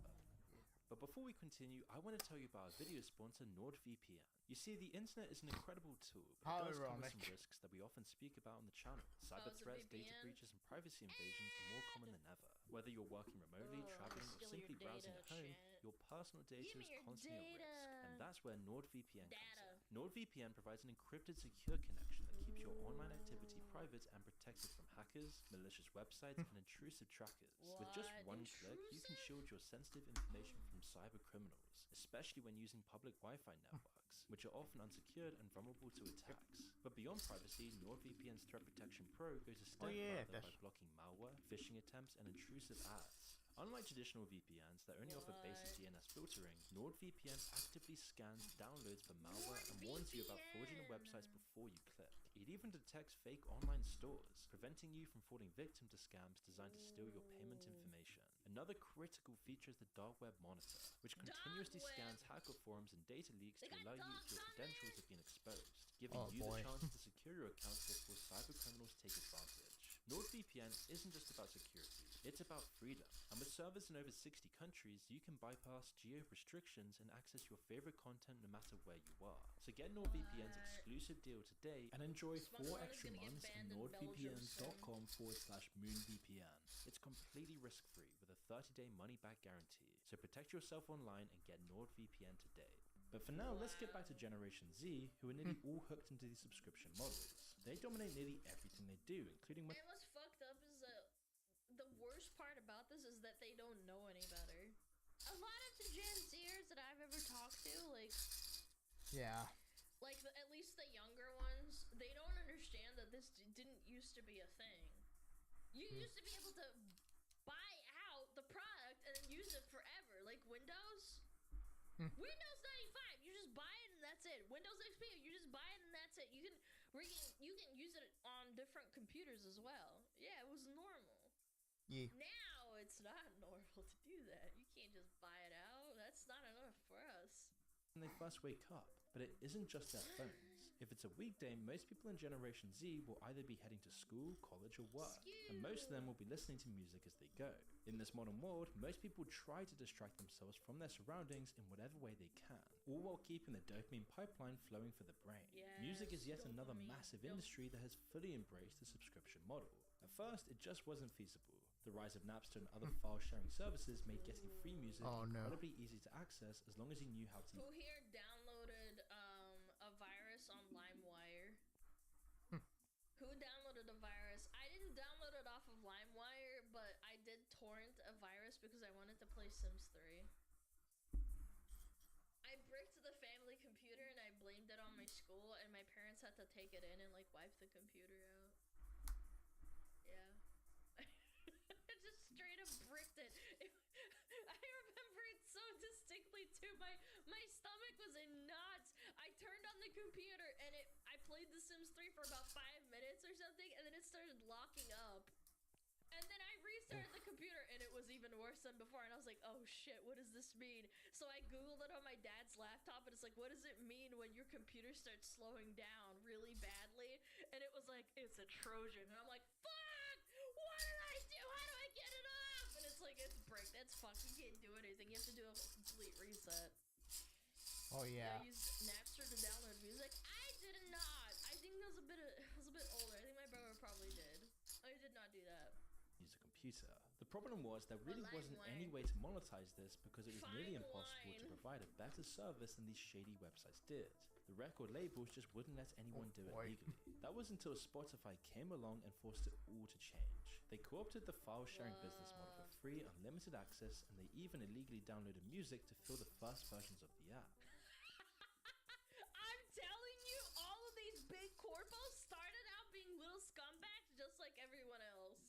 But before we continue, I want to tell you about our video sponsor, NordVPN. You see, the internet is an incredible tool, but it does come with some risks that we often speak about on the channel. Cyber threats, data breaches, and privacy invasions are more common than ever. Whether you're working remotely, traveling, or simply browsing at home, your personal data is constantly at risk, and that's where NordVPN comes in. NordVPN provides an encrypted, secure connection that keeps your online activity private and protected from hackers, malicious websites, and intrusive trackers. With just one click, you can shield your sensitive information from cyber criminals, especially when using public Wi-Fi networks, which are often unsecured and vulnerable to attacks. But beyond privacy, NordVPN's Threat Protection Pro goes a step further by blocking malware, phishing attempts, and intrusive ads. Unlike traditional VPNs that only offer basic DNS filtering, NordVPN actively scans downloads for malware and warns you about fraudulent websites before you click. It even detects fake online stores, preventing you from falling victim to scams designed to steal your payment information. Another critical feature is the Dark Web Monitor, which continuously scans hacker forums and data leaks to alert you if your credentials have been exposed, giving you the chance to secure your accounts before cyber criminals take advantage. NordVPN isn't just about security, it's about freedom. And with servers in over 60 countries, you can bypass geo restrictions and access your favorite content no matter where you are. So get NordVPN's exclusive deal today and enjoy 4 extra months on nordvpn.com/moonvpn. It's completely risk-free with a 30-day money-back guarantee. So protect yourself online and get NordVPN today. But for now, let's get back to Generation Z, who are nearly all hooked into these subscription models. They dominate nearly everything they do, including And what's fucked up is that the worst part about this is that they don't know any better. A lot of the Gen Zers that I've ever talked to, like, at least the younger ones, they don't understand that this didn't used to be a thing. You used to be able to buy out the product and then use it forever, like Windows. Windows 95, you just buy it and that's it. Windows XP, you just buy it and that's it. You can use it on different computers as well. Yeah, it was normal. Yeah. Now it's not normal to do that. You can't just buy it out. That's not enough for us. when they first wake up. But it isn't just their phones. If it's a weekday, most people in Generation Z will either be heading to school, college, or work, and most of them will be listening to music as they go. In this modern world, most people try to distract themselves from their surroundings in whatever way they can, all while keeping the dopamine pipeline flowing for the brain. Music is yet another massive industry that has fully embraced the subscription model. At first, it just wasn't feasible. The rise of Napster and other file-sharing services made getting free music incredibly easy to access as long as you knew how to. Who here downloaded a virus on LimeWire? Who downloaded a virus? I didn't download it off of LimeWire, but I did torrent a virus because I wanted to play Sims 3. I bricked the family computer and I blamed it on my school, and my parents had to take it in and like wipe the computer out. Yeah. I just straight up bricked it. I remember it so distinctly too. My stomach was in knots. I turned on the computer and I played The Sims 3 for about 5 minutes or something, and then it started locking up. And then I restarted the computer and it was even worse than before, and I was like, oh shit, what does this mean? So I googled it on my dad's laptop and it's like, what does it mean when your computer starts slowing down really badly? And it was like, it's a Trojan. And I'm like, fuck! What did I do? How do I get it off? And it's like, it's bricked. That's fucked. You can't do anything. You have to do a complete reset. Oh yeah. I used Napster to download music. I did not. I think it was a bit older. I think my brother probably did. I did not do that. use a computer. The problem was there really Well, wasn't wine. any way to monetize this because it was nearly Fine impossible to wine. provide a better service than these shady websites did. The record labels just wouldn't let anyone do it legally. That was until Spotify came along and forced it all to change. They co-opted the file sharing business model for free, unlimited access, and they even illegally downloaded music to fill the first versions of the app. I'm telling you, all of these big corpos started out being little scumbags just like everyone else.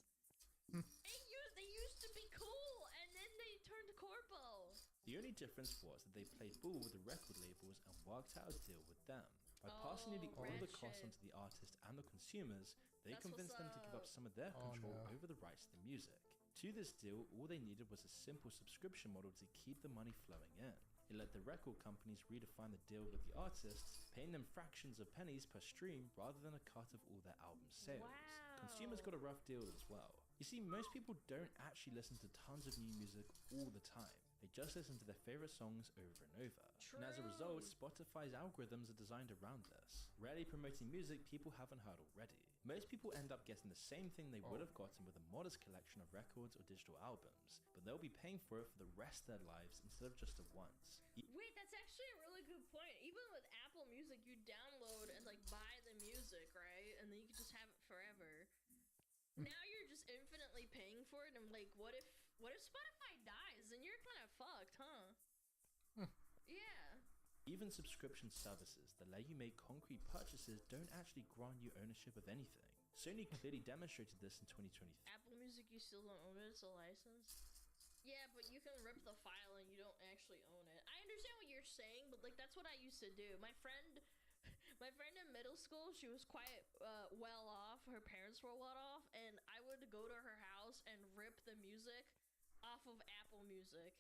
They used to be cool, and then they turned corpo. The only difference was that they played ball with the record labels and worked out a deal with them. By passing nearly all of the costs onto the artist and the consumers, they convinced them to give up some of their control over the rights to the music. To this deal, all they needed was a simple subscription model to keep the money flowing in. It let the record companies redefine the deal with the artists, paying them fractions of pennies per stream rather than a cut of all their album sales. Consumers got a rough deal as well. You see, most people don't actually listen to tons of new music all the time. They just listen to their favorite songs over and over. And as a result, Spotify's algorithms are designed around this, rarely promoting music people haven't heard already. Most people end up getting the same thing they would have gotten with a modest collection of records or digital albums, but they'll be paying for it for the rest of their lives instead of just the once. Wait, that's actually a really good point. Even with Apple Music, you download and like buy the music, right? And then you can just have it forever. Now you're just infinitely paying for it, and like, what if Spotify dies? Then you're kind of fucked, huh? Yeah. Even subscription services that let you make concrete purchases don't actually grant you ownership of anything. Sony clearly demonstrated this in 2023. Apple Music, you still don't own it, it's a license. Yeah, but you can rip the file and you don't actually own it. I understand what you're saying, but like that's what I used to do. My friend in middle school, she was quite well off. Her parents were well off, and I would go to her house and rip the music off of Apple Music,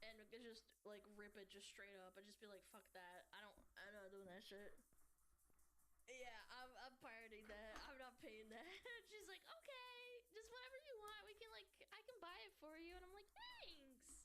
and just like rip it just straight up. I'd just be like, "Fuck that! I'm not doing that shit." Yeah, I'm pirating that. I'm not paying that. She's like, "Okay, just whatever you want. I can buy it for you," and I'm like, "Thanks."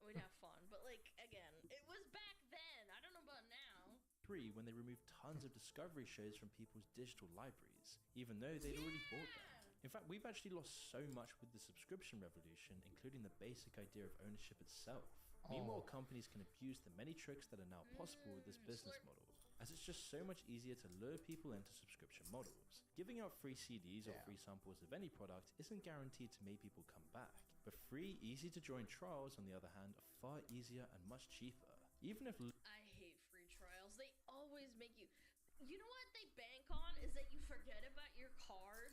We'd have fun, but like again, it was back then. I don't know about now. When they removed tons of discovery shows from people's digital libraries, even though they'd already bought them. In fact, we've actually lost so much with the subscription revolution, including the basic idea of ownership itself. Meanwhile, companies can abuse the many tricks that are now possible with this business model, as it's just so much easier to lure people into subscription models. Giving out free CDs or free samples of any product isn't guaranteed to make people come back, but free, easy-to-join trials, on the other hand, are far easier and much cheaper. Even if I hate free trials. They always make you... You know what they bank on is that you forget about your card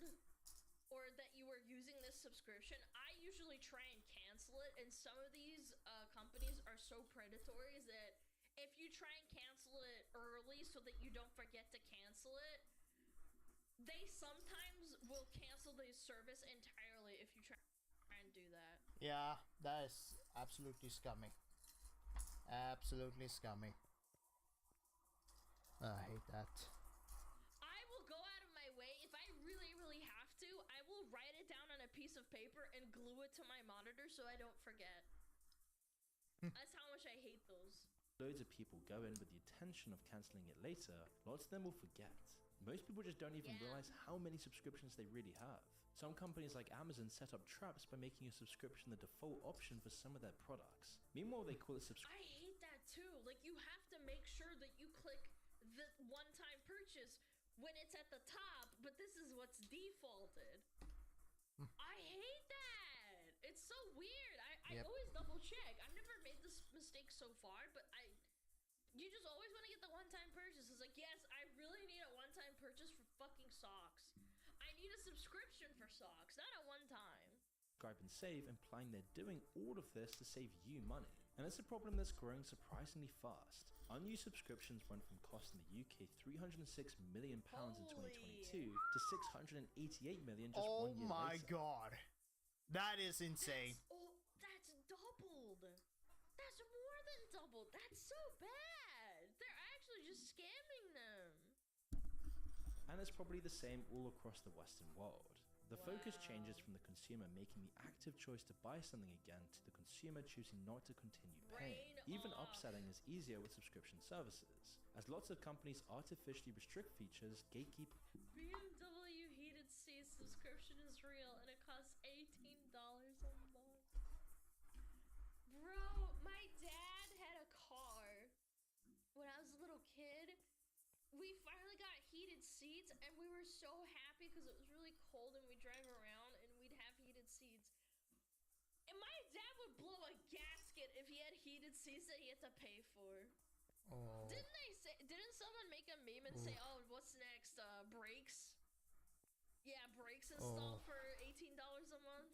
or that you were using this subscription. I usually try and cancel it, and some of these companies are so predatory that if you try and cancel it early so that you don't forget to cancel it, they sometimes will cancel the service entirely if you try and do that. Yeah, that is absolutely scummy. Absolutely scummy. I hate that. I will go out of my way. If I really, really have to, I will write it down on a piece of paper and glue it to my monitor so I don't forget. That's how much I hate those. Loads of people go in with the intention of cancelling it later, lots of them will forget. Most people just don't even realize how many subscriptions they really have. Some companies like Amazon set up traps by making a subscription the default option for some of their products. Meanwhile, they call it I hate that too. Like, you have to make sure that you click the one-time purchase when it's at the top, but this is what's defaulted. I hate that. It's so weird. I always double check. I've never made this mistake so far, but you just always want to get the one-time purchase. It's like, yes, I really need a one-time purchase for fucking socks. I need a subscription for socks, not a one-time. Subscribe and save, implying they're doing all of this to save you money. And it's a problem that's growing surprisingly fast. Unused subscriptions went from costing the UK £306 million in 2022 to £688 million just 1 year later. Oh my god. That is insane. That's doubled. That's more than doubled. That's so bad. They're actually just scamming them. And it's probably the same all across the Western world. The focus changes from the consumer making the active choice to buy something again to the consumer choosing not to continue paying. Even upselling is easier with subscription services, as lots of companies artificially restrict features, gatekeep. BMW is real and it costs $18 a month. Bro, my dad had a car when I was a little kid. We finally got heated seats and we were so happy because it was really cold and we'd drive around and we'd have heated seats. And my dad would blow a gasket if he had heated seats that he had to pay for. Oh. Didn't someone make a meme and say, oh, what's next? Brakes? Yeah, brakes installed for $18 a month?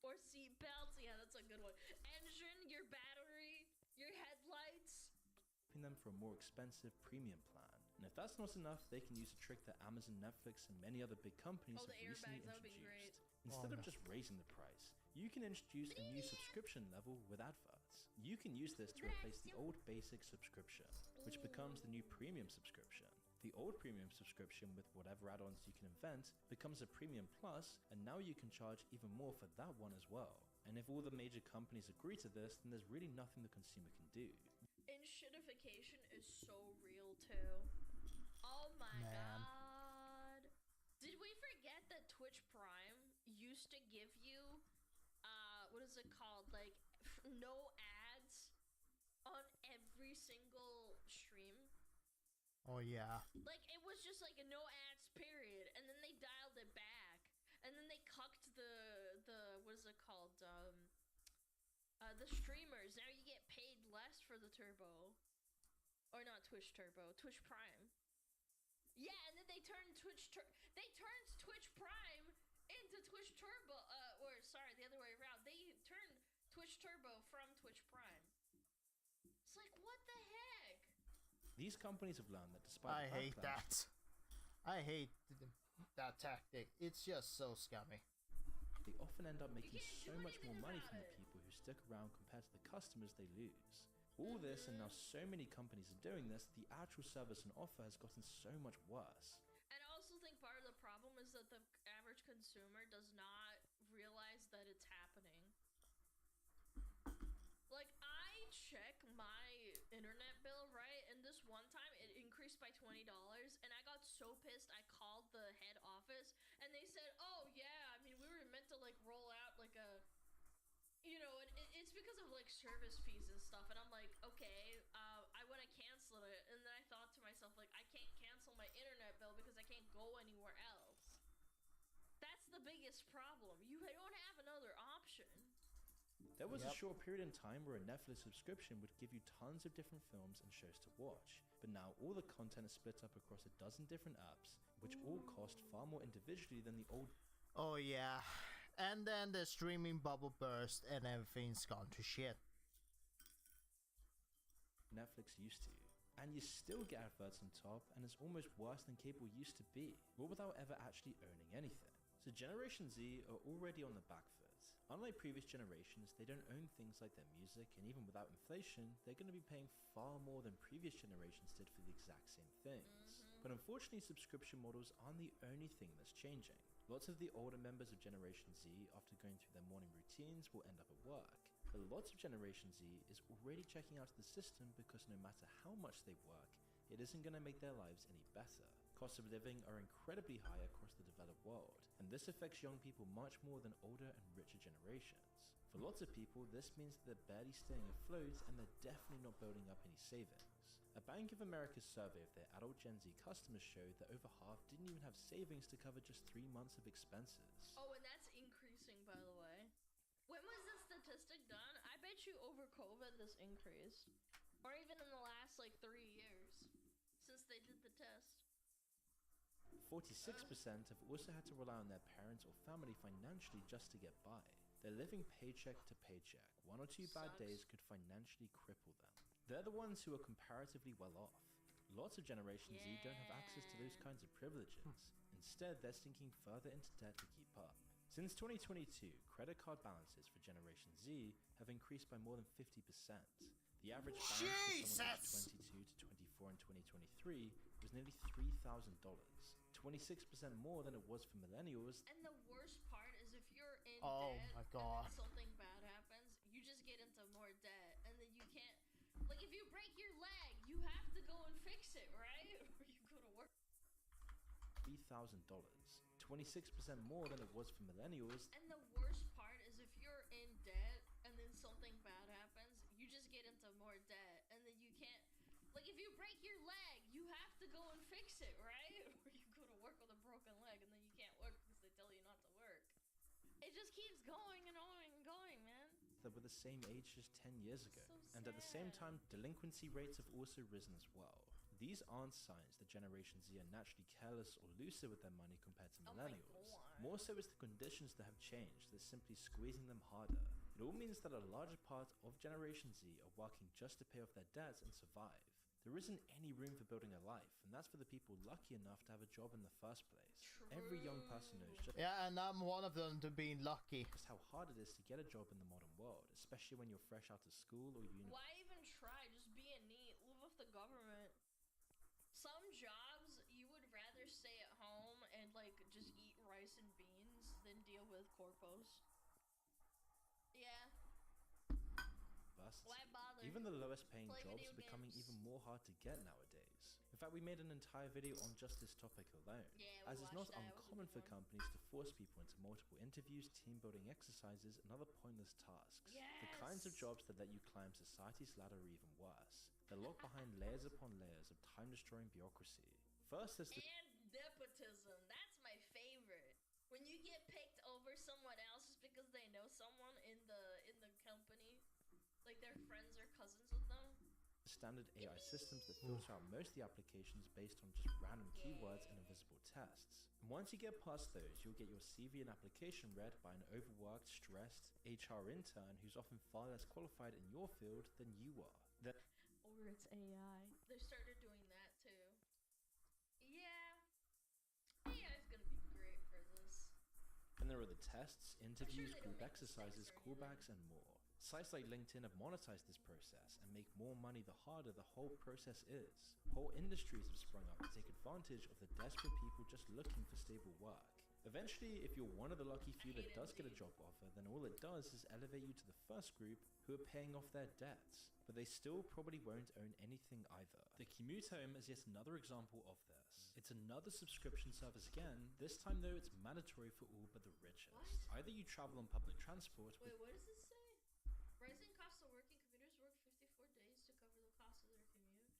Or seat belts? Yeah, that's a good one. Engine, your battery, your headlights. Them for a more expensive premium plan. And if that's not enough, they can use a trick that Amazon, Netflix, and many other big companies have recently introduced. Instead of just raising the price, you can introduce a new subscription level with adverts. You can use this to replace the old basic subscription, which becomes the new premium subscription. The old premium subscription with whatever add-ons you can invent becomes a premium plus, and now you can charge even more for that one as well. And if all the major companies agree to this, then there's really nothing the consumer can do. And shitification is so real too. Oh my god. Did we forget that Twitch Prime used to give you, what is it called? Like, no ads on every single stream? Oh yeah. Like, it was just like a no ads period, and then they dialed it back. And then they cucked the what is it called? The streamers. Now you get paid less for the turbo. Or not Twitch Turbo, Twitch Prime. Yeah, and then they turned Twitch Prime into Twitch Turbo, or sorry, the other way around. They turned Twitch Turbo from Twitch Prime. It's like, what the heck? These companies have learned that despite I hate that. I hate that tactic. It's just so scummy. They often end up making so much more money from the people who stick around compared to the customers they lose. All this, and now so many companies are doing this, the actual service and offer has gotten so much worse. And I also think part of the problem is that the average consumer does not realize that it's happening. Like, I check my internet bill, right? And this one time it increased by $20, and I got so pissed I called the head office, and they said, oh yeah, I mean, we were meant to like roll out like a, you know, it's because of like service fees and stuff. And I'm like, okay, I want to cancel it. And then I thought to myself, like, I can't cancel my internet bill because I can't go anywhere else. That's the biggest problem. You don't have another option. There was a short period in time where a Netflix subscription would give you tons of different films and shows to watch. But now all the content is split up across a dozen different apps, which all cost far more individually than the old. Oh yeah. And then the streaming bubble burst and everything's gone to shit. Netflix used to. And you still get adverts on top, and it's almost worse than cable used to be, all without ever actually owning anything. So Generation Z are already on the back foot. Unlike previous generations, they don't own things like their music, and even without inflation, they're going to be paying far more than previous generations did for the exact same things. But unfortunately, subscription models aren't the only thing that's changing. Lots of the older members of Generation Z, after going through their morning routines, will end up at work. But lots of Generation Z is already checking out of the system because no matter how much they work, it isn't going to make their lives any better. Costs of living are incredibly high across the developed world, and this affects young people much more than older and richer generations. For lots of people, this means that they're barely staying afloat, and they're definitely not building up any savings. A Bank of America's survey of their adult Gen Z customers showed that over half didn't even have savings to cover just 3 months of expenses. Oh, and that's increasing, by the way. When was this statistic done? I bet you over COVID this increased. Or even in the last, like, 3 years since they did the test. 46% have also had to rely on their parents or family financially just to get by. They're living paycheck to paycheck. 1 or 2 bad days could financially cripple them. They're the ones who are comparatively well off. Lots of Generation Z don't have access to those kinds of privileges. Instead, they're sinking further into debt to keep up. Since 2022, credit card balances for Generation Z have increased by more than 50%. The average balance for someone aged 22 to 24 in 2023 was nearly $3,000, 26% more than it was for millennials. And the worst part is if you're in debt and then something bad happens, you just get into more debt, and then you can't. Like, if you break your leg, you have to go and fix it, right? Or you go to work. $3,000, 26% more than it was for millennials. And the worst part is if you're in debt and then something bad happens, you just get into more debt, and then you can't. Like, if you break your leg, you have to go and fix it, right? Or you go to work with a broken leg, and then you can't work because they tell you not to work. It just keeps going and going and going, man. That were the same age just 10 years ago. So and at the same sad. time, delinquency rates have also risen as well. These aren't signs that Generation Z are naturally careless or looser with their money compared to millennials. More so it's the conditions that have changed that's simply squeezing them harder. It all means that a larger part of Generation Z are working just to pay off their debts and survive. There isn't any room for building a life, and that's for the people lucky enough to have a job in the first place. Every young person knows just Yeah, and I'm one of them to being lucky. how hard it is to get a job in the modern world, especially when you're fresh out of school or university. Why even try? Just be a neat. Live off the government. Some jobs you would rather stay at home and like just eat rice and beans than deal with corpos. Yeah. Why bother? Even the lowest paying Play jobs video are becoming games. even more hard to get nowadays. In fact, we made an entire video on just this topic alone, Yeah, as it's not watched that. It was a uncommon good for one. companies to force people into multiple interviews, team building exercises, and other pointless tasks. The kinds of jobs that let you climb society's ladder are even worse. They're locked behind layers upon layers of time-destroying bureaucracy. First, there's the And nepotism. That's my favorite. When you get picked over someone else just because they know someone in the company, like their friends or cousins with them. standard AI systems that filter out most of the applications based on just random keywords and invisible tests. And once you get past those, you'll get your CV and application read by an overworked, stressed HR intern who's often far less qualified in your field than you are. Or it's AI. They started doing that too. Yeah. AI's gonna be great for this. And there are the tests, interviews, they group don't make exercises, mistakes or callbacks, and more. Sites like LinkedIn have monetized this process and make more money the harder the whole process is. Whole industries have sprung up to take advantage of the desperate people just looking for stable work. Eventually, if you're one of the lucky few that does get a job offer, then all it does is elevate you to the first group who are paying off their debts. But they still probably won't own anything either. The commute home is yet another example of this. It's another subscription service again. This time though, it's mandatory for all but the richest. Either you travel on public transport with Wait, what does this say? Rising cost of working commuters work 54 days to cover the cost of their commute.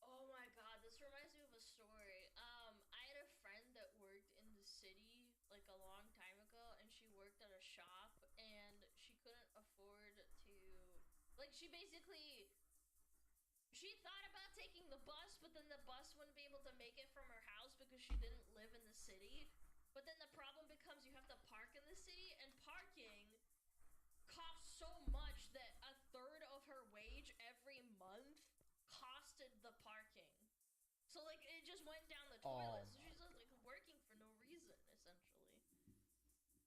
Oh my god, this reminds me of a story. I had a friend that worked in the city like a long time ago, and she worked at a shop, and she couldn't afford to, like, she thought about taking the bus, but then the bus wouldn't be able to make it from her house because she didn't live in the city. But then the problem becomes you have to park in the city, and parking costs so much that a third of her wage every month costed the parking. So like it just went down the toilet. So she's just like working for no reason, essentially.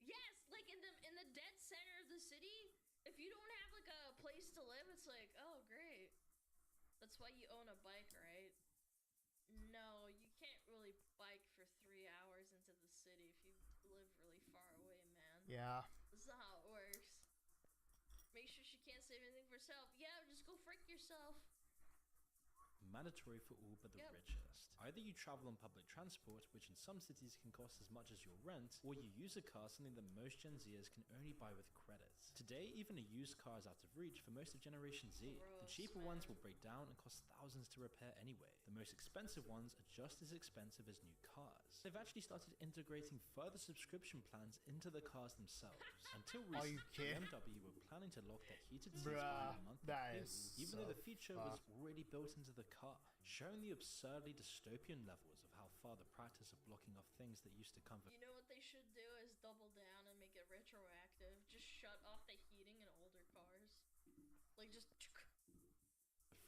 Yes, like in the dead center of the city, if you don't have like a place to live, it's like, oh great. That's why you own a bike, right? No, you can't really bike for 3 hours into the city if you live really far away, man. Yeah. That's not how it works. Make sure she can't save anything for herself. Yeah, just go frick yourself. mandatory for all but the richest. Either you travel on public transport, which in some cities can cost as much as your rent, or you use a car, something that most Gen Zers can only buy with credits. Today, even a used car is out of reach for most of Generation Z. The cheaper ones will break down and cost thousands to repair anyway. The most expensive ones are just as expensive as new cars. They've actually started integrating further subscription plans into the cars themselves. Until Are you recently, kidding? BMW were planning to lock their heated seats Bruh, behind a monthly that fee, is even though the so feature was fucked. already built into the car, showing the absurdly dystopian levels of how far the practice of blocking off things that used to come for You know what they should do is double down and make it retroactive. Just shut off the heating in older cars. Like just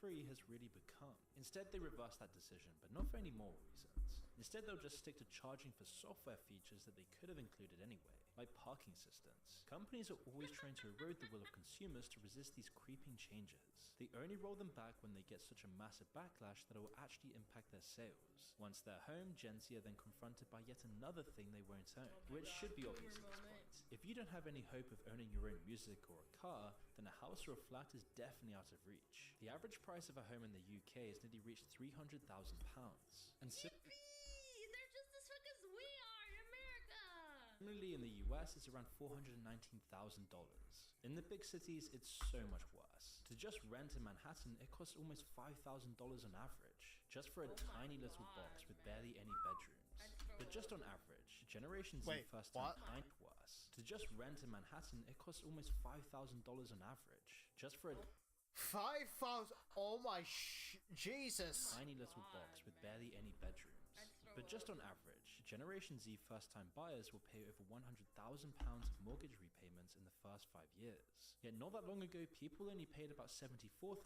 free has really become. Instead, they reversed that decision, but not for any more reasons. Instead, they'll just stick to charging for software features that they could have included anyway, like parking assistance. Companies are always trying to erode the will of consumers to resist these creeping changes. They only roll them back when they get such a massive backlash that it will actually impact their sales. Once they're home, Gen Z are then confronted by yet another thing they won't own, which should be obvious at this point. If you don't have any hope of owning your own music or a car, then a house or a flat is definitely out of reach. The average price of a home in the UK has nearly reached £300,000. And Yippee! They're just as fuck as we are! Similarly, in the US, it's around $419,000. In the big cities, it's so much worse. To just rent in Manhattan, it costs almost $5,000 on average, just for a tiny little box with barely any bedrooms. But just on average, Generation Z first-time buying worse. To just rent in Manhattan, it costs almost $5,000 on average, just for a 5,000. Oh my Jesus. tiny little box with barely any bedrooms. But just on average, Generation Z first-time buyers will pay over £100,000 of mortgage repayments in the first 5 years. Yet not that long ago, people only paid about £74,000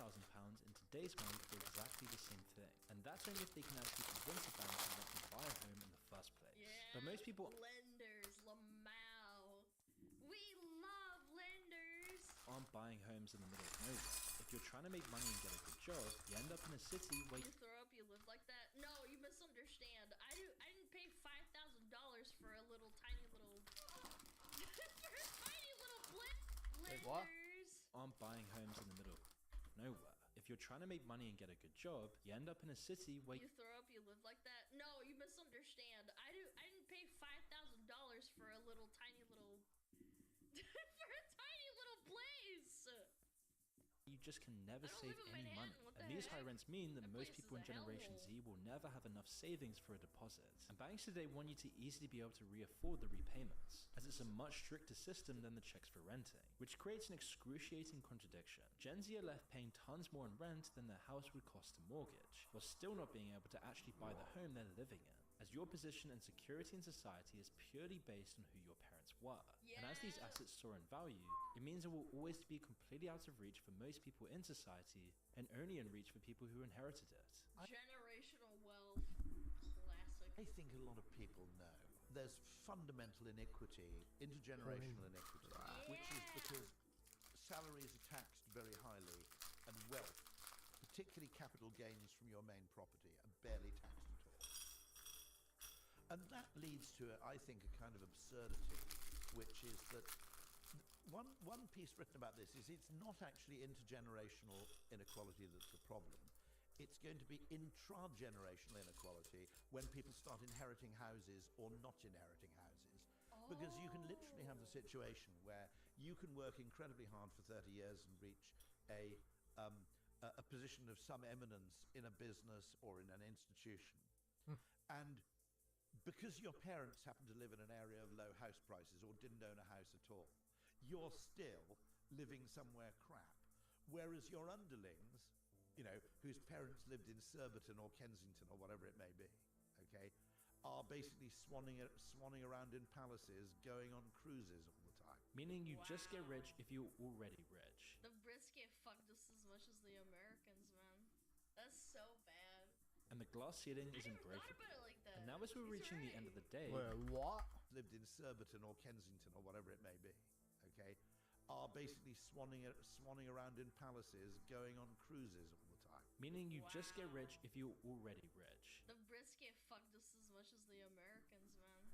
in today's money for exactly the same thing. And that's only if they can actually convince a bank to let them buy a home in the first place. Yeah, But most people lenders, Lamau. We love lenders. aren't buying homes in the middle of nowhere. If you're trying to make money and get a good job, you end up in a city where You throw up, you live like that? No, you misunderstand. I didn't pay $5,000 for a little tiny little for a tiny little blip. Wait, what? Lenders. aren't buying homes in the middle of nowhere. If you're trying to make money and get a good job, you end up in a city where You throw up, you live like that? No, you misunderstand. I didn't pay $5,000 for a little tiny little for a tiny little place. you just can never I don't save live in any money. Manhattan, what And the these high heck? rents mean that That most place people in is a Generation hellhole. Z will never have enough savings for a deposit. And banks today want you to easily be able to re-afford the repayments, as it's a much stricter system than the checks for renting, which creates an excruciating contradiction. Gen Z are left paying tons more in rent than their house would cost to mortgage, while still not being able to actually buy the home they're living in, as your position and security in society is purely based on who your parents were. And as these assets soar in value, it means it will always be completely out of reach for most people in society, and only in reach for people who inherited it. Generational wealth. Classic. I think a lot of people know there's fundamental iniquity, intergenerational iniquity, which is because salaries are taxed very highly and wealth, particularly capital gains from your main property, are barely taxed at all. And that leads to, I think, a kind of absurdity, which is that one piece written about this is it's not actually intergenerational inequality that's the problem. It's going to be intra-generational inequality when people start inheriting houses or not inheriting houses. Because you can literally have the situation where you can work incredibly hard for 30 years and reach a position of some eminence in a business or in an institution. And because your parents happen to live in an area of low house prices or didn't own a house at all, you're still living somewhere crap. Whereas your underlings, you know, whose parents lived in Surbiton or Kensington or whatever it may be, okay, are basically swanning around in palaces, going on cruises all the time. Meaning you just get rich if you're already rich. The Brits get fucked just as much as the Americans, man. That's so bad. And the glass ceiling is I never thought unbreakable. about it like that. And now as we're He's reaching the right. end of the day, what? Lived in Surbiton or Kensington or whatever it may be, okay, are basically swanning around in palaces, going on cruises all the time. meaning you just get rich if you're already rich. The Brits get fucked just as much as the Americans, man.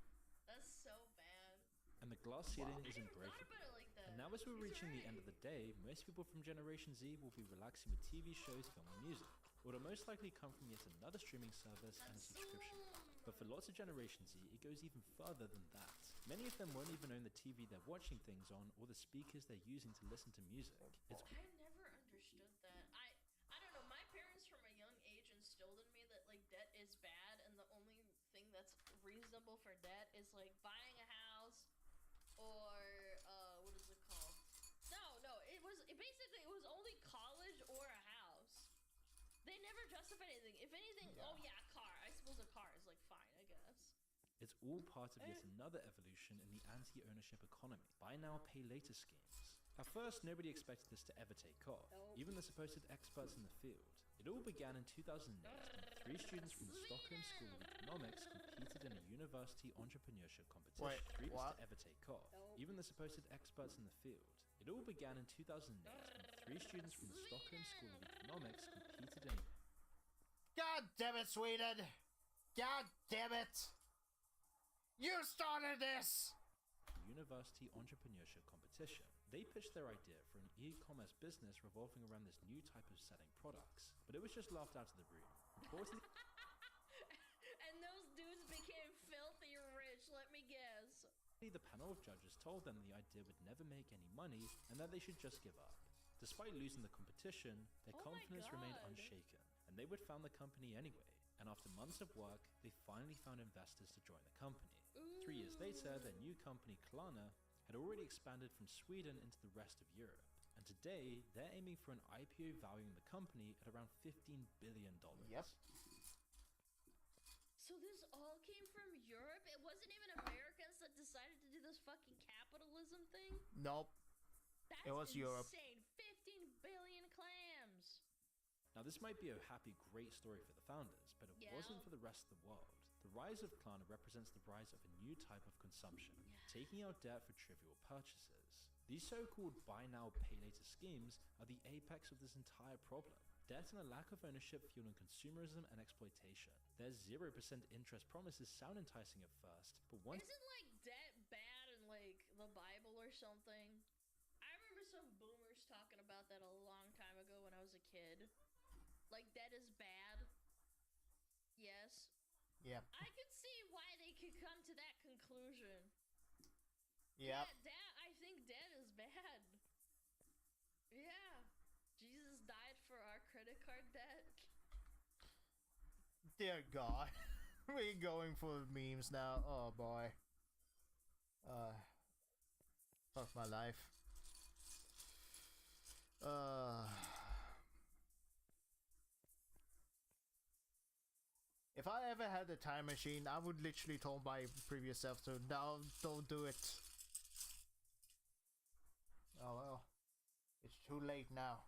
That's so bad. And the glass ceiling I is never thought unbreakable. about it like that. And now as we're He's reaching the right. end of the day, most people from Generation Z will be relaxing with TV shows, film and music. It will most likely come from yet another streaming service and a subscription. But for lots of Generation Z, it goes even further than that. Many of them won't even own the TV they're watching things on or the speakers they're using to listen to music. It's I never understood that. I don't know. My parents from a young age instilled in me that like debt is bad, and the only thing that's reasonable for debt is like buying a house or what is it called? No. It was only college or a house. They never justified anything. If anything, oh yeah, a car. I suppose a car is like fine, I guess. It's all part of yet another evolution in the anti-ownership economy. Buy now, pay later schemes. At first, nobody expected this to ever take off, even the supposed experts in the field. It all began in 2008 when 3 students from the Stockholm School of Economics competed in a university entrepreneurship competition. Wait, what? To ever take off, even the supposed experts in the field. It all began in 2008 when 3 students from the Stockholm School of Economics competed in God damn it, Sweden! God damn it! You started this! University entrepreneurship competition. They pitched their idea for an e-commerce business revolving around this new type of selling products, but it was just laughed out of the room. Reportedly, And those dudes became filthy rich, let me guess. The panel of judges told them the idea would never make any money and that they should just give up. Despite losing the competition, their confidence remained unshaken, and they would found the company anyway. And after months of work, they finally found investors to join the company. 3 years later, their new company, Klarna, had already expanded from Sweden into the rest of Europe. And today, they're aiming for an IPO valuing the company at around $15 billion. Yep. So this all came from Europe? It wasn't even Americans that decided to do this fucking capitalism thing? Nope. That's it was insane. Europe. 15 billion clams. Now this might be a happy, great story for the founders, but it wasn't for the rest of the world. The rise of Klarna represents the rise of a new type of consumption, taking out debt for trivial purchases. These so-called buy now, pay later schemes are the apex of this entire problem. Debt and a lack of ownership fueling consumerism and exploitation. Their 0% interest promises sound enticing at first, but once— Isn't like debt bad in like the Bible or something? I remember some boomers talking about that a long time ago when I was a kid. Like debt is bad. Yes. Yeah. I can see why they could come to that conclusion. Yep. Yeah, I think debt is bad. Yeah. Jesus died for our credit card debt. Dear God. We're going for memes now. Oh boy. Fuck my life. If I ever had a time machine, I would literally tell my previous self to, no, don't do it. Oh well. It's too late now.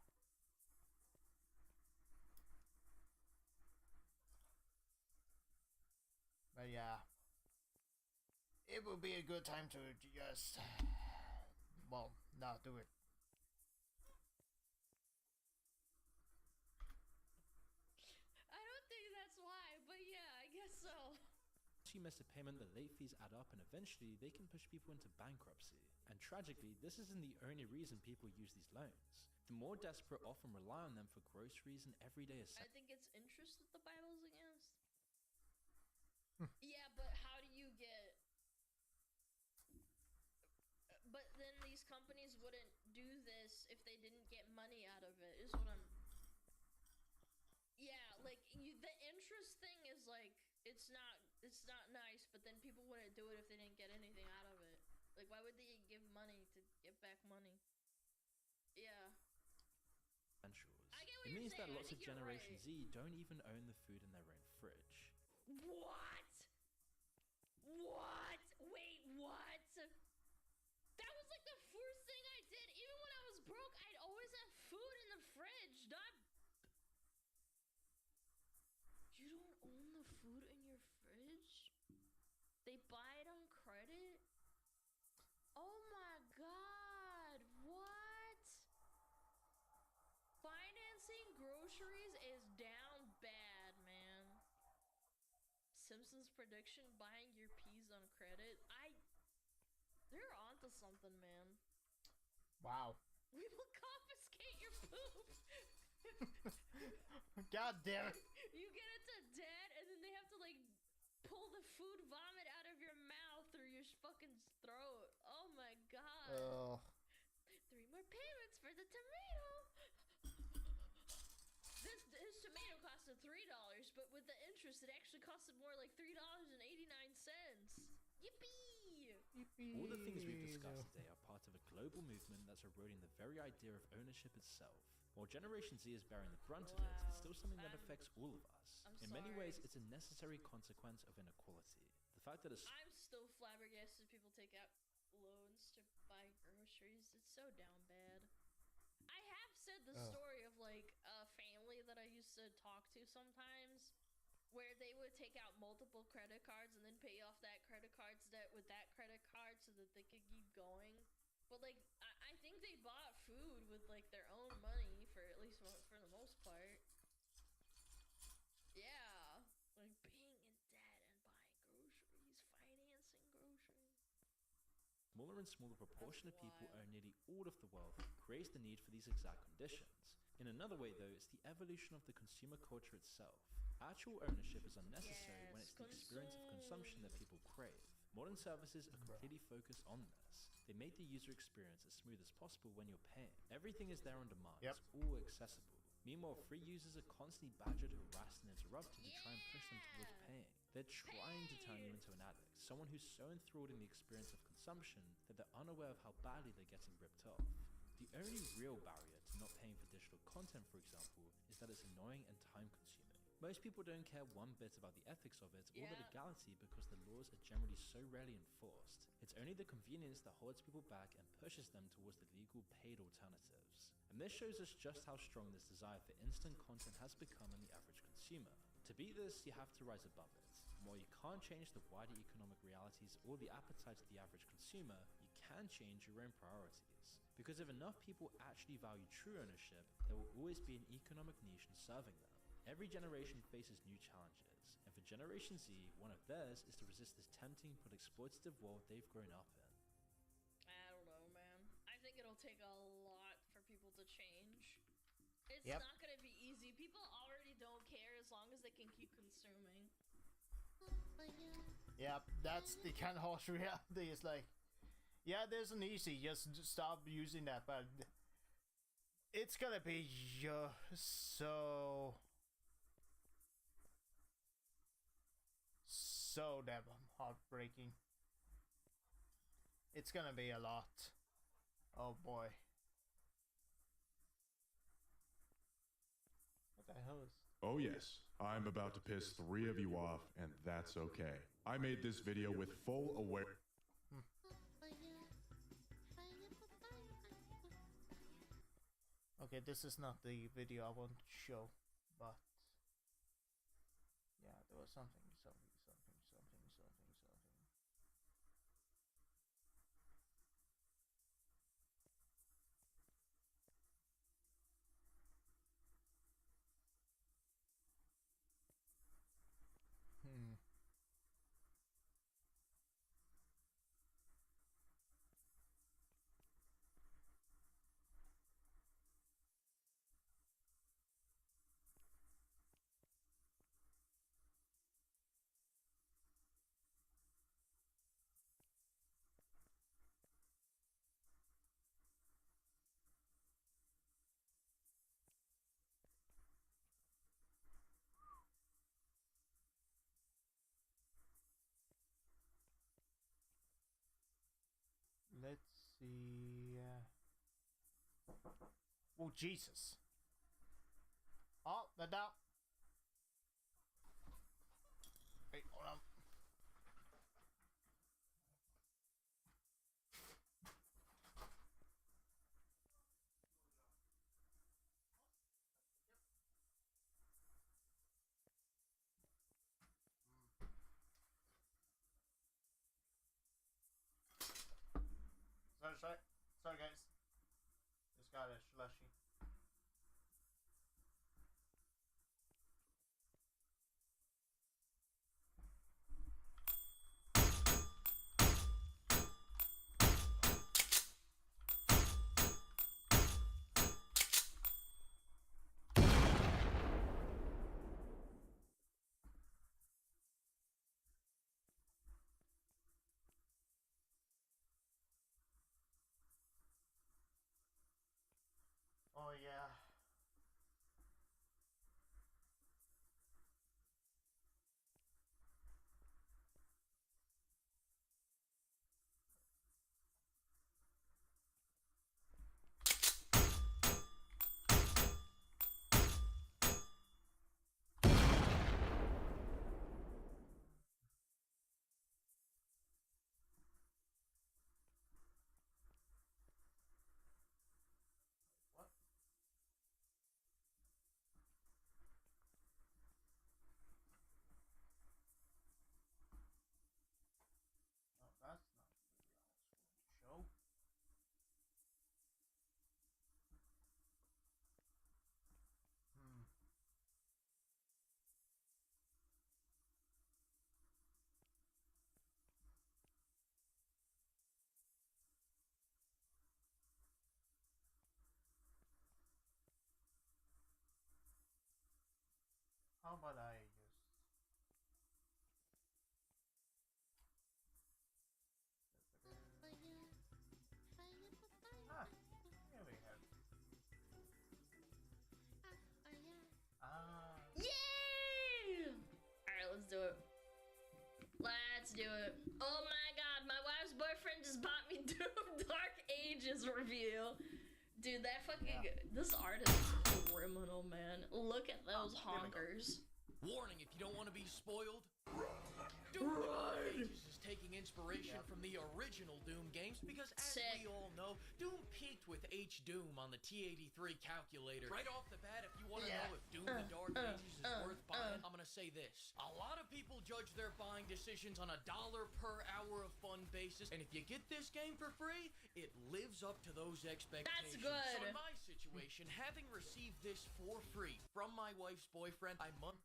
But yeah. It will be a good time to just, well, not do it. I don't think that's why, but yeah, I guess so. Once you miss a payment, the late fees add up and eventually they can push people into bankruptcy. And tragically, this isn't the only reason people use these loans. The more desperate often rely on them for groceries and everyday I essentials. think it's interest that the Bible's against. Yeah, but how do you get... But then these companies wouldn't do this if they didn't get money out of it, is what I'm... Yeah, like, the interest thing is like, it's not nice, but then people wouldn't do it if they didn't get anything out of it. Like, why would they give money to get back money? Yeah. I get what It you're means that saying. lots of Generation Z don't even own the food in their own fridge. What? What? Wait, what? That was like the first thing I did. Even when I was broke, I'd always have food in the fridge. You don't own the food in your fridge? They buy it on credit? Oh my god, what? Financing groceries is down bad, man. Simpsons prediction, buying your peas on credit. They're onto something, man. Wow. We will confiscate your poop. God damn it. You get into debt and then they have to like pull the food vomit out of your mouth through your fucking throat. Oh my god. 3 more payments for the tomato. His tomato costed $3, but with the interest it actually costed more, like $3.89. Yippee! All the things we've discussed today are part of a global movement that's eroding the very idea of ownership itself. While Generation Z is bearing the brunt of it, it's still something that affects all of us. In many ways, it's a necessary consequence of inequality. The fact that I'm still flabbergasted people take out loans to buy groceries. It's so down bad. I have said the story of like a family that I used to talk to sometimes, where they would take out multiple credit cards and then pay off that credit card's debt with that credit card so that they could keep going. But like, I think they bought food with like their own money for at least for the most part. Yeah, like being in debt and buying groceries, financing groceries. Smaller and smaller proportion of people own nearly all of the wealth creates the need for these exact conditions. In another way though, it's the evolution of the consumer culture itself. Actual ownership is unnecessary when it's the experience of consumption that people crave. Modern services are completely focused on this. They make the user experience as smooth as possible when you're paying. Everything is there on demand. It's all accessible. Meanwhile, free users are constantly badgered, harassed, and interrupted to try and push them towards paying. They're trying to turn you into an addict, someone who's so enthralled in the experience of consumption that they're unaware of how badly they're getting ripped off. The only real barrier to not paying for digital content, for example, is that it's annoying and time-consuming. Most people don't care one bit about the ethics of it or the legality because the laws are generally so rarely enforced. It's only the convenience that holds people back and pushes them towards the legal paid alternatives. And this shows us just how strong this desire for instant content has become in the average consumer. To beat this, you have to rise above it. While you can't change the wider economic realities or the appetite of the average consumer, you can change your own priorities. Because if enough people actually value true ownership, there will always be an economic niche in serving them. Every generation faces new challenges, and for Generation Z, one of theirs is to resist this tempting but exploitative world they've grown up in. I don't know, man. I think it'll take a lot for people to change. It's Yep. not gonna be easy. People already don't care as long as they can keep consuming. Yep, that's the kind of harsh reality. It's like, yeah, there's an easy, just stop using that, but it's gonna be so damn heartbreaking. It's gonna be a lot. Oh boy. What the hell is... Oh yes, I'm about to piss 3 of you off, and that's okay. I made this video with full aware... Okay, this is not the video I want to show, but... Yeah, there was something. Let's see. Oh, Jesus. Oh, they're down. Wait, hold on. Sorry guys. Just got a slushy. do it. Oh my god, my wife's boyfriend just bought me Doom Dark Ages review. Dude, that fucking this art is criminal, man. Look at those honkers. Warning, if you don't want to be spoiled, Doom the Dark Ages is taking inspiration from the original Doom games because, as we all know, Doom peaked with H-Doom on the T83 calculator. Right off the bat, if you want to know if Doom the Dark Ages is worth buying, I'm gonna say this. A lot of people judge their buying decisions on a $1 per hour of fun basis, and if you get this game for free, it lives up to those expectations. That's good. So in my situation, having received this for free from my wife's boyfriend, I must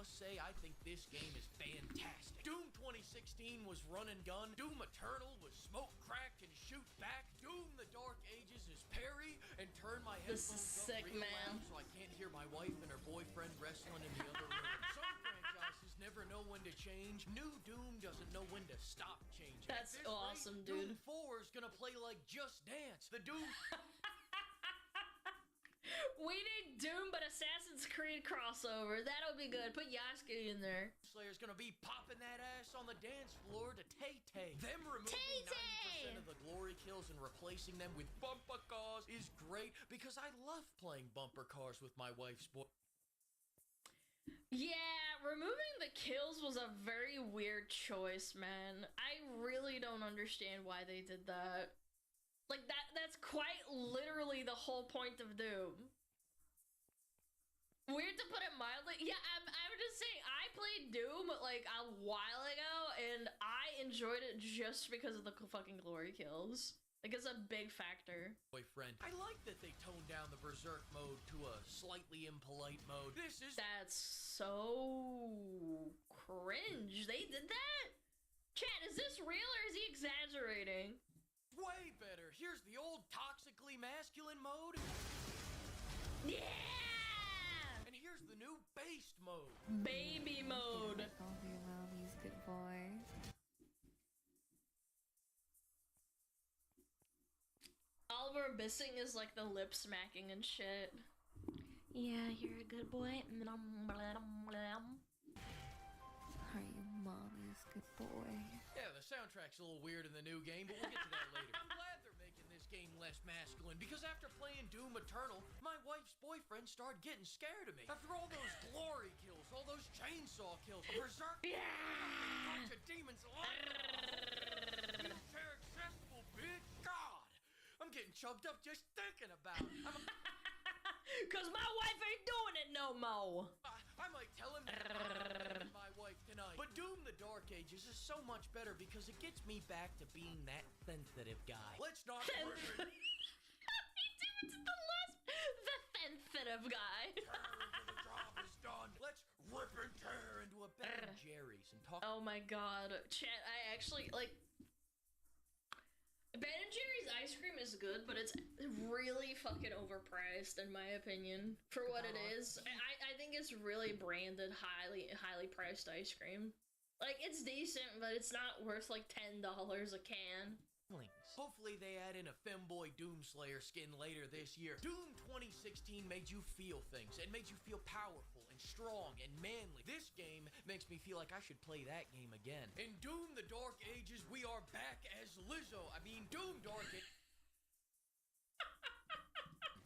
say I think this game is fantastic. Doom 2016 was run and gun. Doom Eternal was smoke, crack, and shoot back. Doom the Dark Ages is parry and turn my headphones This is sick, up real man. loud so I can't hear my wife and her boyfriend wrestling in the other room. Some franchises never know when to change. New Doom doesn't know when to stop changing. That's At this awesome, rate, dude. Doom 4 is gonna play like Just Dance. The Doom We need Doom but Assassin's Creed crossover. That'll be good. Put Yasuke in there. Slayer's gonna be popping that ass on the dance floor to Tay-Tay. Them removing 90% of the glory kills and replacing them with bumper cars is great because I love playing bumper cars with my wife's boy. Yeah, removing the kills was a very weird choice, man. I really don't understand why they did that. Like, that's quite literally the whole point of Doom. Weird to put it mildly. Yeah, I'm just saying, I played Doom, like, a while ago, and I enjoyed it just because of the fucking glory kills. Like, it's a big factor. Boyfriend. I like that they toned down the Berserk mode to a slightly impolite mode. That's so cringe. They did that? Chat, is this real or is he exaggerating? Way better. Here's the old toxically masculine mode. Yeah! And here's the new based mode. Baby mode. Oh, your mommy's good boy. Oliver Bissing is like the lip smacking and shit. Yeah, you're a good boy. Are you mommy's good boy? Yeah, the soundtrack's a little weird in the new game, but we'll get to that later. I'm glad they're making this game less masculine, because after playing Doom Eternal, my wife's boyfriend started getting scared of me. After all those glory kills, all those chainsaw kills, Berserk, bunch of demons alive. Wheelchair accessible, bitch. God, I'm getting chubbed up just thinking about it. Cause my wife ain't doing it no more. I might tell him my wife tonight. But Doom the Dark Ages is so much better because it gets me back to being that sensitive guy. Let's not He did it to the sensitive guy. The job is done. Let's rip and tear into a Ben & Jerry's and talk. Oh my god. Chat, I actually, like... Ben & Jerry's ice cream is good, but it's really fucking overpriced, in my opinion, for what it is. I think it's really branded highly priced ice cream. Like, it's decent, but it's not worth, like, $10 a can. Hopefully they add in a femboy Doomslayer skin later this year. Doom 2016 made you feel things. It made you feel powerful and strong and manly. This game makes me feel like I should play that game again. In Doom the Dark Ages, we are back as Lizzo. Doom Dark Ages.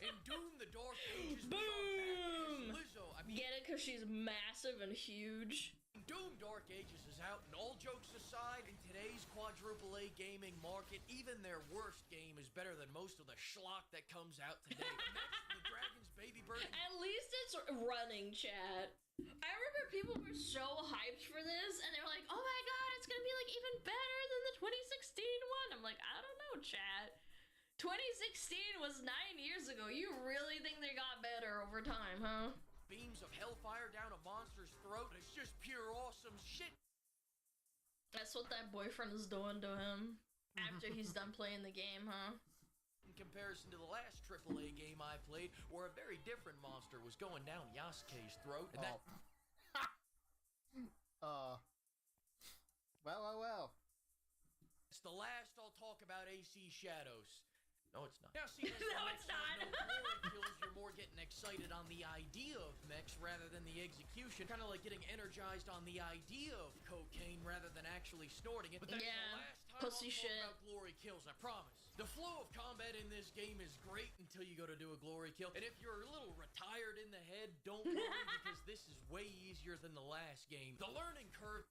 In Doom the Dark Ages, we are back as Lizzo. Get it? Because she's massive and huge. Doom Dark Ages is out, and all jokes aside, in today's quadruple A gaming market, even their worst game is better than most of the schlock that comes out today. Next, the Dragon's Baby Bird. At least it's running, chat. I remember people were so hyped for this, and they were like, oh my god, it's gonna be like even better than the 2016 one. I'm like, I don't know, chat. 2016 was 9 years ago. You really think they got better over time, huh? Beams of hellfire down a monster's throat. It's just pure awesome shit. That's what that boyfriend is doing to him after he's done playing the game, huh? In comparison to the last AAA game I played, where a very different monster was going down Yasuke's throat, and Well. It's the last I'll talk about AC Shadows. No, it's not. Now, see, no, it's not. No glory kills, you're more getting excited on the idea of mechs rather than the execution. Kind of like getting energized on the idea of cocaine rather than actually snorting it. But that's the last time pussy I'll shit. talk about glory kills, I promise. The flow of combat in this game is great until you go to do a glory kill. And if you're a little retired in the head, don't worry because this is way easier than the last game. The learning curve.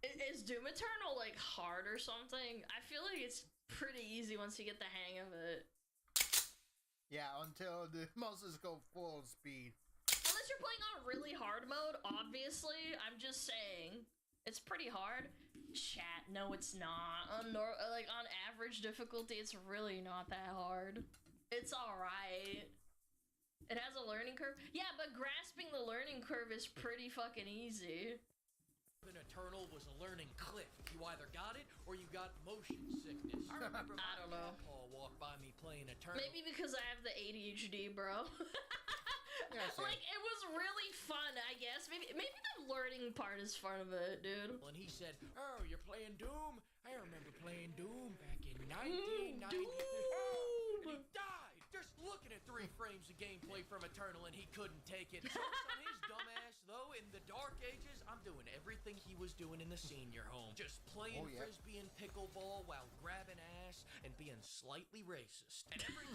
Is Doom Eternal like hard or something? I feel like it's pretty easy once you get the hang of it. Yeah, until the monsters go full speed. Unless you're playing on really hard mode, obviously. I'm just saying. It's pretty hard. Chat, no it's not. On average difficulty, it's really not that hard. It's alright. It has a learning curve. Yeah, but grasping the learning curve is pretty fucking easy. An Eternal was a learning cliff. You either got it or you got motion sickness. I remember I don't know. Paul walked by me playing Eternal. Maybe because I have the ADHD, bro. Like, it was really fun, I guess. Maybe the learning part is part of it, dude. And he said, "Oh, you're playing Doom? I remember playing Doom back in 1990." Oh, and he died just looking at 3 frames of gameplay from Eternal, and he couldn't take it. So on his dumbass, though, in the dark ages, I'm doing everything he was doing in the senior home. Just playing frisbee and pickleball while grabbing ass and being slightly racist. And every...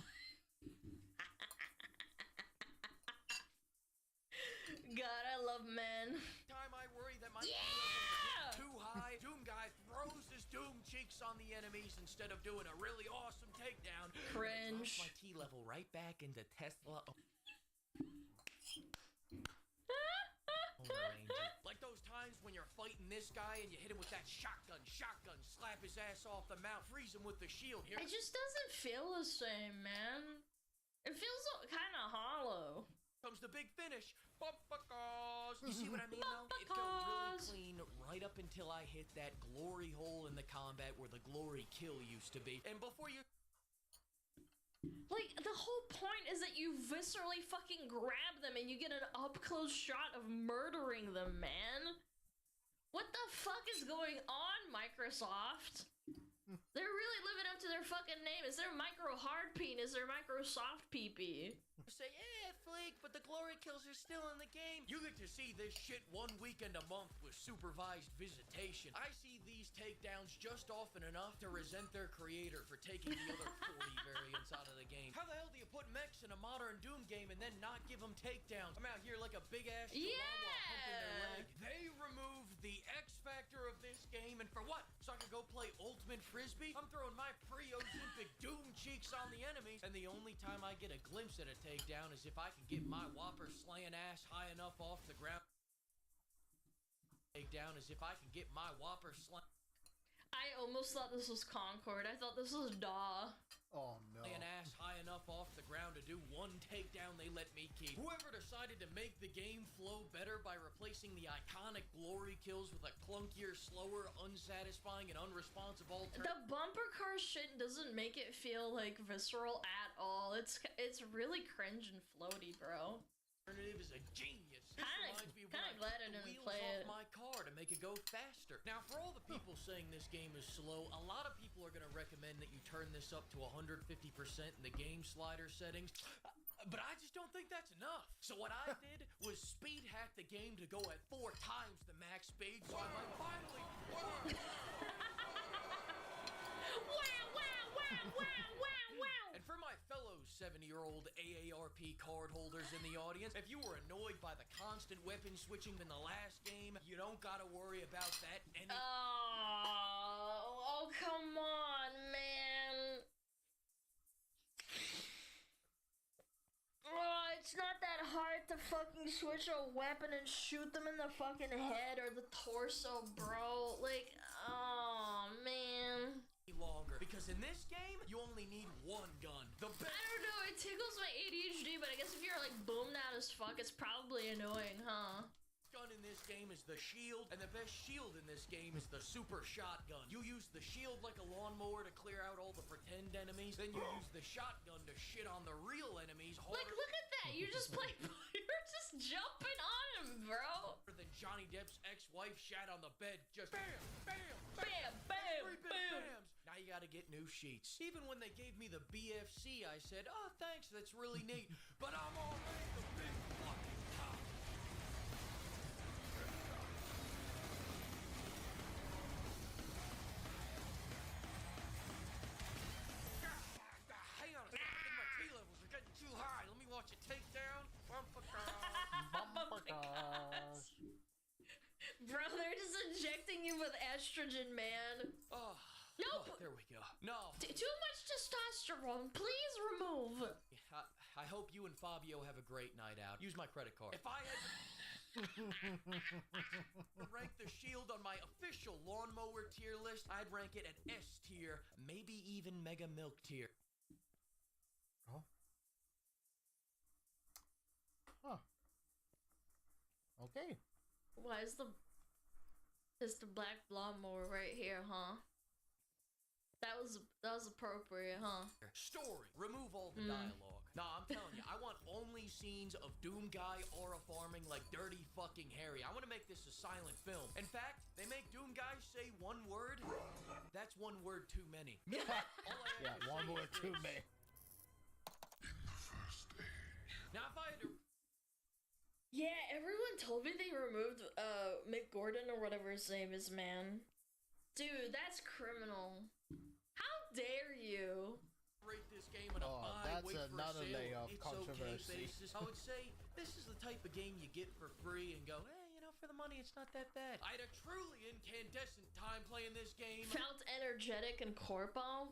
God, I love men. Time I worry that my level is too high, Doom guy throws his Doom cheeks on the enemies instead of doing a really awesome takedown. Cringe. My T level right back into Tesla. Like those times when you're fighting this guy and you hit him with that shotgun, slap his ass off the mount, freeze him with the shield. Here It just doesn't feel the same, man. It feels kind of hollow. Comes the big finish. Bumpuckers. You see what I mean, though? It felt really clean right up until I hit that glory hole in the combat where the glory kill used to be. And before you... Like, the whole point is that you viscerally fucking grab them and you get an up-close shot of murdering them, man. What the fuck is going on, Microsoft? They're really living up to their fucking name. Is there micro hard penis or Microsoft pee-pee? Say, Flake, but the glory kills are still in the game. You get to see this shit 1 weekend a month with supervised visitation. I see these takedowns just often enough to resent their creator for taking the other 40 variants out of the game. How the hell do you put mechs in a modern Doom game and then not give them takedowns? I'm out here like a big-ass chihuahua humping their leg. They removed the X factor of this game, and for what? So I could go play Ultimate Frisbee? I'm throwing my pre-Ozempic Doom cheeks on the enemies, and the only time I get a glimpse at a takedown is if I can get my whopper slaying ass high enough off the ground. Takedown is if I can get my whopper slaying. I almost thought this was Concord. I thought this was Daw. Oh no. An ass high enough off the ground to do 1 takedown they let me keep. Whoever decided to make the game flow better by replacing the iconic glory kills with a clunkier, slower, unsatisfying, and unresponsive alternative. The bumper car shit doesn't make it feel like visceral at all. It's really cringe and floaty, bro. Alternative is a genius. Kinda glad I didn't play it. My car to make it go faster. Now, for all the people saying this game is slow, a lot of people are going to recommend that you turn this up to 150% in the game slider settings. But I just don't think that's enough. So what I did was speed hack the game to go at 4 times the max speed, so I might finally... And for my fellow 70-year-old AARP card holders in the audience, if you were annoyed by the constant weapon switching in the last game, you don't gotta worry about that any- Oh, come on, man. Oh, it's not that hard to fucking switch a weapon and shoot them in the fucking head or the torso, bro. Like, oh, man. Longer, because in this game, you only need 1 gun. I don't know, it tickles my ADHD, but I guess if you're like boomed out as fuck, it's probably annoying, huh? Gun in this game is the shield, and the best shield in this game is the super shotgun. You use the shield like a lawnmower to clear out all the pretend enemies, then you use the shotgun to shit on the real enemies harder. Like, look at that, you just play, you're just jumping on him, bro. Than Johnny Depp's ex-wife shat on the bed, just bam, bam, bam, bam, bam. Bams. Now you gotta get new sheets. Even when they gave me the BFC, I said, oh, thanks, that's really neat. But I'm already the big fucking top. Hang on a second, I think my T levels are getting too high. Let me watch a takedown. Bro, they're just injecting you with estrogen, man. Oh, nope. Oh, there we go. No. Too much testosterone. Please remove. I hope you and Fabio have a great night out. Use my credit card. If I had to rank the Shield on my official lawnmower tier list, I'd rank it at S tier, maybe even Mega Milk tier. Oh. Huh. Okay. Why is the black lawnmower right here, huh? That was appropriate, huh? Story. Remove all the dialogue. Nah, I'm telling you, I want only scenes of Doom Guy aura farming like Dirty fucking Harry. I want to make this a silent film. In fact, they make Doom Guy say one word. That's one word too many. Yeah, one word too many. Now, if I had to... Yeah, everyone told me they removed Mick Gordon or whatever his name is, man. Dude, that's criminal. How dare you? Rate this game in a buy, wait for a sale, layer of it's controversy. okay basis. I would say this is the type of game you get for free and go, hey, you know, for the money, it's not that bad. I had a truly incandescent time playing this game. Felt energetic and corpo.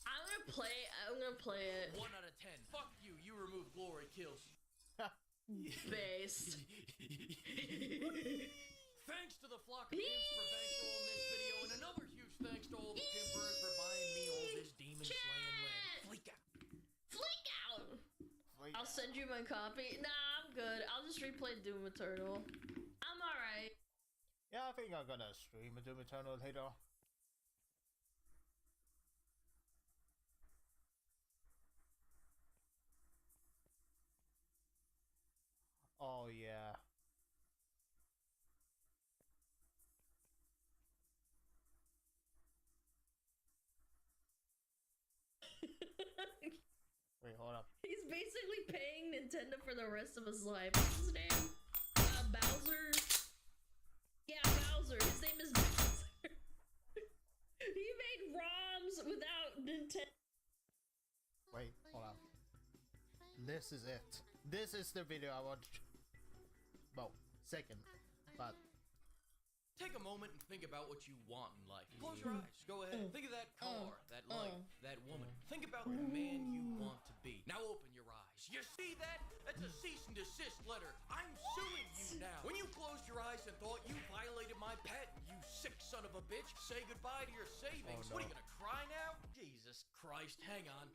I'm gonna play it. 1 out of 10. Fuck you. You remove glory kills. Based. Thanks to the flock of pimps for bankrolling this video, and another huge thanks to all the pimpers for buying me all this demon slaying lead. Fleek out. Fleek out. I'll send you my copy. Nah, I'm good. I'll just replay Doom Eternal. I'm alright. Yeah, I think I'm gonna stream Doom Eternal later. Oh yeah. Wait, hold up. He's basically paying Nintendo for the rest of his life. What's his name? Bowser. Yeah, Bowser. His name is Bowser. He made ROMs without Nintendo. Wait, hold on. This is it. This is the video I want. Well, second, but take a moment and think about what you want in life. Close your eyes. Go ahead. Think of that car, that light, that woman. Think about the man you want to be. Now open your eyes. You see that? That's a cease and desist letter. I'm suing you now. When you closed your eyes and thought you violated my patent, you sick son of a bitch, say goodbye to your savings. Oh, no. What, are you gonna cry now? Jesus Christ, hang on.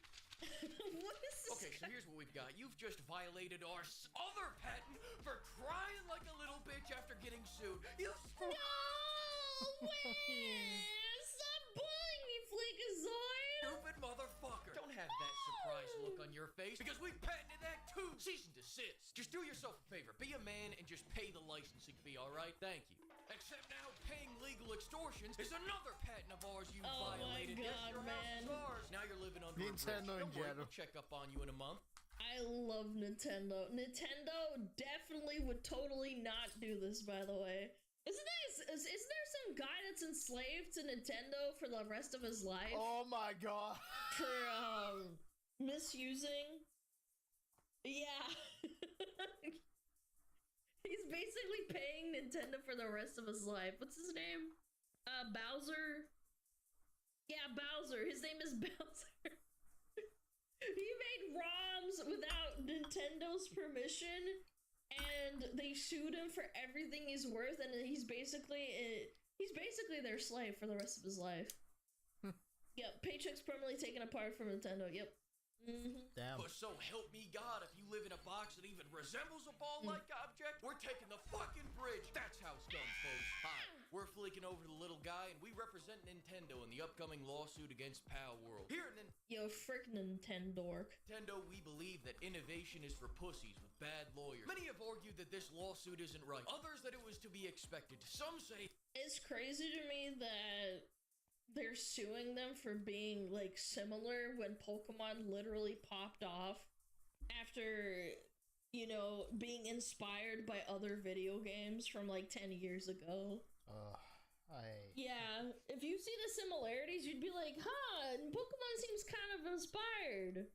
What is this? Okay, so here's what we've got. You've just violated our other patent for crying like a little bitch after getting sued. You No way! Stop bullying me, Fleekazoid! Stupid motherfucker! Don't have that surprised look on your face because we patented that too. Cease and desist. Just do yourself a favor. Be a man and just pay the licensing fee, all right? Thank you. Except now paying legal extortions is another patent of ours you violated. Oh my god, man. Now you're living under Nintendo a in bridge. Don't worry, general. we'll check up on you in a month. I love Nintendo. Nintendo definitely would totally not do this, by the way. Isn't there some guy that's enslaved to Nintendo for the rest of his life? Oh my god. For misusing? Yeah. He's basically paying Nintendo for the rest of his life. What's his name? Bowser? Yeah, Bowser. His name is Bowser. He made ROMs without Nintendo's permission, and they sued him for everything he's worth, and he's basically their slave for the rest of his life. Yep, paycheck's permanently taken apart from Nintendo. Yep. Damn. But so help me God, if you live in a box that even resembles a ball-like object, we're taking the fucking bridge. That's how it's done, folks. Hi, we're fleeking over to the little guy, and we represent Nintendo in the upcoming lawsuit against Pal World. Here, Yo, frick Nintendo. Nintendo, we believe that innovation is for pussies with bad lawyers. Many have argued that this lawsuit isn't right. Others that it was to be expected. Some say it's crazy to me that they're suing them for being like similar when Pokemon literally popped off after, you know, being inspired by other video games from like 10 years ago. Yeah, if you see the similarities, you'd be like, huh, Pokemon seems kind of inspired.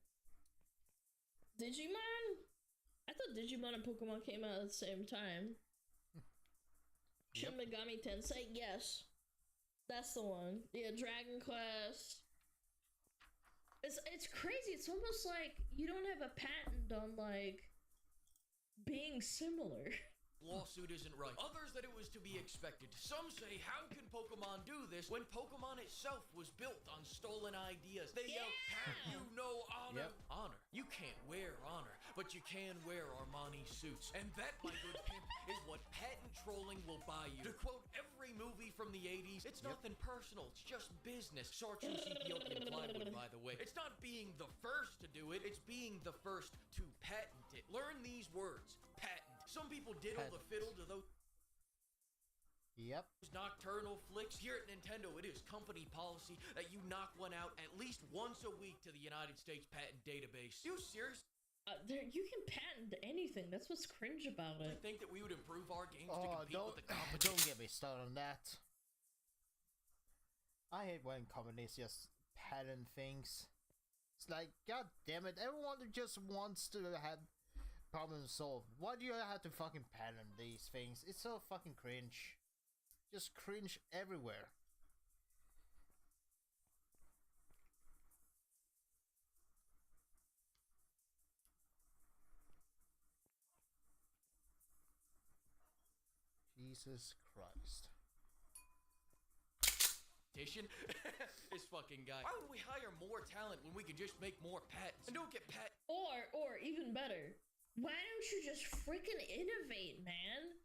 Digimon? I thought Digimon and Pokemon came out at the same time. Shin Megami Tensei, yes. That's the one. Yeah, Dragon Quest. It's crazy. It's almost like you don't have a patent on, like, being similar. Lawsuit isn't right. Others that it was to be expected. Some say, how can Pokemon do this when Pokemon itself was built on stolen ideas? They yell, have you no honor? Honor. You can't wear honor, but you can wear Armani suits. And that, my good pimp, is what patent trolling will buy you. To quote every movie from the 80s, it's nothing personal, it's just business. Chartreuse Ethiopian plywood, by the way. It's not being the first to do it, it's being the first to patent it. Learn these words. Patent. Some people diddle the fiddle to those nocturnal flicks. Here at Nintendo, it is company policy that you knock one out at least once a week to the United States Patent Database. You serious? You can patent anything. That's what's cringe about it. I think that we would improve our games to compete with the competition. Don't get me started on that. I hate when companies just patent things. It's like, god damn it, everyone just wants to have problem solved. Why do you have to fucking patent these things? It's so fucking cringe. Just cringe everywhere. Jesus Christ. This fucking guy. Why would we hire more talent when we can just make more patents? And don't get Or even better, why don't you just freaking innovate, man?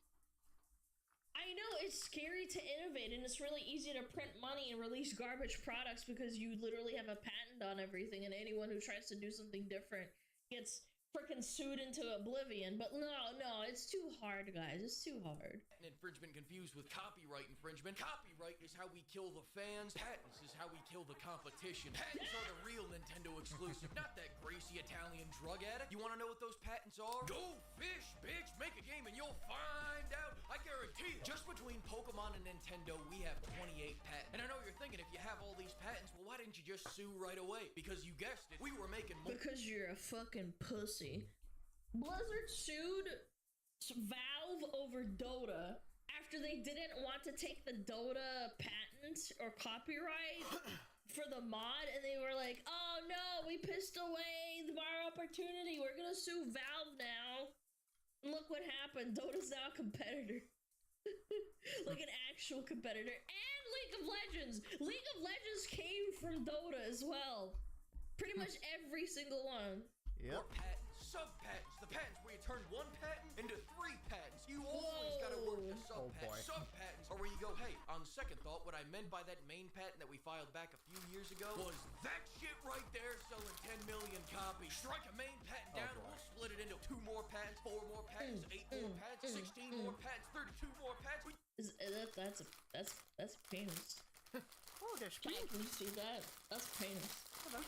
I know it's scary to innovate and it's really easy to print money and release garbage products because you literally have a patent on everything and anyone who tries to do something different gets freaking sued into oblivion. But no, it's too hard, guys. It's too hard. Infringement confused with copyright infringement. Copyright is how we kill the fans. Patents is how we kill the competition. Patents are the real Nintendo exclusive, not that greasy Italian drug addict. You want to know what those patents are? Go fish, bitch. Make a game and you'll find out. I guarantee you. Just between Pokemon and Nintendo, we have 28 patents. And I know you're thinking, if you have all these patents, well, why didn't you just sue right away? Because you guessed it, we were making more. Because you're a fucking pussy. Blizzard sued Valve over Dota after they didn't want to take the Dota patent or copyright for the mod, and they were like, oh no, we pissed away our opportunity, we're gonna sue Valve now. And look what happened, Dota's now a competitor. Like an actual competitor. And League of Legends! League of Legends came from Dota as well. Pretty much every single one. Or patents, sub-patents, the patents where you turn one patent into 3 patents. You always gotta work the sub-patents. Sub-patents are where you go, hey, on second thought, what I meant by that main patent that we filed back a few years ago was that shit right there selling 10 million copies. Strike a main patent down, we'll split it into 2 more patents, 4 more patents, 8 more patents, 16 more patents, 32 more patents. That's penis. Oh, there's penis. Can you see that? That's penis. I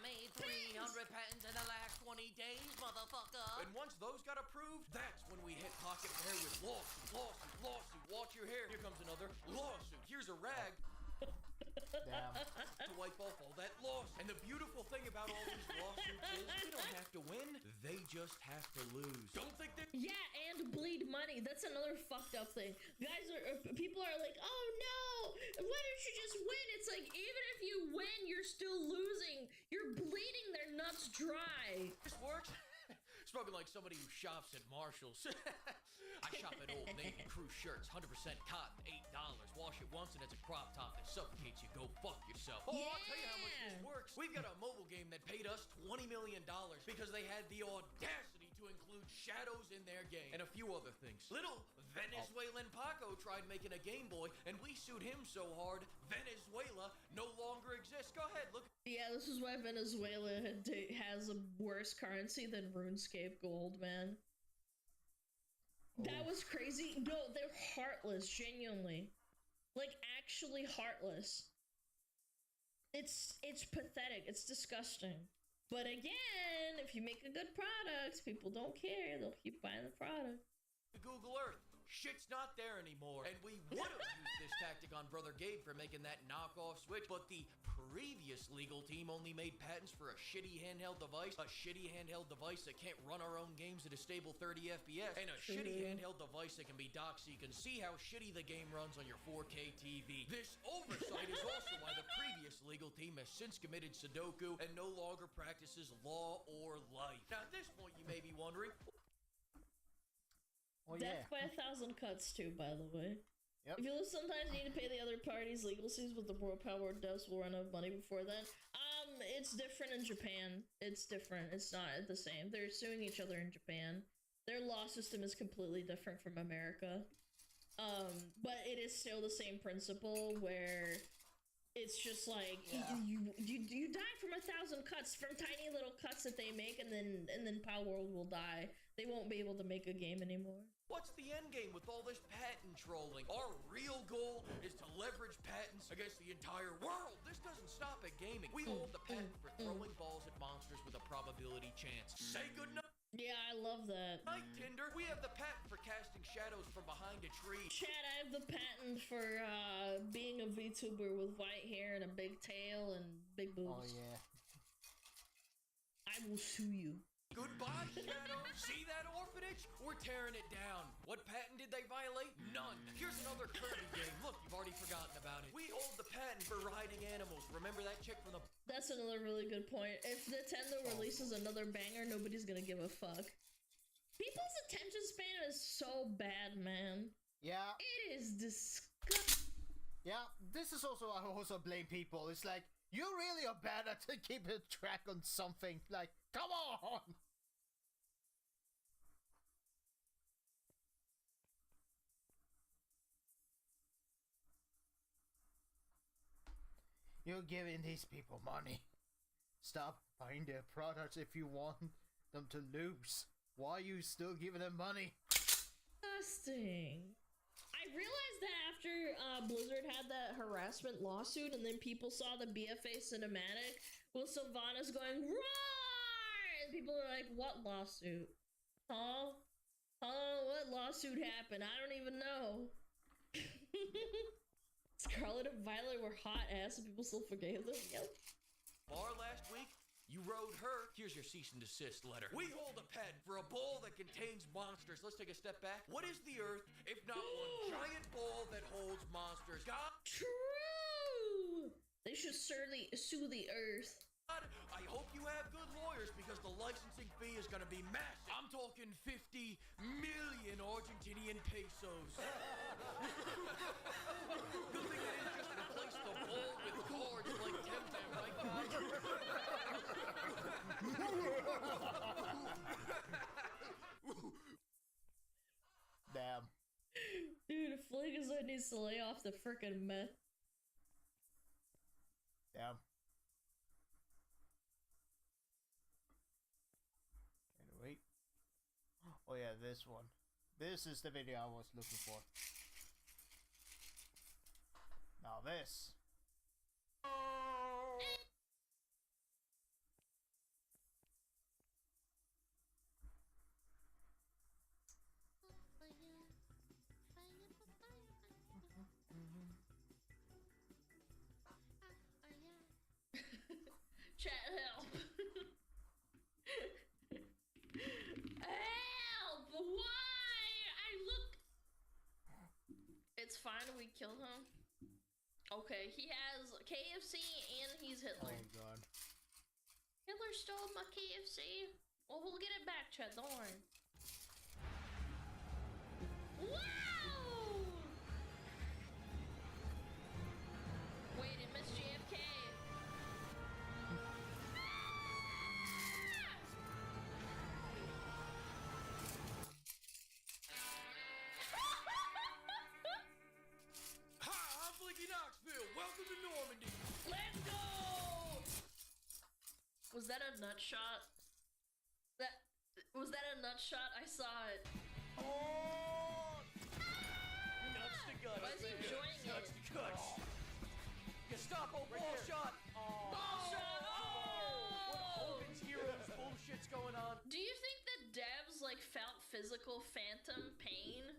made 300 patents in the last 20 days, motherfucker. And once those got approved, that's when we hit Pocket Bear with lawsuit. Watch your hair. Here comes another lawsuit. Here's a rag. Damn. To wipe off all that lawsuit. And the beautiful thing about all these lawsuits is they don't have to win, they just have to lose. Don't think that. Yeah, and bleed money. That's another fucked up thing. People are like, oh no, why don't you just win? It's like, even if you win, you're still losing. You're bleeding their nuts dry. This works. Spoken like somebody who shops at Marshall's. I shop at Old Navy Crew shirts, 100% cotton, $8. Wash it once and it's a crop top that suffocates you. Go fuck yourself. Oh, I'll tell you how much this works. We've got a mobile game that paid us $20 million because they had the audacity to include shadows in their game and a few other things. Little Venezuelan Paco tried making a Game Boy and we sued him so hard, Venezuela no longer exists. Go ahead, look. Yeah, this is why Venezuela has a worse currency than RuneScape Gold, man. That was crazy. No, they're heartless, genuinely. Like, actually heartless. It's pathetic. It's disgusting. But again, if you make a good product, people don't care. They'll keep buying the product. Google Earth. Shit's not there anymore. And we would have used this tactic on Brother Gabe for making that knockoff Switch, but the previous legal team only made patents for a shitty handheld device that can't run our own games at a stable 30 FPS, and a shitty handheld device that can be docked so you can see how shitty the game runs on your 4K TV. This oversight is also why the previous legal team has since committed Sudoku and no longer practices law or life. Now at this point you may be wondering, Death by 1,000 cuts too, by the way. Yep. If you lose, sometimes you need to pay the other party's legal fees, but the World Power devs will run out of money before then. It's different in Japan. It's different. It's not the same. They're suing each other in Japan. Their law system is completely different from America. But it is still the same principle where it's just like you die from 1,000 cuts from tiny little cuts that they make, and then Power World will die. They won't be able to make a game anymore. what's the end game with all this patent trolling? Our real goal is to leverage patents against the entire world. This doesn't stop at gaming. We hold the patent for throwing balls at monsters with a probability chance. Say goodnight. Yeah, I love that. Night, Tinder. We have the patent for casting shadows from behind a tree. Chad, I have the patent for being a VTuber with white hair and a big tail and big boobs. Oh yeah. I will sue you. Goodbye, Shadow. See that orphanage? We're tearing it down. What patent did they violate? None. Here's another Kirby game. Look, you've already forgotten about it. We hold the patent for riding animals. Remember that chick from the... That's another really good point. If Nintendo releases another banger, nobody's gonna give a fuck. People's attention span is so bad, man. Yeah. It is disgusting. Yeah, this is also, I also blame people. It's like, you really are bad at keeping track on something. Like, come on! You're giving these people money. Stop buying their products if you want them to lose. Why are you still giving them money? Disgusting. I realized that after Blizzard had that harassment lawsuit, and then people saw the BFA cinematic with Sylvanas going roar, and people are like, "What lawsuit? Huh? What lawsuit happened? I don't even know." Scarlet and Violet were hot ass, and people still forgave them. Yep. Bar last week. You rode her. Here's your cease and desist letter. We hold a patent for a ball that contains monsters. Let's take a step back. What is the Earth if not one giant ball that holds monsters? God. True. They should certainly sue the Earth. God, I hope you have good lawyers because the licensing fee is going to be massive. I'm talking 50 million Argentinian pesos. Good thing they didn't just replace the ball with cards like Temtem, right, guys? Damn. Dude, Fligazone needs to lay off the frickin' meth. Damn. Wait. Oh yeah, this one. This is the video I was looking for. Now this. Chat, help. Help! Why? I look... It's fine, we killed him. Okay, he has KFC and he's Hitler. Oh god. Hitler stole my KFC. Well, we'll get it back, Chet, don't worry. Wow! Wait, it missed JFK. Hi, I'm Blinky Knoxville. Welcome to Normandy. Let's go! Was that a nut shot? Was that a nut shot? I saw it. Oh! Nuts to guts. Why is he enjoying it? Gestapo ball shot! Ball shot! What Hogan's Heroes bullshit's going on? Do you think that devs like felt physical phantom pain?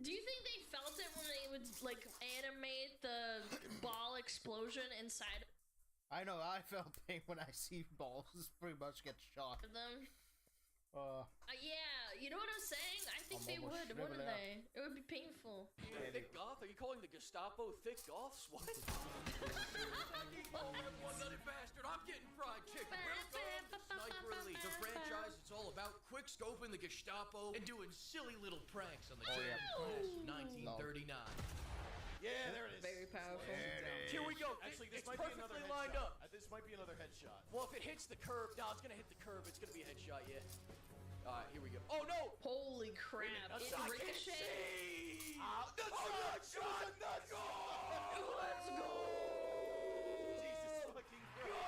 Do you think they felt it when they would like animate the ball explosion inside I know I felt pain when I see balls pretty much get shot. of them? Yeah, you know what I'm saying? I think I'm they almost would, wouldn't shriveled up. they? It would be painful. Thick goth? Are you calling the Gestapo thick goths? What? One-nutted bastard! I'm getting fried chicken. Welcome to Sniper Elite, the franchise. It's all about quick scoping the Gestapo and doing silly little pranks on the German class. 1939. Yeah, there it is. Very powerful. Here we go. Actually, this It's might be another perfectly headshot. lined up. This might be another headshot. Well, if it hits the curb, no, it's gonna hit the curb. It's gonna be a headshot, yeah. Alright, here we go. Oh no! Holy crap! It ricocheted. Nut shot! Nut shot! Let's go! Jesus fucking Christ.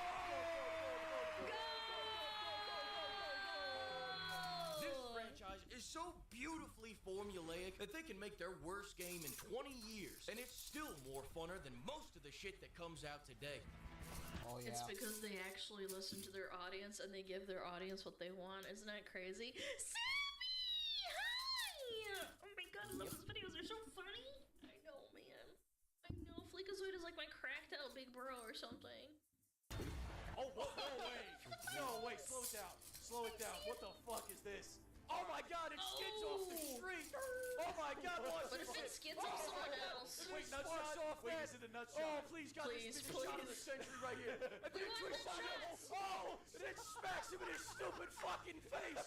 This franchise is so beautifully formulaic that they can make their worst game in 20 years, and it's still more funner than most of the shit that comes out today. Oh yeah. It's because they actually listen to their audience and they give their audience what they want. Isn't that crazy? Sammy! Hi! Oh my god, I love those videos. They're so funny. I know, man. I know. Fleekazoid is like my cracked out big bro or something. Oh, no way. No way. Slow it down. Slow it down. What the fuck is this? Oh my god, it skids off the street! Oh my god, watch What this if it shit. skids off someone else? Wait, nut shot? Wait, is it a nut shot? Oh, please, God, Please, this is the shot of the century right here. I think want it's the shot. shots. Oh, and it smacks him in his stupid fucking face.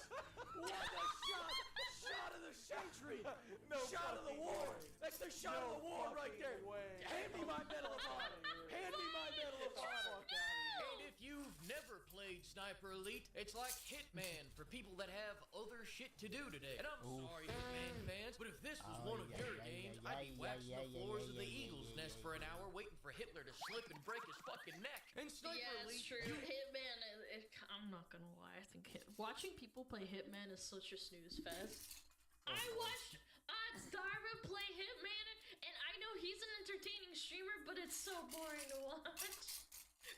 What a shot! Shot of the century. No shot of the fucking war. way. That's the shot of the war right there. Hand me my Medal of Honor. Hand me my Medal of Honor. And if you've never played Sniper Elite, it's like Hitman for people that have other shit to do today. And I'm sorry, Hitman fans, but if this was one of your games, I'd be waxing the floors of the Eagle's Nest for an hour waiting for Hitler to slip and break his fucking neck. And Sniper Yeah, Elite, it's true. Hitman, I'm not gonna lie. I think watching people play Hitman is such a snooze fest. I watched Starva play Hitman, and I know he's an entertaining streamer, but it's so boring to watch.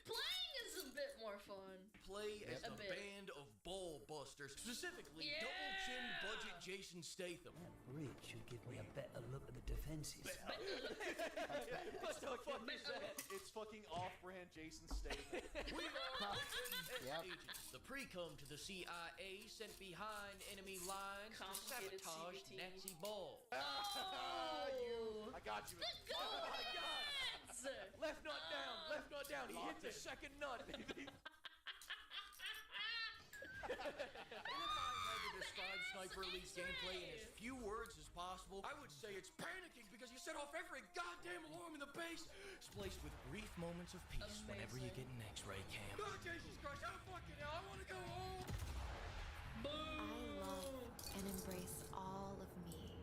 Playing is a bit more fun. play as A a bit. band of ball busters, specifically Yeah. double-chin budget Jason Statham. Bridge should give me a better look at the defenses. What the fuck is that? It's fucking off-brand Jason Statham. We are Yep. agents. The pre-com to the CIA sent behind enemy lines to Complicated sabotage CBT. Nazi ball. Oh! I got you. The go Oh my god! Nets! Left nut down, left nut down. He hit Locked the in. second nut. And if I had to describe Sniper Elite's gameplay in as few words as possible, I would say it's panicking because you set off every goddamn alarm in the base, spliced with brief moments of peace whenever you get an X-ray cam. Oh, Jesus Christ, oh fucking hell, I want to go home! I love and embrace all of me.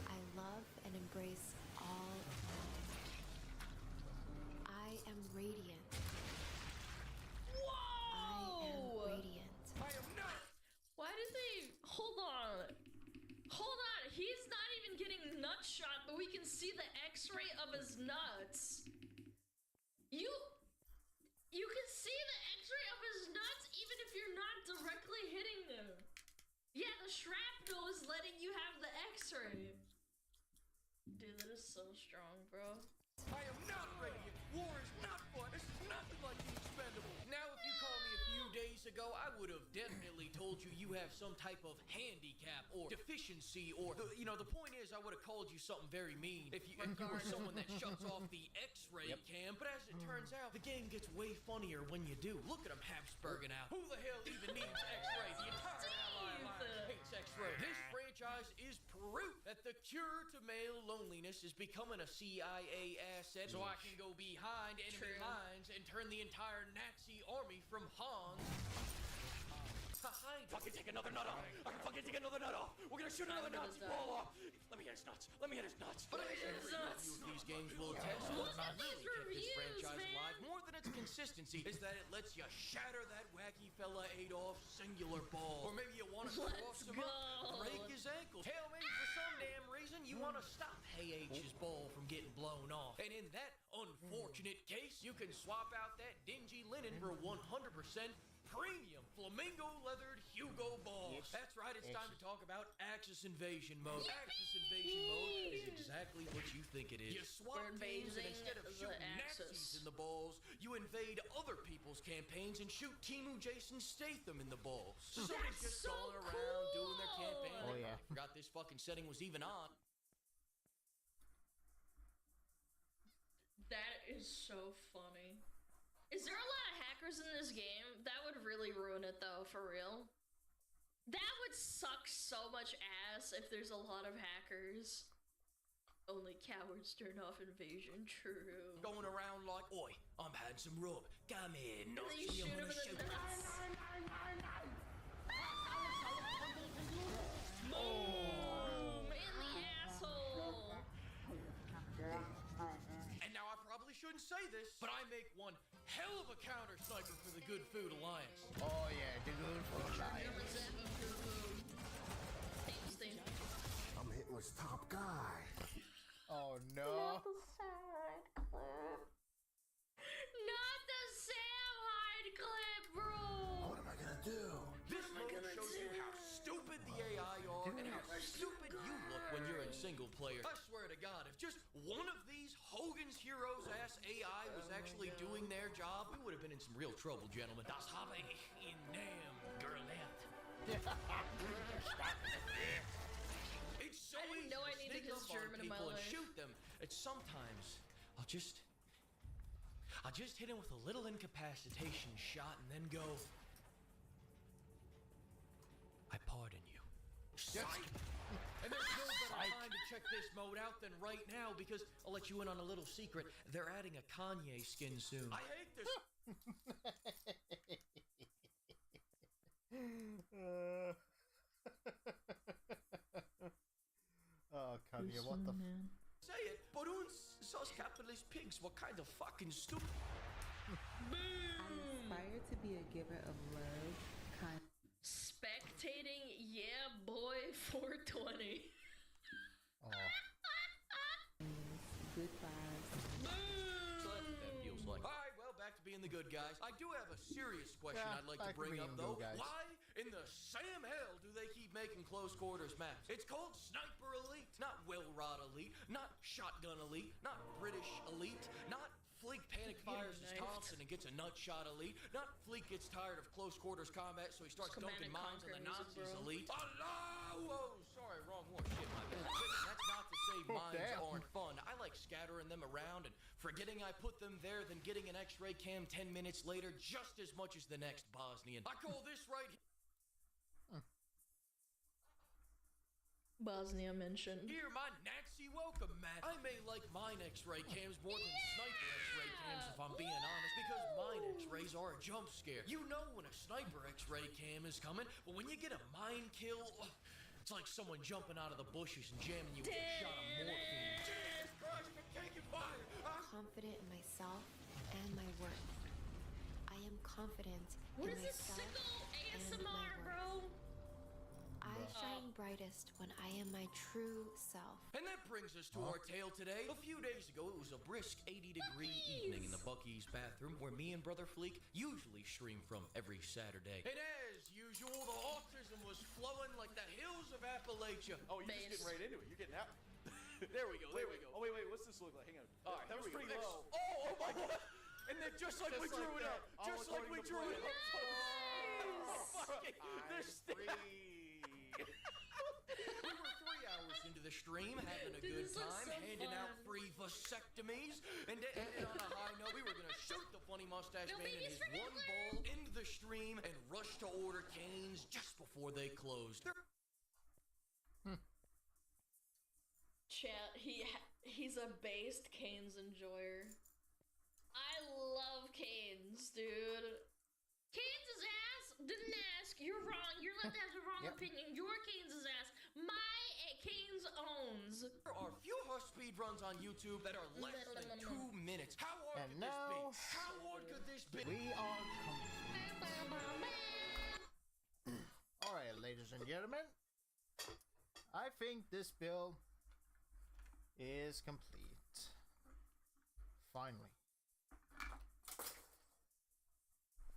I love and embrace all of me. I am radiant. I am Whoa! radiant. I am not! Why did they... Hold on. Hold on. He's not even getting nut shot, but we can see the x-ray of his nuts. You can see the x-ray of his nuts even if you're not directly hitting them. Yeah, the shrapnel is letting you have the x-ray. Dude, that is so strong, bro. I am not ready. War is not fun. This is nothing like the Expendables. Now, if you called me a few days ago, I would have definitely told you you have some type of handicap or deficiency or, the point is I would have called you something very mean if you were someone that shuts off the X-ray cam. But as it turns out, the game gets way funnier when you do. Look at him Habsburging out. Who the hell even needs X-ray? The entire Ally Alliance hates X-ray. This franchise is proof that the cure to male loneliness is becoming a CIA asset, so I can go behind enemy lines and turn the entire Nazi army from Hans. Fucking take another nut off! I can fucking take another nut off! We're gonna shoot another Nazi ball off! Let me hit his nuts! Let me hit his nuts! But every review of these games will attest what really kept this franchise alive more than its consistency is that it lets you shatter that wacky fella Adolf's singular ball. Or maybe you want to cross him up, break his ankles. Hell, maybe for some damn reason you want to stop KH's ball from getting blown off. And in that unfortunate case, you can swap out that dingy linen for 100% premium flamingo leathered Hugo balls. That's right, it's time to talk about Axis Invasion mode. Axis Invasion mode is exactly what you think it is. You swap teams, and instead of shooting Nazis in the balls, you invade other people's campaigns and shoot Timu Jason Statham in the balls. So somebody's just going around doing their campaign. Oh yeah. I forgot this fucking setting was even on. That is so funny. Is there a lot of hackers in this game? That would really ruin it though, for real. That would suck so much ass if there's a lot of hackers. Only cowards turn off invasion, true. Going around like, oi, I'm had some rub. Come in, And not then you see, I'm shoot him gonna in shoot the nuts. Boom! In the asshole! And now I probably shouldn't say this, but I make one hell of a counter sniper for the Good Food Alliance. Oh yeah, the Good Food Alliance. I'm Hitler's top guy. Oh no. Not the side clip. Not the Sam Hyde clip, bro! What am I gonna do? This mode shows you how stupid the AI are and how stupid you look when you're in single player. I swear to God, if just one of these Hogan's Heroes ass AI was actually doing their job, we would have been in some real trouble, gentlemen. Das habe ich in Nam gelernt. It's so I didn't know I needed sneak his up on German in my people and life. shoot them. It's sometimes I'll just hit him with a little incapacitation shot and then go, I pardon you. Psych! And there's no better time to check this mode out than right now because I'll let you in on a little secret. They're adding a Kanye skin soon. I hate this. Oh, Kanye, what the Say it, but us capitalist pigs were kind of fucking stupid. Boom! I aspire to be a giver of love, kind. Spectating, yeah, boy, 420. Oh. Good vibes. So that's what that feels like. Alright, well, back to being the good guys. I do have a serious question Yeah, I'd like to back to bring being up, the though. good guys. Why in the Sam hell do they keep making close quarters maps? It's called Sniper Elite, not Well Rod Elite, not Shotgun Elite, not British Elite, not Fleek panic fires his Thompson and gets a nut shot elite. Not Fleek gets tired of close quarters combat, so he starts dunking mines on the Nazis elite. Allah! Whoa, sorry, wrong war. Shit, my bad. Listen, that's not to say mines aren't fun. I like scattering them around and forgetting I put them there, then getting an X-ray cam 10 minutes later just as much as the next Bosnian. I call this right here. Bosnia mentioned. Here, my Nazi welcome mat. I may like mine X-ray cams more than sniper X-ray cams, if I'm being honest, because mine X-rays are a jump scare. You know when a sniper X-ray cam is coming, but when you get a mine kill, it's like someone jumping out of the bushes and jamming you with a shot of morphine. Jesus Christ, we're taking fire! Confident in myself and my worth. I am confident What in is this myself sickle and my ASMR, worth. bro? I shine brightest when I am my true self. And that brings us to our tale today. A few days ago, it was a brisk 80-degree evening in the Buc-ee's bathroom where me and Brother Fleek usually stream from every Saturday. And as usual, the autism was flowing like the hills of Appalachia. Oh, you're just getting right into it. You're getting out. There we go. There we go. Oh, wait. What's this look like? Hang on. All right, that was pretty low. Oh my God. And then just like we drew it up. Just like we drew it up. Fucking the We were 3 hours into the stream, having a good time, handing out free vasectomies, and to end it on a high note, we were gonna shoot the funny mustache man and his one ball into the stream and rush to order Cane's just before they closed. Chat, he's a based Cane's enjoyer. I love Cane's, dude. Cane's is ass. Didn't ask. You're wrong. You're allowed to have the wrong opinion. Your Cane's is ass. My Cane's owns. There are few speed runs on YouTube that are less than 2 minutes. How hard And could now, this be? How hard could this be? We are Alright, ladies and gentlemen. I think this build is complete. Finally.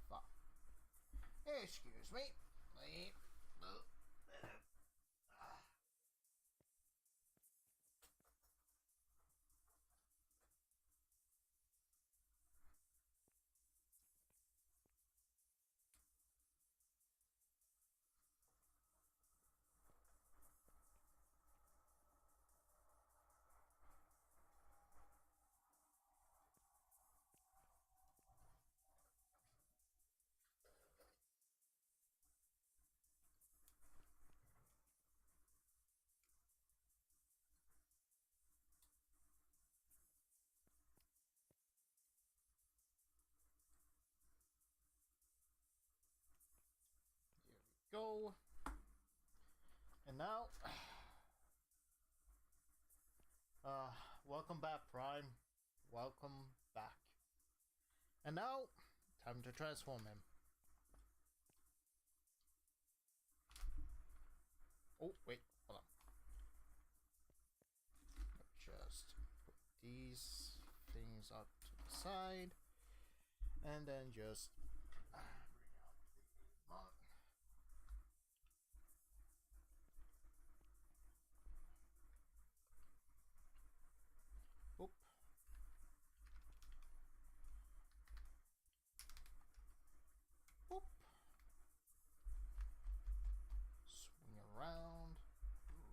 Fuck. Excuse me. Go. And now, welcome back, Prime. Welcome back. And now, time to transform him. Oh, wait, hold on. Just put these things up to the side, and then just bring out the monk. Oop. Oop. Swing around,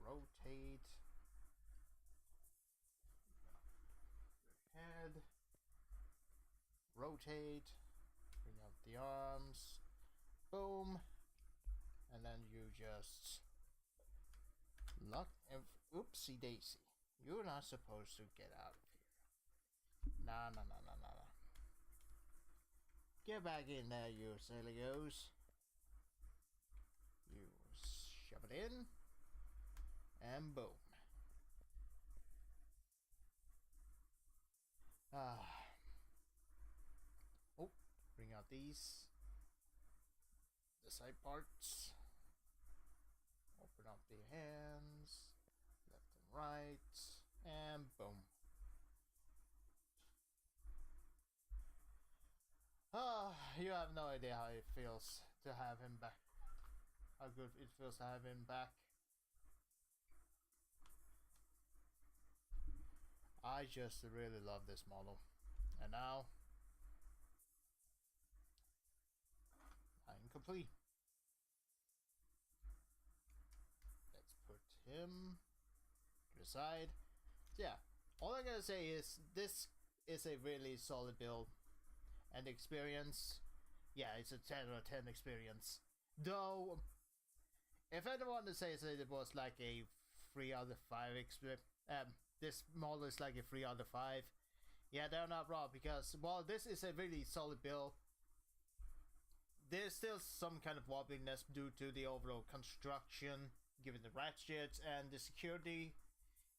rotate. Head. Rotate. Bring out the arms. Boom. And then you just lock. Oopsie daisy. You're not supposed to get out of here. Nah. Get back in there, you silly goose. You shove it in. And boom. Oh, bring out these. The side parts. Open up the hands. Left and right. And boom. You have no idea how it feels to have him back. How good it feels to have him back. I just really love this model. And now, I'm complete. Let's put him to the side. Yeah, all I gotta say is this is a really solid build. And experience, yeah, it's a 10 out of 10 experience. Though, if anyone says that it was like a 3 out of 5 experience, this model is like a 3 out of 5. Yeah, they're not wrong because, while this is a really solid build, there's still some kind of wobbliness due to the overall construction, given the ratchets, and the security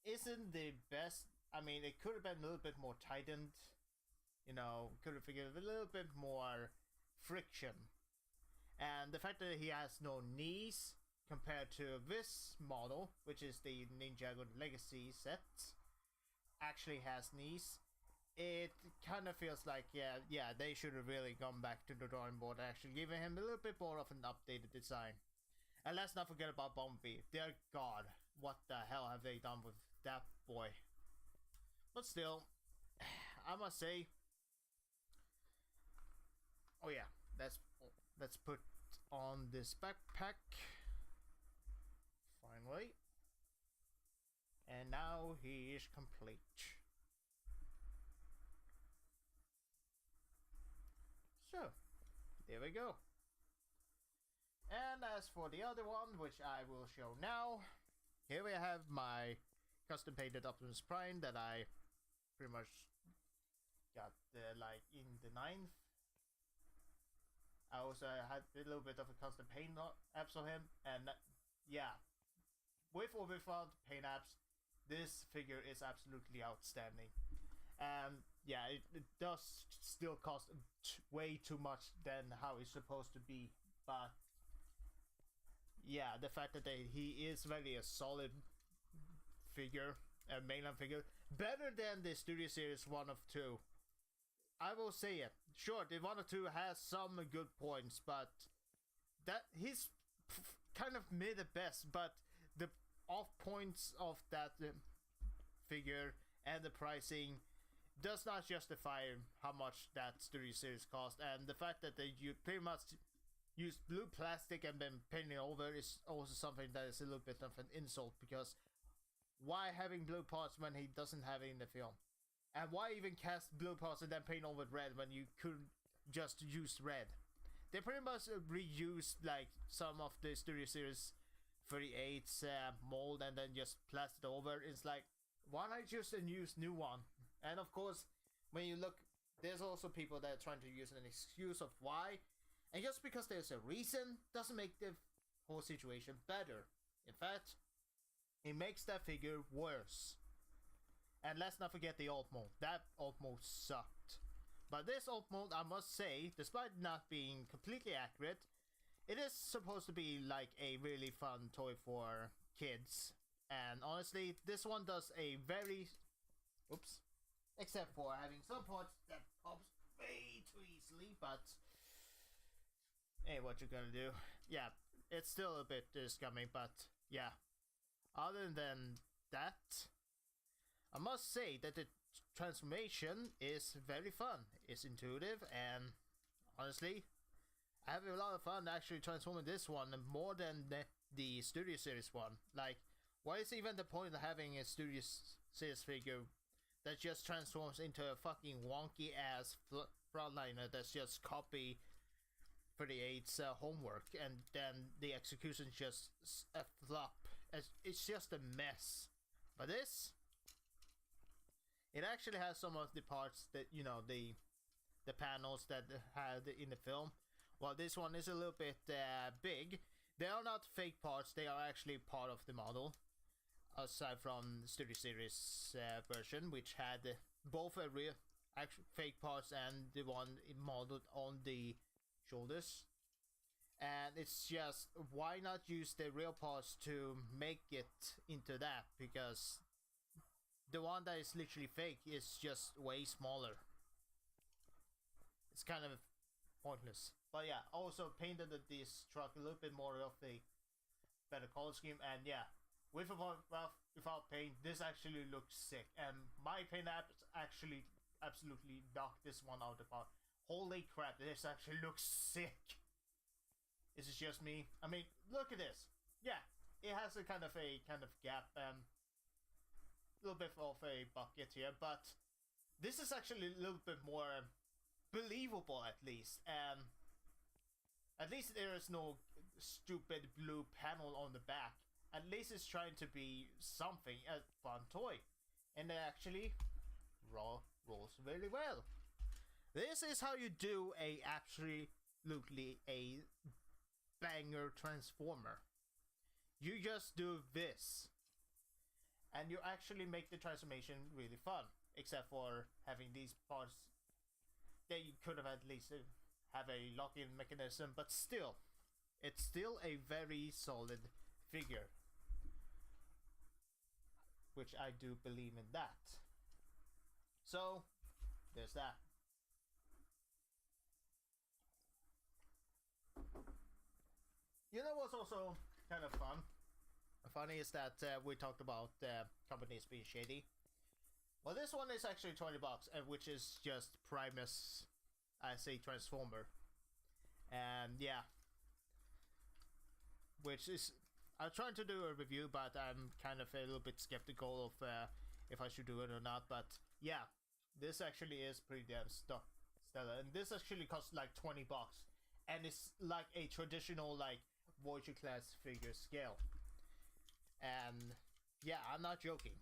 isn't the best. I mean, it could have been a little bit more tightened. You know, could have figured a little bit more friction. And the fact that he has no knees compared to this model, which is the Ninjago Legacy set, actually has knees. It kind of feels like, yeah, they should have really gone back to the drawing board, actually giving him a little bit more of an updated design. And let's not forget about Bumblebee. Dear God, what the hell have they done with that boy? But still, I must say, oh yeah, let's put on this backpack. Finally. And now he is complete. So, there we go. And as for the other one, which I will show now, here we have my custom painted Optimus Prime that I pretty much got like in the 9th. I also had a little bit of a custom paint apps on him, and yeah, with or without paint apps, this figure is absolutely outstanding. Yeah, it does still cost way too much than how it's supposed to be, but yeah, the fact that he is really a solid figure, mainline figure. Better than the Studio Series 1 of 2. I will say it. Sure, the 1 of 2 has some good points, but that he's kind of mid at best, but the off points of that figure and the pricing does not justify how much that Studio Series cost, and the fact that they pretty much used blue plastic and then painting it over is also something that is a little bit of an insult, because why having blue parts when he doesn't have it in the film? And why even cast blue parts and then paint over with red when you could just use red? They pretty much reused like some of the Studio Series 38's mold and then just plastered over. It's like, why not just use new one? And of course, when you look, there's also people that are trying to use an excuse of why. And just because there's a reason doesn't make the whole situation better. In fact, it makes that figure worse. And let's not forget the alt mode. That alt mode sucked. But this alt mode, I must say, despite not being completely accurate, it is supposed to be like a really fun toy for kids. And honestly, this one does a very... Oops. Except for having some parts that pops way too easily, but... Hey, what you gonna do? Yeah, it's still a bit scummy, but yeah. Other than that, I must say that the transformation is very fun. It's intuitive, and honestly, I have a lot of fun actually transforming this one more than the Studio Series one. Like, what is even the point of having a Studio Series figure that just transforms into a fucking wonky ass frontliner that's just copy 38's homework, and then the execution just a flop. It's just a mess. But this, it actually has some of the parts that, you know, the panels that had in the film. While this one is a little bit big, they are not fake parts, they are actually part of the model. Aside from the Studio Series version, which had both a real actual fake parts and the one modeled on the shoulders. And it's just, why not use the real parts to make it into that? Because the one that is literally fake is just way smaller. It's kind of pointless. But yeah, also painted this truck a little bit more of a better color scheme, and yeah, without paint, this actually looks sick. And my paint apps actually absolutely knocked this one out of the park. Holy crap, this actually looks sick. Is it just me? I mean, look at this. Yeah, it has a kind of gap and a little bit of a bucket here, but this is actually a little bit more believable at least. And at least there is no stupid blue panel on the back. At least it's trying to be something, a fun toy. And it actually rolls very well. This is how you do absolutely a banger transformer. You just do this, and you actually make the transformation really fun. Except for having these parts that you could have at least have a lock-in mechanism, but still, it's still a very solid figure. Which I do believe in that. So, there's that. You know what's also kind of funny is that we talked about companies being shady. Well, this one is actually $20, which is just Primus as a transformer. And yeah, which is, I'm trying to do a review, but I'm kind of a little bit skeptical of if I should do it or not. But yeah, this actually is pretty damn stellar, and this actually costs like $20, and it's like a traditional like Voyager class figure scale. And yeah, I'm not joking.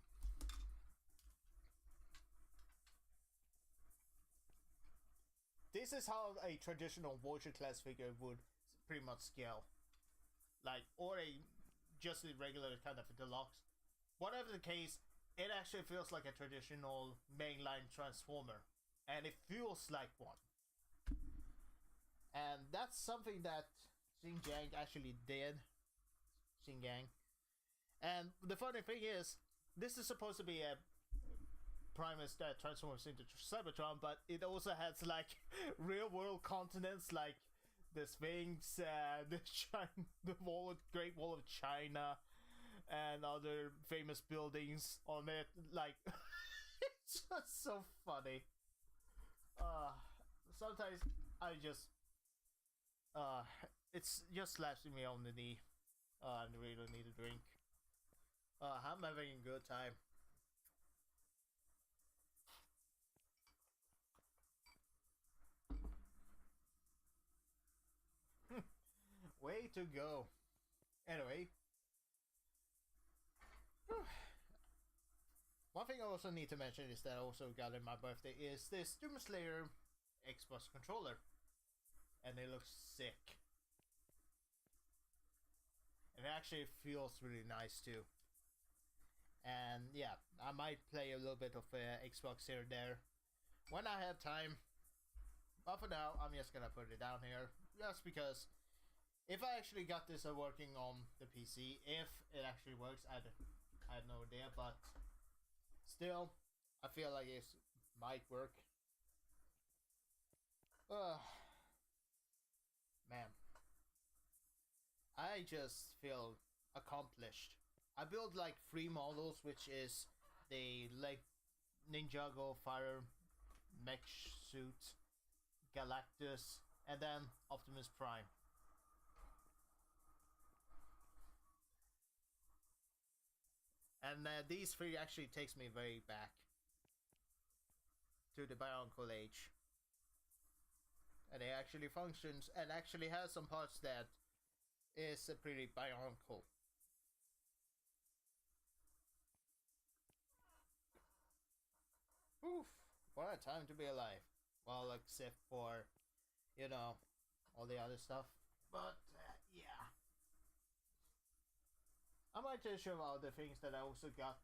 This is how a traditional Voyager class figure would pretty much scale. Like, or just a regular kind of a deluxe. Whatever the case, it actually feels like a traditional mainline transformer. And it feels like one. And that's something that Xinjiang actually did. Xinjiang. And the funny thing is, this is supposed to be a Primus that transforms into Cybertron, but it also has like real world continents like the Sphinx, the Great Wall of China, and other famous buildings on it. Like, it's just so funny. Sometimes I just, it's just slapping me on the knee. I really need a drink. I'm having a good time. Way to go. Anyway. One thing I also need to mention is that I also got in my birthday is this Doom Slayer Xbox controller. And it looks sick. And it actually feels really nice too. And yeah, I might play a little bit of Xbox here and there when I have time. But for now, I'm just gonna put it down here. Just because if I actually got this working on the PC, if it actually works, I have no idea. But still, I feel like it might work. Man. I just feel accomplished. I built like 3 models, which is the Ninjago Fire Mech Suit, Galactus, and then Optimus Prime. And these 3 actually takes me way back to the Bionicle Age. And it actually functions and actually has some parts that is pretty Bionicle. Oof, what a time to be alive. Well, except for, you know, all the other stuff. But, yeah. I might just show other things that I also got,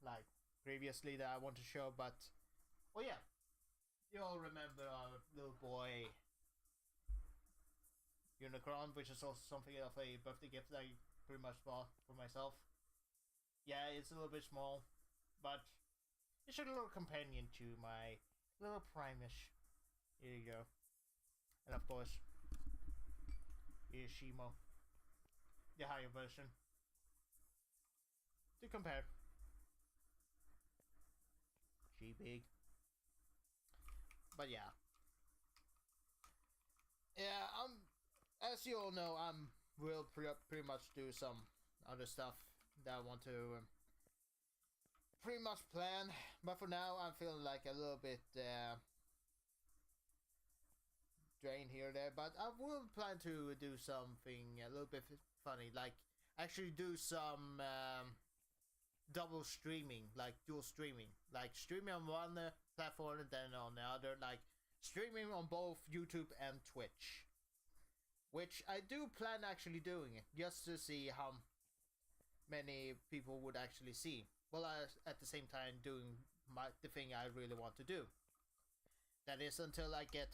like, previously that I want to show, but... Oh, yeah. You all remember our little boy... Unicron, which is also something of a birthday gift that I pretty much bought for myself. Yeah, it's a little bit small, but it's a little companion to my little Primus. Here you go. And of course, here's Shimo, the higher version, to compare. She big. But yeah. Yeah, as you all know, will pretty much do some other stuff that I want to pretty much plan. But for now, I'm feeling like a little bit drained here and there. But I will plan to do something a little bit funny, like actually do some double streaming, like dual streaming, like streaming on one platform and then on the other, like streaming on both YouTube and Twitch. Which I do plan actually doing it, just to see how many people would actually see. Well, at the same time doing the thing I really want to do. That is until I get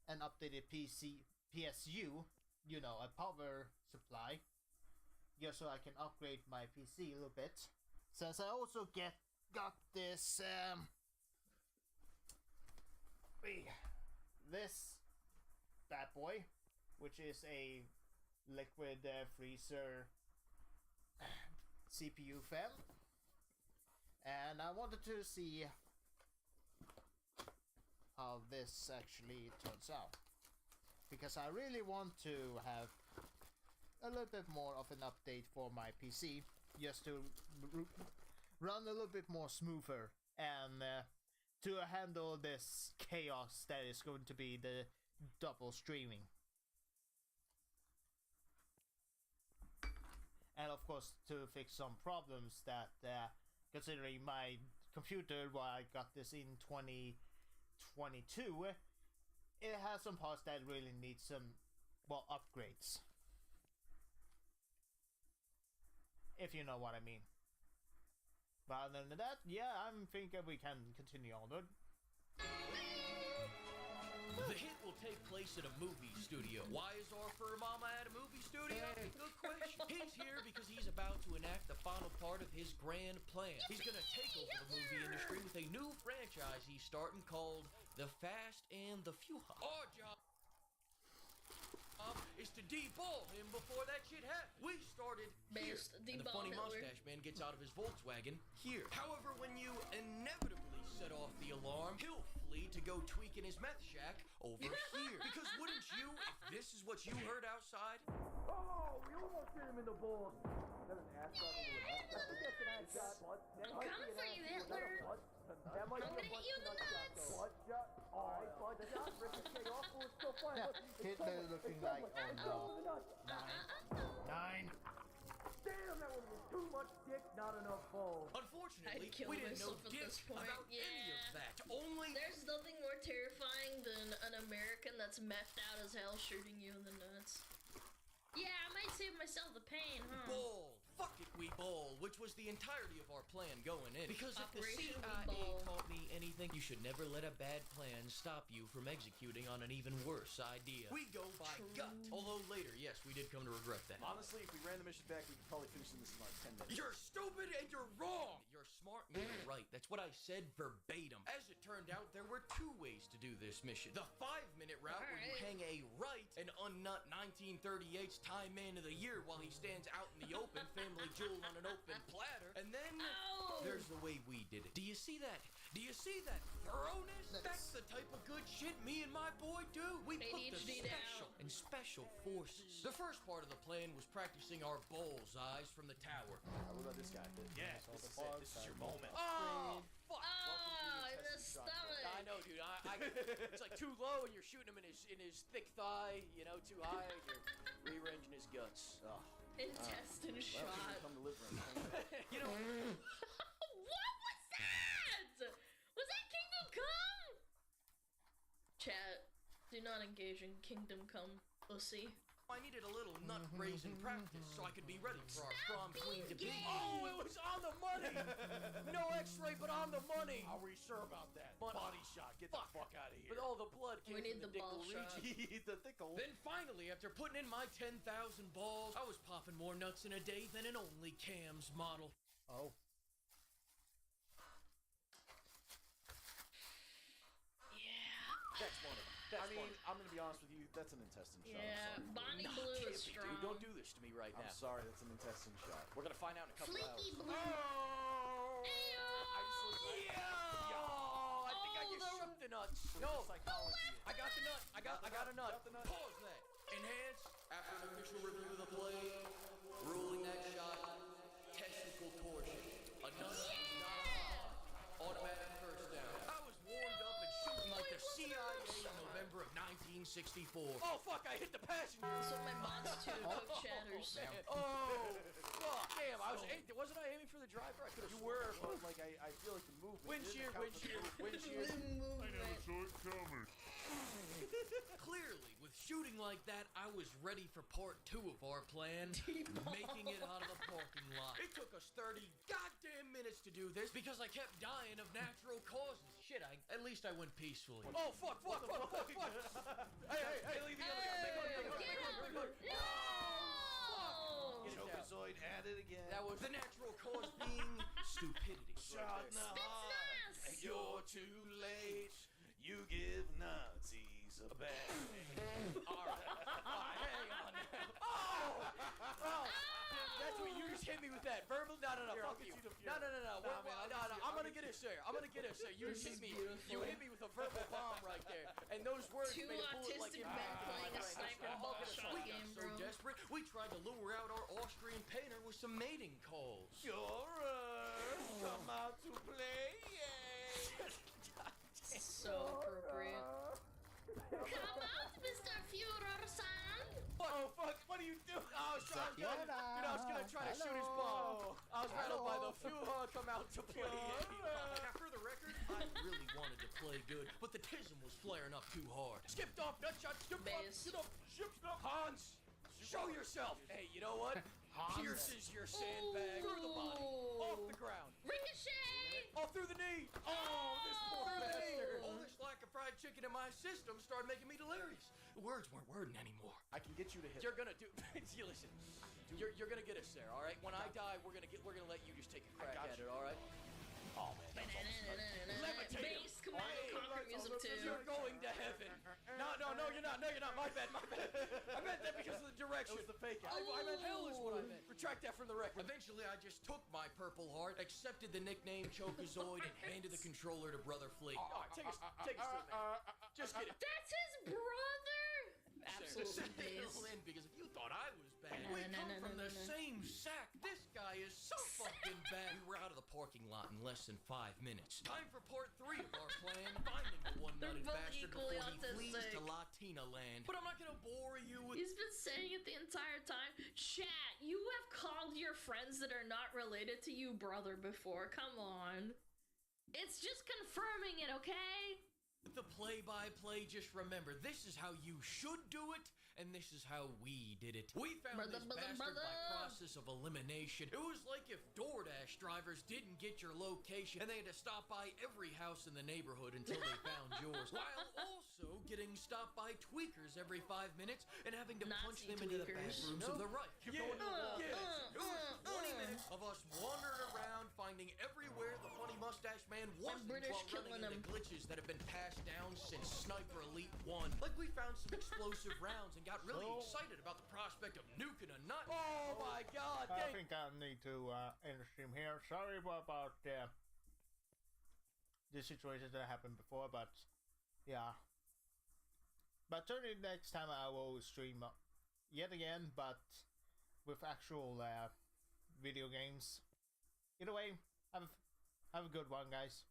an updated PSU, you know, a power supply, just so I can upgrade my PC a little bit. Since I also got this this bad boy, which is a liquid freezer CPU fan, and I wanted to see how this actually turns out, because I really want to have a little bit more of an update for my PC, just to run a little bit more smoother and to handle this chaos that is going to be the double streaming. And of course, to fix some problems that, considering my computer, well, I got this in 2022, it has some parts that really need some, well, upgrades. If you know what I mean. But other than that, yeah, I'm thinking we can continue onward. The hit will take place at a movie studio. Why is our fur mama at a movie studio? Good question. He's here because he's about to enact the final part of his grand plan. He's gonna take over the movie industry with a new franchise he's starting called The Fast and the Furious. Our job is to deball him before that shit happens. We started here, and the funny mustache man gets out of his Volkswagen here. However, when you inevitably set off the alarm, he'll flee to go tweak in his meth shack over here. Because wouldn't you, if this is what you heard outside? Oh, we almost hit him in the balls. That's an ass shot. I think that's an ass shot, bud. That I'm coming for you, Hitler. That might I'm be gonna a hit you in the nuts. butt shot. Alright, bud shot. Ricochet off. Oh, it's still fine. Look, it's Hitler going. looking It's like, going. oh no. For the nuts. 9. Damn, that one was too much dick, not enough balls. Unfortunately, I'd kill we didn't know myself at dick this point. about any of that. Only There's nothing more terrifying than an American that's methed out as hell shooting you in the nuts. Yeah, I might save myself the pain, huh? ball. Fuck it, we ball, which was the entirety of our plan going in. Because if the Operation CIA We Ball. taught me anything, you should never let a bad plan stop you from executing on an even worse idea. We go by gut. Although later, yes, we did come to regret that. Honestly, if we ran the mission back, we could probably finish this in like 10 minutes. You're stupid and you're wrong! You're smart and you're right. That's what I said verbatim. As it turned out, there were two ways to do this mission. The 5-minute route where you hang a right and unnut 1938's Time Man of the Year while he stands out in the open, family jewel on an open platter. And then there's the way we did it. Do you see that? Do you see that thoroughness? That's the type of good shit me and my boy do. We put the special and special forces. The first part of the plan was practicing our bullseyes from the tower. What about this guy? Yeah, this is it. This is your moment. Oh, fuck. Oh, in the stomach. I know, dude. It's like too low, and you're shooting him in his thick thigh. You know, too high, and you're rearranging his guts. Oh. Intestine shot. Come deliverance. You know. What was that? Was that Kingdom Come? Chat, do not engage in Kingdom Come, pussy. I needed a little nut raising practice so I could be ready for our prom queen to be. gay. Oh, it was on the money. No X-ray, but on the money. Are we sure about that? Body shot. Get the fuck out of here. But all the blood came We need from the the ball dickle shot. region. The dickle. Then finally, after putting in my 10,000 balls, I was popping more nuts in a day than an only cams model. Oh. That's one of them. I'm gonna be honest with you. That's an intestine shot. Yeah, Bonnie Blue is strong. Dude, don't do this to me right now. I'm sorry. That's an intestine shot. We're gonna find out in a couple Fleeky hours. Blue. Oh! I think I just shook the nuts. No, I got the nut. I got a nut. Pause that. Enhance after an official review of the play. Ruling that shot. Testicle torsion. A nut is not hot. Automatic first down. I was warmed up and shooting like the CIA in November of 1964. Oh fuck! I hit the passenger. That's what my boss too, Cook Chatters. Oh fuck! Damn! Wasn't I aiming for the driver? I could have. You were, but like I feel like the movement. Wind shear. Clearly, with shooting like that, I was ready for part 2 of our plan, making it out of the parking lot. It took us 30 goddamn minutes to do this because I kept dying of natural causes. Shit, at least I went peacefully. Oh, fuck. Hey, leave the other guy. Chokezoid at it again. That was the natural cause being stupidity. Shot in the heart. And you're too late. You give Nazis a bad name. Alright, hang on now. Oh! That's what you just hit me with that. Verbal? No, fuck you. No. I'm gonna get us there. You hit me. You hit me with a verbal bomb right there. And those words Two made a bullet like autistic men playing a sniper buckshot We got game, so bro. desperate, we tried to lure out our Austrian painter with some mating calls. Come out to play, So appropriate. Come out, Mr. Führer-san. Oh fuck! What are you doing? Oh, I was gonna try to shoot his bomb. I was rattled by the Führer come out to play. Now, for the record, I really wanted to play good, but the tism was flaring up too hard. Skipped off, nut shot, skipped up. Hans, show yourself. Hey, you know what? Pierces your sandbag through the body, off the ground. Ricochet! Off through the knee. Oh, this poor bastard. Oh, this fried chicken in my system started making me delirious. The words weren't wording anymore. I can get you to hit. You're gonna do. You listen. You're gonna get us there, all right? When I die, we're gonna let you just take a crack at it, all right? Oh man, Bass Command and Conquer music too. You're going to heaven. No, you're not. No, you're not. My bad. I meant that because of the direction. It was the fake out. I meant hell is what I meant. Retract that from the record. Eventually, I just took my purple heart, accepted the nickname Chokazoid, and handed the controller to Brother Flea. All right, take us to the man. Just kidding. That's his brother. Absolutely. Settle in, because if you thought I was bad, we come from the same sack. This guy is so fucking bad. We were out of the parking lot in less than 5 minutes. Time for part 3 of our plan, finding the one-nutted bastard before he flees to Latina land. But I'm not gonna bore you with... He's been saying it the entire time. Chat, you have called your friends that are not related to you brother before. Come on. It's just confirming it, okay? The play-by-play, just remember, this is how you should do it, and this is how we did it. We found this bastard by process of elimination. It was like if DoorDash drivers didn't get your location, and they had to stop by every house in the neighborhood until they found yours, while also getting stopped by tweakers every 5 minutes and having to punch them into the bathrooms of the right. It was 20 minutes of us wandering around, finding everywhere the funny mustache man wasn't while running into glitches that have been passed down since Sniper Elite 1. Like we found some explosive rounds and got really excited about the prospect of nuking a nut. Oh my god! I think I need to end the stream here. Sorry about the situations that happened before, but yeah. But certainly next time I will stream yet again, but with actual video games. Either way, have a good one, guys.